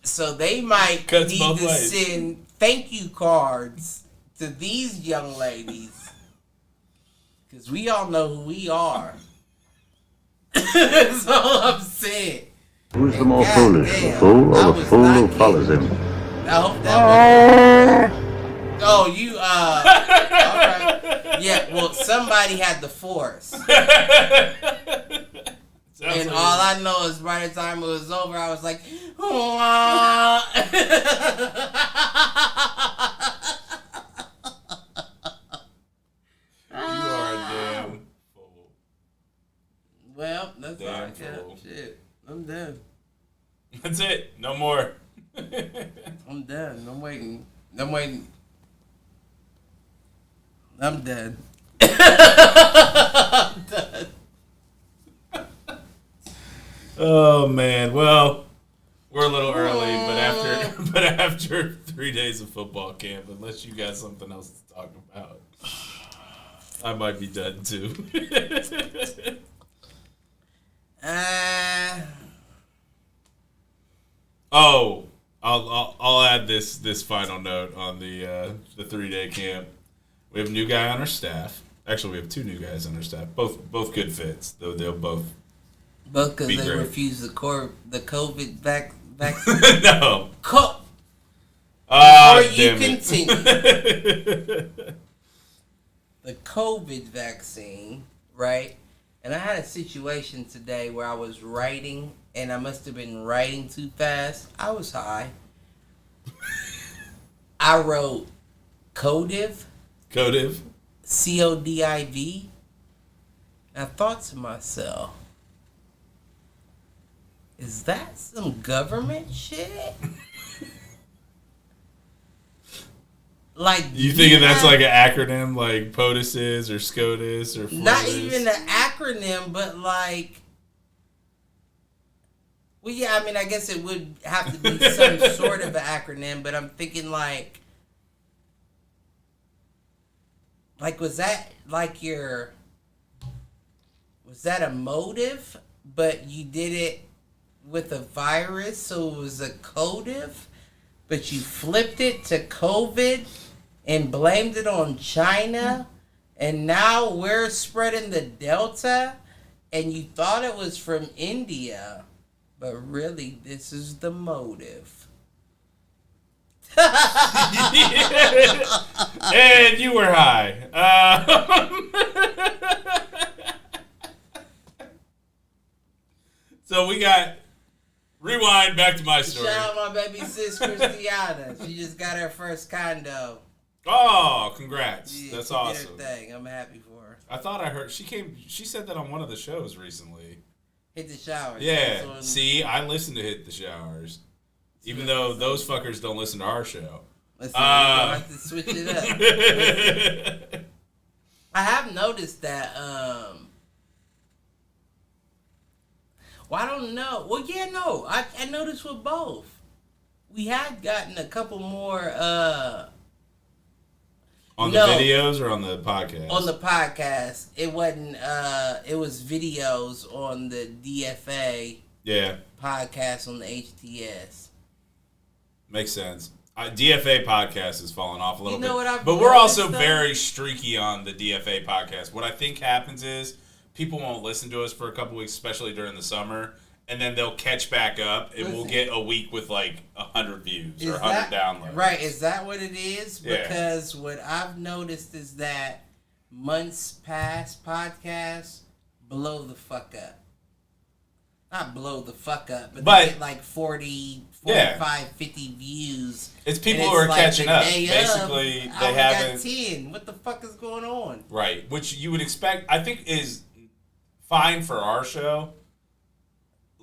Speaker 4: So they might
Speaker 2: Cuts
Speaker 4: need
Speaker 2: both
Speaker 4: to
Speaker 2: ways.
Speaker 4: send thank you cards to these young ladies. Because we all know who we are. That's all I'm saying.
Speaker 7: Who's the more
Speaker 4: God
Speaker 7: foolish,
Speaker 4: damn,
Speaker 7: the fool
Speaker 4: I
Speaker 7: or the
Speaker 4: was
Speaker 7: fool
Speaker 4: not
Speaker 7: who
Speaker 4: kidding.
Speaker 7: follows him?
Speaker 4: I hope that was... Oh, you, alright. Yeah, well, somebody had the force. And all I know is by the time it was over, I was like,
Speaker 2: You are a damn fool.
Speaker 4: well, that's all I
Speaker 2: Damn
Speaker 4: got.
Speaker 2: fool.
Speaker 4: Shit, I'm done.
Speaker 2: That's it. No more.
Speaker 4: I'm done. I'm waiting. I'm waiting. I'm done. I'm done.
Speaker 2: Oh man. Well, we're a little early, but after 3 days of football camp, unless you got something else to talk about, I might be done too. Oh, I'll add this final note on the 3-day camp. We have a new guy on our staff. Actually, we have 2 new guys on our staff. Both good fits. They'll both.
Speaker 4: Both because
Speaker 2: Be
Speaker 4: they
Speaker 2: great.
Speaker 4: refused the COVID vaccine.
Speaker 2: No.
Speaker 4: Before you
Speaker 2: Damn it.
Speaker 4: continue, the COVID vaccine, right? And I had a situation today where I was writing, and I must have been writing too fast. I was high. I wrote Codiv,
Speaker 2: Codiv.
Speaker 4: CODIV. I thought to myself, is that some government shit? Like,
Speaker 2: You thinking that's
Speaker 4: have-
Speaker 2: like an acronym, like POTUS is or SCOTUS or
Speaker 4: not
Speaker 2: FLOTUS?
Speaker 4: even an acronym, but like, well, yeah, I mean, I guess it would have to be some sort of an acronym, but I'm thinking like, was that like was that a motive, but you did it with a virus, so it was a codiv, but you flipped it to COVID and blamed it on China, and now we're spreading the Delta, and you thought it was from India, but really this is the motive.
Speaker 2: And you were high. So we got rewind back to my story.
Speaker 4: Shout out my baby sis Christiana. She just got her first condo.
Speaker 2: Oh, congrats.
Speaker 4: Yeah,
Speaker 2: That's
Speaker 4: she did her
Speaker 2: awesome.
Speaker 4: thing. I'm happy for her.
Speaker 2: I thought I heard she said that on one of the shows recently.
Speaker 4: Hit the shower.
Speaker 2: Yeah.
Speaker 4: That's on-
Speaker 2: See, I listen to Hit the Showers. Even though those fuckers don't listen to our show.
Speaker 4: Listen, we're gonna have to switch it up. I have noticed that. Well, I don't know. Well, yeah, no. I noticed with both. We had gotten a couple more
Speaker 2: On
Speaker 4: No.
Speaker 2: the videos or on the podcast?
Speaker 4: on the podcast. It wasn't. It was videos on the DFA
Speaker 2: Yeah,
Speaker 4: podcast on the HTS.
Speaker 2: makes sense. DFA podcast has fallen off a little
Speaker 4: You know
Speaker 2: bit.
Speaker 4: what I've
Speaker 2: but we're also
Speaker 4: noticed, though?
Speaker 2: very streaky on the DFA podcast. What I think happens is people won't listen to us for a couple weeks, especially during the summer, and then they'll catch back up, and we'll
Speaker 4: Listen.
Speaker 2: get a week with like 100 views or
Speaker 4: Is
Speaker 2: 100
Speaker 4: that
Speaker 2: downloads.
Speaker 4: right? Is that what it is?
Speaker 2: Yeah.
Speaker 4: Because what I've noticed is that months past podcasts blow the fuck up. Not blow the fuck up, but
Speaker 2: But-
Speaker 4: they get like 40, 45, 50 views.
Speaker 2: It's people
Speaker 4: And
Speaker 2: who are
Speaker 4: like
Speaker 2: catching
Speaker 4: the
Speaker 2: up.
Speaker 4: day of,
Speaker 2: Basically,
Speaker 4: I
Speaker 2: they
Speaker 4: only got
Speaker 2: haven't.
Speaker 4: 10. What the fuck is going on?
Speaker 2: Right, which you would expect, I think, is fine for our show.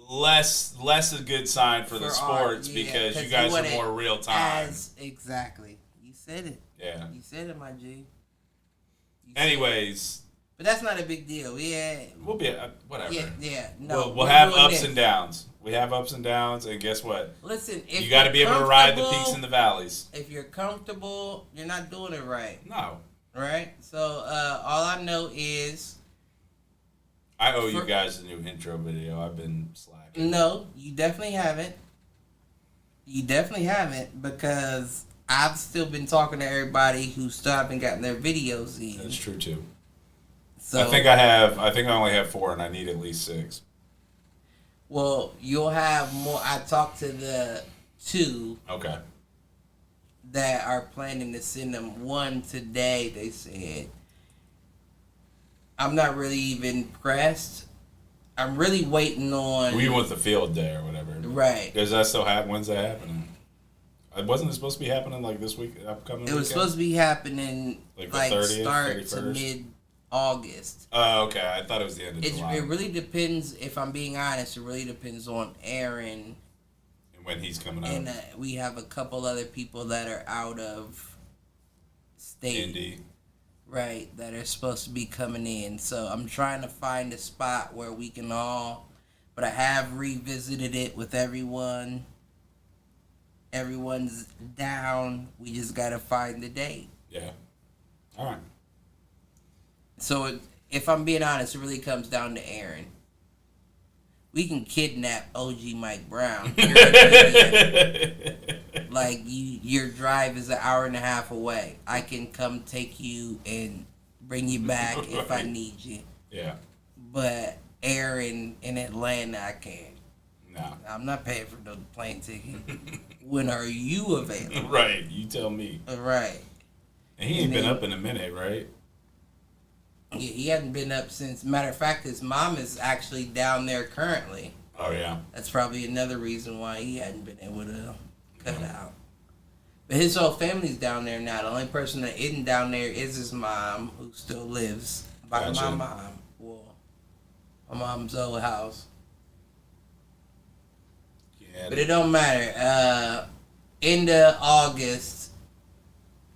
Speaker 2: Less a good sign for the
Speaker 4: For
Speaker 2: sports
Speaker 4: our- yeah,
Speaker 2: because
Speaker 4: 'cause
Speaker 2: you
Speaker 4: you
Speaker 2: guys
Speaker 4: want
Speaker 2: are
Speaker 4: it
Speaker 2: more real time.
Speaker 4: Exactly. You said it.
Speaker 2: Yeah.
Speaker 4: You said it, my G. You said it.
Speaker 2: Anyways,
Speaker 4: But that's not a big deal. Yeah.
Speaker 2: we'll be whatever.
Speaker 4: Yeah. No.
Speaker 2: We'll
Speaker 4: we're
Speaker 2: have
Speaker 4: doing
Speaker 2: ups
Speaker 4: this.
Speaker 2: and downs. We have ups and downs, and guess what?
Speaker 4: Listen, if
Speaker 2: You got to
Speaker 4: you're
Speaker 2: be able to ride the
Speaker 4: comfortable-
Speaker 2: peaks and the valleys.
Speaker 4: If you're comfortable, you're not doing it right,
Speaker 2: No,
Speaker 4: right? So all I know is
Speaker 2: I owe you
Speaker 4: For-
Speaker 2: guys a new intro video. I've been slacking.
Speaker 4: no, you definitely haven't. You definitely haven't because I've still been talking to everybody who still haven't gotten their videos in.
Speaker 2: That's true too.
Speaker 4: So
Speaker 2: I think I only have 4, and I need at least 6.
Speaker 4: well, you'll have more. I talked to the 2
Speaker 2: Okay.
Speaker 4: that are planning to send them one today. They said I'm not really even pressed. I'm really waiting on
Speaker 2: We went the field day or whatever.
Speaker 4: right.
Speaker 2: Does that still happen? When's that happening? Wasn't it supposed to be happening like this week, upcoming
Speaker 4: It was supposed to be happening
Speaker 2: Like the
Speaker 4: like
Speaker 2: 30th,
Speaker 4: start to
Speaker 2: 31st?
Speaker 4: mid-August.
Speaker 2: Oh, okay. I thought it was the end of July.
Speaker 4: It really depends. If I'm being honest, it really depends on Aaron,
Speaker 2: And when he's coming out.
Speaker 4: and we have a couple other people that are out of state,
Speaker 2: Indy.
Speaker 4: right? That are supposed to be coming in. So I'm trying to find a spot where we can all. But I have revisited it with everyone. Everyone's down. We just gotta find the date.
Speaker 2: Yeah. All right.
Speaker 4: So if I'm being honest, it really comes down to Aaron. We can kidnap OG Mike Brown. Like your drive is an hour and a half away. I can come take you and bring you back if I need you.
Speaker 2: Yeah.
Speaker 4: But Aaron in Atlanta, I can't.
Speaker 2: No.
Speaker 4: I'm not paying for no plane ticket. When are you available?
Speaker 2: Right. You tell me.
Speaker 4: Right.
Speaker 2: And he ain't
Speaker 4: And
Speaker 2: been
Speaker 4: then-
Speaker 2: up in a minute, right?
Speaker 4: Yeah, he hadn't been up since. Matter of fact, his mom is actually down there currently.
Speaker 2: Oh, yeah.
Speaker 4: That's probably another reason why he hadn't been able to cut out. But his whole family's down there now. The only person that isn't down there is his mom, who still lives by
Speaker 2: Gotcha.
Speaker 4: my mom. Well, my mom's old house.
Speaker 2: Yeah.
Speaker 4: But it don't matter. End of August,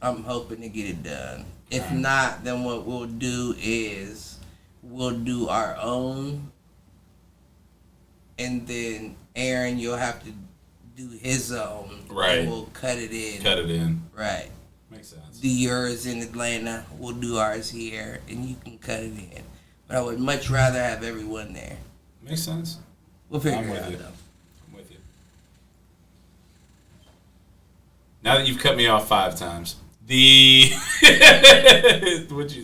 Speaker 4: I'm hoping to get it done. If
Speaker 2: Alright.
Speaker 4: not, then what we'll do is we'll do our own. And then Aaron, you'll have to do his own.
Speaker 2: Right.
Speaker 4: And we'll cut it in.
Speaker 2: Cut it in.
Speaker 4: Right.
Speaker 2: Makes sense.
Speaker 4: Do yours in Atlanta. We'll do ours here. And you can cut it in. But I would much rather have everyone there.
Speaker 2: Makes sense.
Speaker 4: We'll figure
Speaker 2: I'm
Speaker 4: it
Speaker 2: with
Speaker 4: out,
Speaker 2: you.
Speaker 4: though.
Speaker 2: I'm with you. Now that you've cut me off 5 times,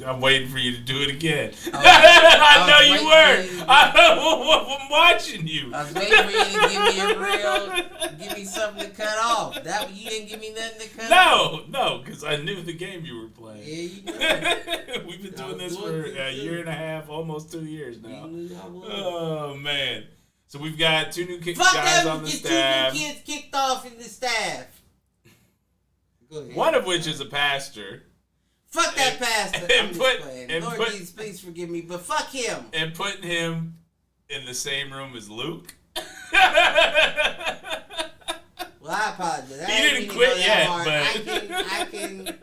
Speaker 2: I'm waiting for you to do it again. I know you were. I'm watching you.
Speaker 4: I was waiting for you to give me a real, give me something to cut off. That you didn't give me nothing to cut off.
Speaker 2: No, because I knew the game you were playing.
Speaker 4: Yeah, you know.
Speaker 2: We've been
Speaker 4: I
Speaker 2: doing
Speaker 4: was
Speaker 2: this for
Speaker 4: going to
Speaker 2: a year and a half, almost 2 years now.
Speaker 4: You knew I was.
Speaker 2: Oh man! So we've got 2 new
Speaker 4: Fuck
Speaker 2: guys
Speaker 4: them!
Speaker 2: on the
Speaker 4: Get 2
Speaker 2: staff.
Speaker 4: new kids kicked off in the staff. Go ahead.
Speaker 1: One of which is a pastor.
Speaker 4: Fuck that pastor.
Speaker 1: and
Speaker 4: I'm
Speaker 1: put-
Speaker 4: just playing.
Speaker 1: and
Speaker 4: Lord
Speaker 1: put-
Speaker 4: Jesus, please forgive me, but fuck him.
Speaker 1: And putting him in the same room as Luke.
Speaker 4: Well, I apologize. I
Speaker 1: He
Speaker 4: didn't
Speaker 1: didn't
Speaker 4: mean to
Speaker 1: quit
Speaker 4: go that
Speaker 1: yet,
Speaker 4: hard.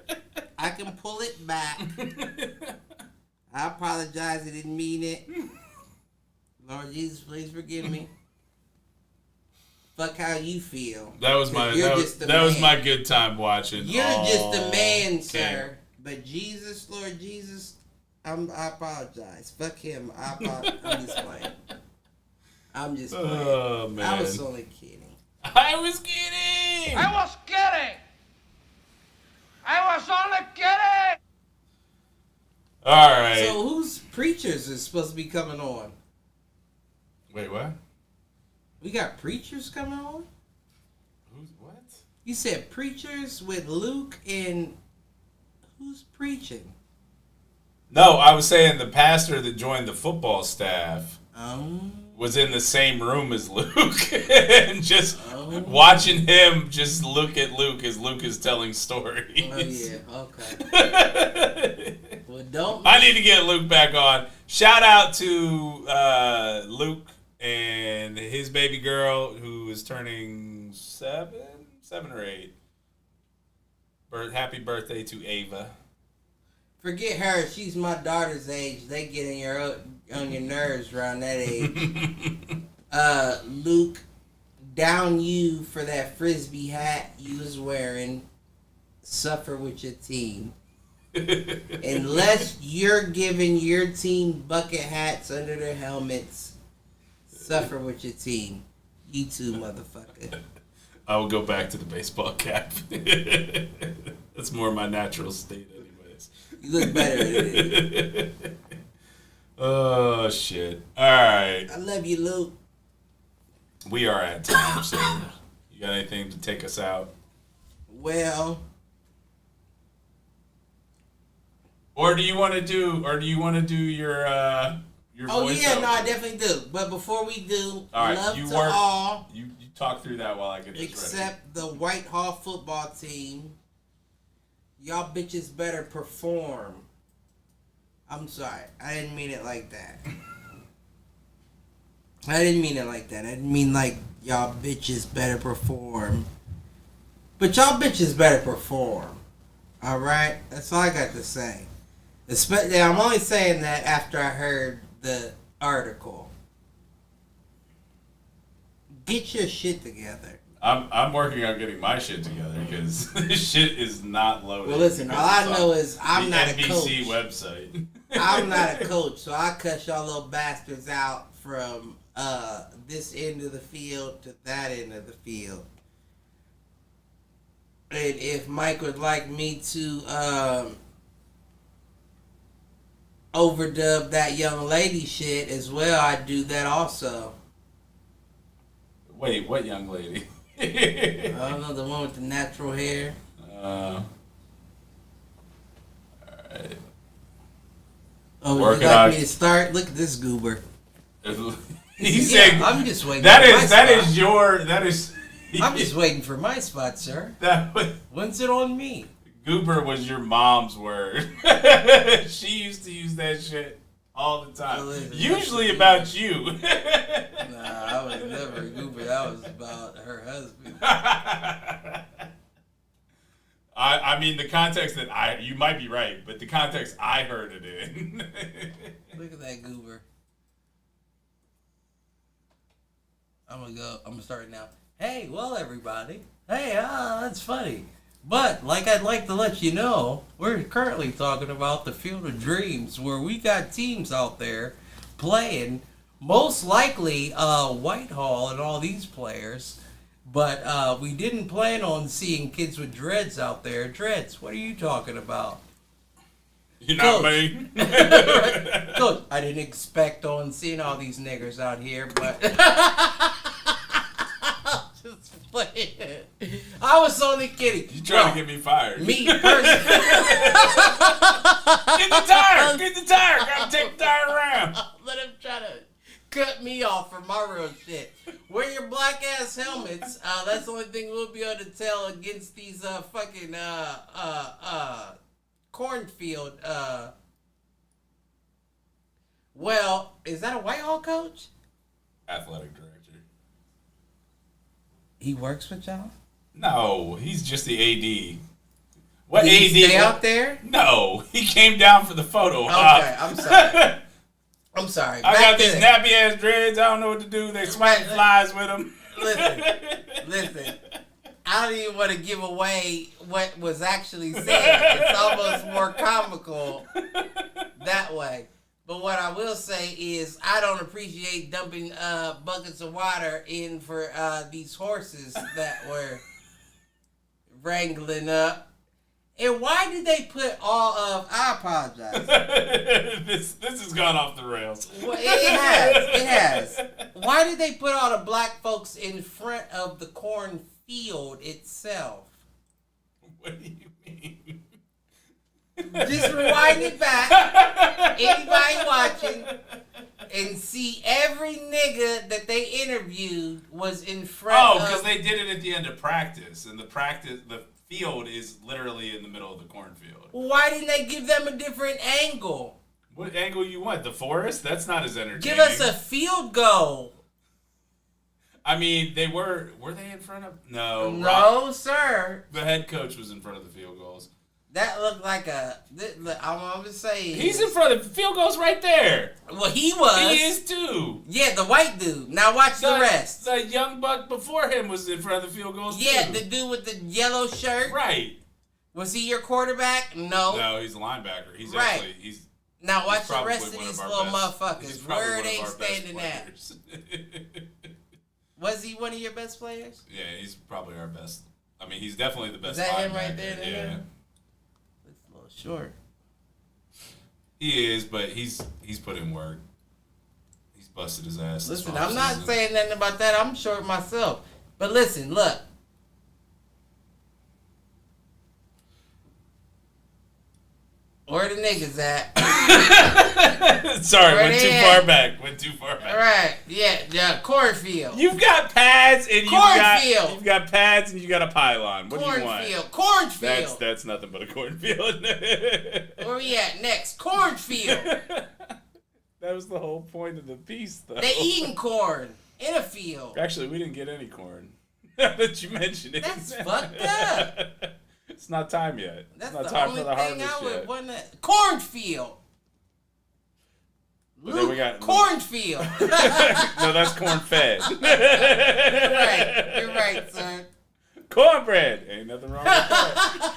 Speaker 4: I can pull it back. I apologize. I didn't mean it. Lord Jesus, please forgive me. Fuck how you feel.
Speaker 1: That was my
Speaker 4: 'Cause you're just the
Speaker 1: that was
Speaker 4: man.
Speaker 1: my good time watching.
Speaker 4: You're just a man,
Speaker 1: Okay.
Speaker 4: sir. But Jesus, Lord Jesus, I apologize. Fuck him. I'm just playing. I'm just playing.
Speaker 1: Oh man.
Speaker 4: I was only kidding.
Speaker 1: I was kidding.
Speaker 7: I was kidding. I was only kidding.
Speaker 1: All right.
Speaker 4: So whose preachers is supposed to be coming on?
Speaker 1: Wait, what?
Speaker 4: We got preachers coming on?
Speaker 1: Who's what?
Speaker 4: You said preachers with Luke and who's preaching?
Speaker 1: No, I was saying the pastor that joined the football staff was in the same room as Luke and just watching him just look at Luke as Luke is telling stories.
Speaker 4: Oh yeah, okay. Well, don't.
Speaker 1: I need to get Luke back on. Shout out to Luke and his baby girl who is turning 7 or 8. Happy birthday to Ava.
Speaker 4: Forget her. She's my daughter's age. They get on your nerves around that age. Luke, down you for that frisbee hat you was wearing. Suffer with your team. Unless you're giving your team bucket hats under their helmets, suffer with your team. You too, motherfucker.
Speaker 1: I will go back to the baseball cap. That's more my natural state anyways.
Speaker 4: You look better than it.
Speaker 1: Oh, shit. All right.
Speaker 4: I love you, Luke.
Speaker 1: We are at time, so you got anything to take us out?
Speaker 4: Well,
Speaker 1: Or do you want to do your
Speaker 4: oh
Speaker 1: voice
Speaker 4: yeah,
Speaker 1: over?
Speaker 4: no, I definitely do. But before we do,
Speaker 1: All right,
Speaker 4: love
Speaker 1: you
Speaker 4: to
Speaker 1: work.
Speaker 4: all
Speaker 1: You talk through that while I get this ready.
Speaker 4: except the Whitehall football team. Y'all bitches better perform. I'm sorry, I didn't mean it like that. I didn't mean it like that. I didn't mean like y'all bitches better perform. But y'all bitches better perform. Alright? That's all I got to say. Especially, I'm only saying that after I heard the article. Get your shit together.
Speaker 1: I'm working on getting my shit together because this shit is not loaded.
Speaker 4: Well, listen, all I know is I'm
Speaker 1: the
Speaker 4: not a
Speaker 1: NBC
Speaker 4: coach.
Speaker 1: website.
Speaker 4: I'm not a coach, so I cut y'all little bastards out from this end of the field to that end of the field. And if Mike would like me to overdub that young lady shit as well, I'd do that also.
Speaker 1: Wait, what young lady?
Speaker 4: I don't know, the one with the natural hair.
Speaker 1: Alright.
Speaker 4: Oh, would
Speaker 1: Working
Speaker 4: you like
Speaker 1: on-
Speaker 4: me to start? Look at this goober.
Speaker 1: He said,
Speaker 4: I'm just waiting.
Speaker 1: that
Speaker 4: for my
Speaker 1: is that
Speaker 4: spot.
Speaker 1: is your that is.
Speaker 4: I'm just waiting for my spot, sir.
Speaker 1: That was,
Speaker 4: When's it on me?
Speaker 1: goober was your mom's word. She used to use that shit all the time.
Speaker 4: Well, listen,
Speaker 1: Usually about you.
Speaker 4: Nah, I was never a goober. That was about her husband.
Speaker 1: I mean the context that you might be right, but the context I heard it in.
Speaker 4: Look at that goober. I'm gonna start it now. Hey, well, everybody. Hey, that's funny. But, like I'd like to let you know, we're currently talking about the Field of Dreams, where we got teams out there playing, most likely Whitehall and all these players, but we didn't plan on seeing kids with dreads out there. Dreads, what are you talking about?
Speaker 1: You're not
Speaker 4: Coach.
Speaker 1: me.
Speaker 4: Coach, I didn't expect on seeing all these niggers out here, but... Just playing. I was only kidding.
Speaker 1: You trying to get me fired?
Speaker 4: Me personally.
Speaker 1: Get the tire! Get the tire! Gotta take the tire around.
Speaker 4: Let him try to cut me off for my real shit. Wear your black ass helmets. That's the only thing we'll be able to tell against these fucking cornfield. Well, is that a Whitehall coach?
Speaker 1: Athletic director.
Speaker 4: He works with y'all.
Speaker 1: No, he's just the AD. What
Speaker 4: Did he
Speaker 1: AD?
Speaker 4: stay out there?
Speaker 1: No, he came down for the photo.
Speaker 4: Okay, I'm sorry. I'm sorry.
Speaker 1: I
Speaker 4: Back
Speaker 1: got
Speaker 4: to
Speaker 1: these
Speaker 4: the-
Speaker 1: nappy ass dreads. I don't know what to do. They swatting flies with them.
Speaker 4: Listen. I don't even want to give away what was actually said. It's almost more comical that way. But what I will say is I don't appreciate dumping buckets of water in for these horses that were wrangling up. And why did they put all of... I apologize.
Speaker 1: This has gone off the rails.
Speaker 4: Well, it has. Why did they put all the black folks in front of the cornfield itself?
Speaker 1: What do you mean?
Speaker 4: Just rewind it back. Anybody watching and see every nigga that they interviewed was in front of...
Speaker 1: because they did it at the end of practice. And the field is literally in the middle of the cornfield.
Speaker 4: Why didn't they give them a different angle?
Speaker 1: What angle you want? The forest? That's not as entertaining.
Speaker 4: Give us a field goal.
Speaker 1: I mean, were they in front of? No.
Speaker 4: No, sir.
Speaker 1: The head coach was in front of the field goals.
Speaker 4: That looked like I'm going to say...
Speaker 1: He's in front of the field goals right there.
Speaker 4: Well, he was.
Speaker 1: He is too.
Speaker 4: Yeah, the white dude. Now watch the rest.
Speaker 1: The young buck before him was in front of the field goals
Speaker 4: Yeah,
Speaker 1: too.
Speaker 4: the dude with the yellow shirt.
Speaker 1: Right.
Speaker 4: Was he your quarterback? No.
Speaker 1: No, he's a linebacker. He's
Speaker 4: Right.
Speaker 1: actually he's
Speaker 4: Now watch the
Speaker 1: probably
Speaker 4: rest of
Speaker 1: one
Speaker 4: these
Speaker 1: our
Speaker 4: little
Speaker 1: best- he's
Speaker 4: motherfuckers.
Speaker 1: probably
Speaker 4: Where are
Speaker 1: one of
Speaker 4: they
Speaker 1: our best
Speaker 4: standing at?
Speaker 1: players.
Speaker 4: Was he one of your best players?
Speaker 1: Yeah, he's probably our best. I mean, he's definitely the best.
Speaker 4: Is that him
Speaker 1: linebacker.
Speaker 4: right there?
Speaker 1: Yeah,
Speaker 4: It's a little short.
Speaker 1: he is, but he's put in work. He's busted his ass. this
Speaker 4: Listen, I'm not
Speaker 1: offseason.
Speaker 4: saying nothing about that. I'm short myself. But listen, look. Where the niggas at?
Speaker 1: Sorry,
Speaker 4: Where
Speaker 1: went
Speaker 4: they
Speaker 1: too
Speaker 4: at?
Speaker 1: far back. Went too far back.
Speaker 4: All right, yeah, cornfield.
Speaker 1: You've got pads and
Speaker 4: Cornfield.
Speaker 1: you've got pads and you got a pylon. What do you want?
Speaker 4: Cornfield.
Speaker 1: That's nothing but a cornfield.
Speaker 4: Where we at next? Cornfield.
Speaker 1: That was the whole point of the piece, though.
Speaker 4: They eating corn in a field.
Speaker 1: Actually, we didn't get any corn. Now that you mentioned it.
Speaker 4: That's fucked up.
Speaker 1: It's not time yet.
Speaker 4: That's
Speaker 1: it's not
Speaker 4: the
Speaker 1: time
Speaker 4: only
Speaker 1: for the
Speaker 4: thing
Speaker 1: harvest
Speaker 4: I would
Speaker 1: yet.
Speaker 4: want to... Cornfield.
Speaker 1: But then we got
Speaker 4: cornfield.
Speaker 1: No, that's corn fed.
Speaker 4: You're right, sir.
Speaker 1: Cornbread. Ain't nothing wrong with that.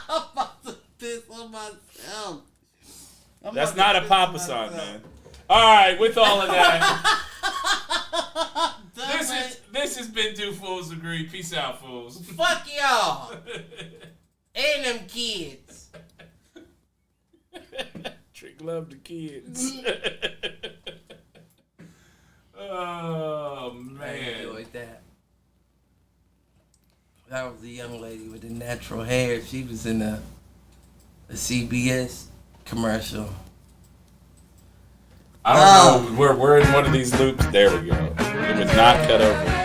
Speaker 4: I'm about to piss on myself.
Speaker 1: That's not a Papa song, man. All right, with all of that, this has been Two Fools Agree. Peace out, fools.
Speaker 4: Fuck y'all. And them kids.
Speaker 1: Trick love the kids. Oh,
Speaker 4: I
Speaker 1: man.
Speaker 4: enjoyed that. That was the young lady with the natural hair. She was in a CBS commercial.
Speaker 1: I don't know. We're in one of these loops. There we go. It would not cut over.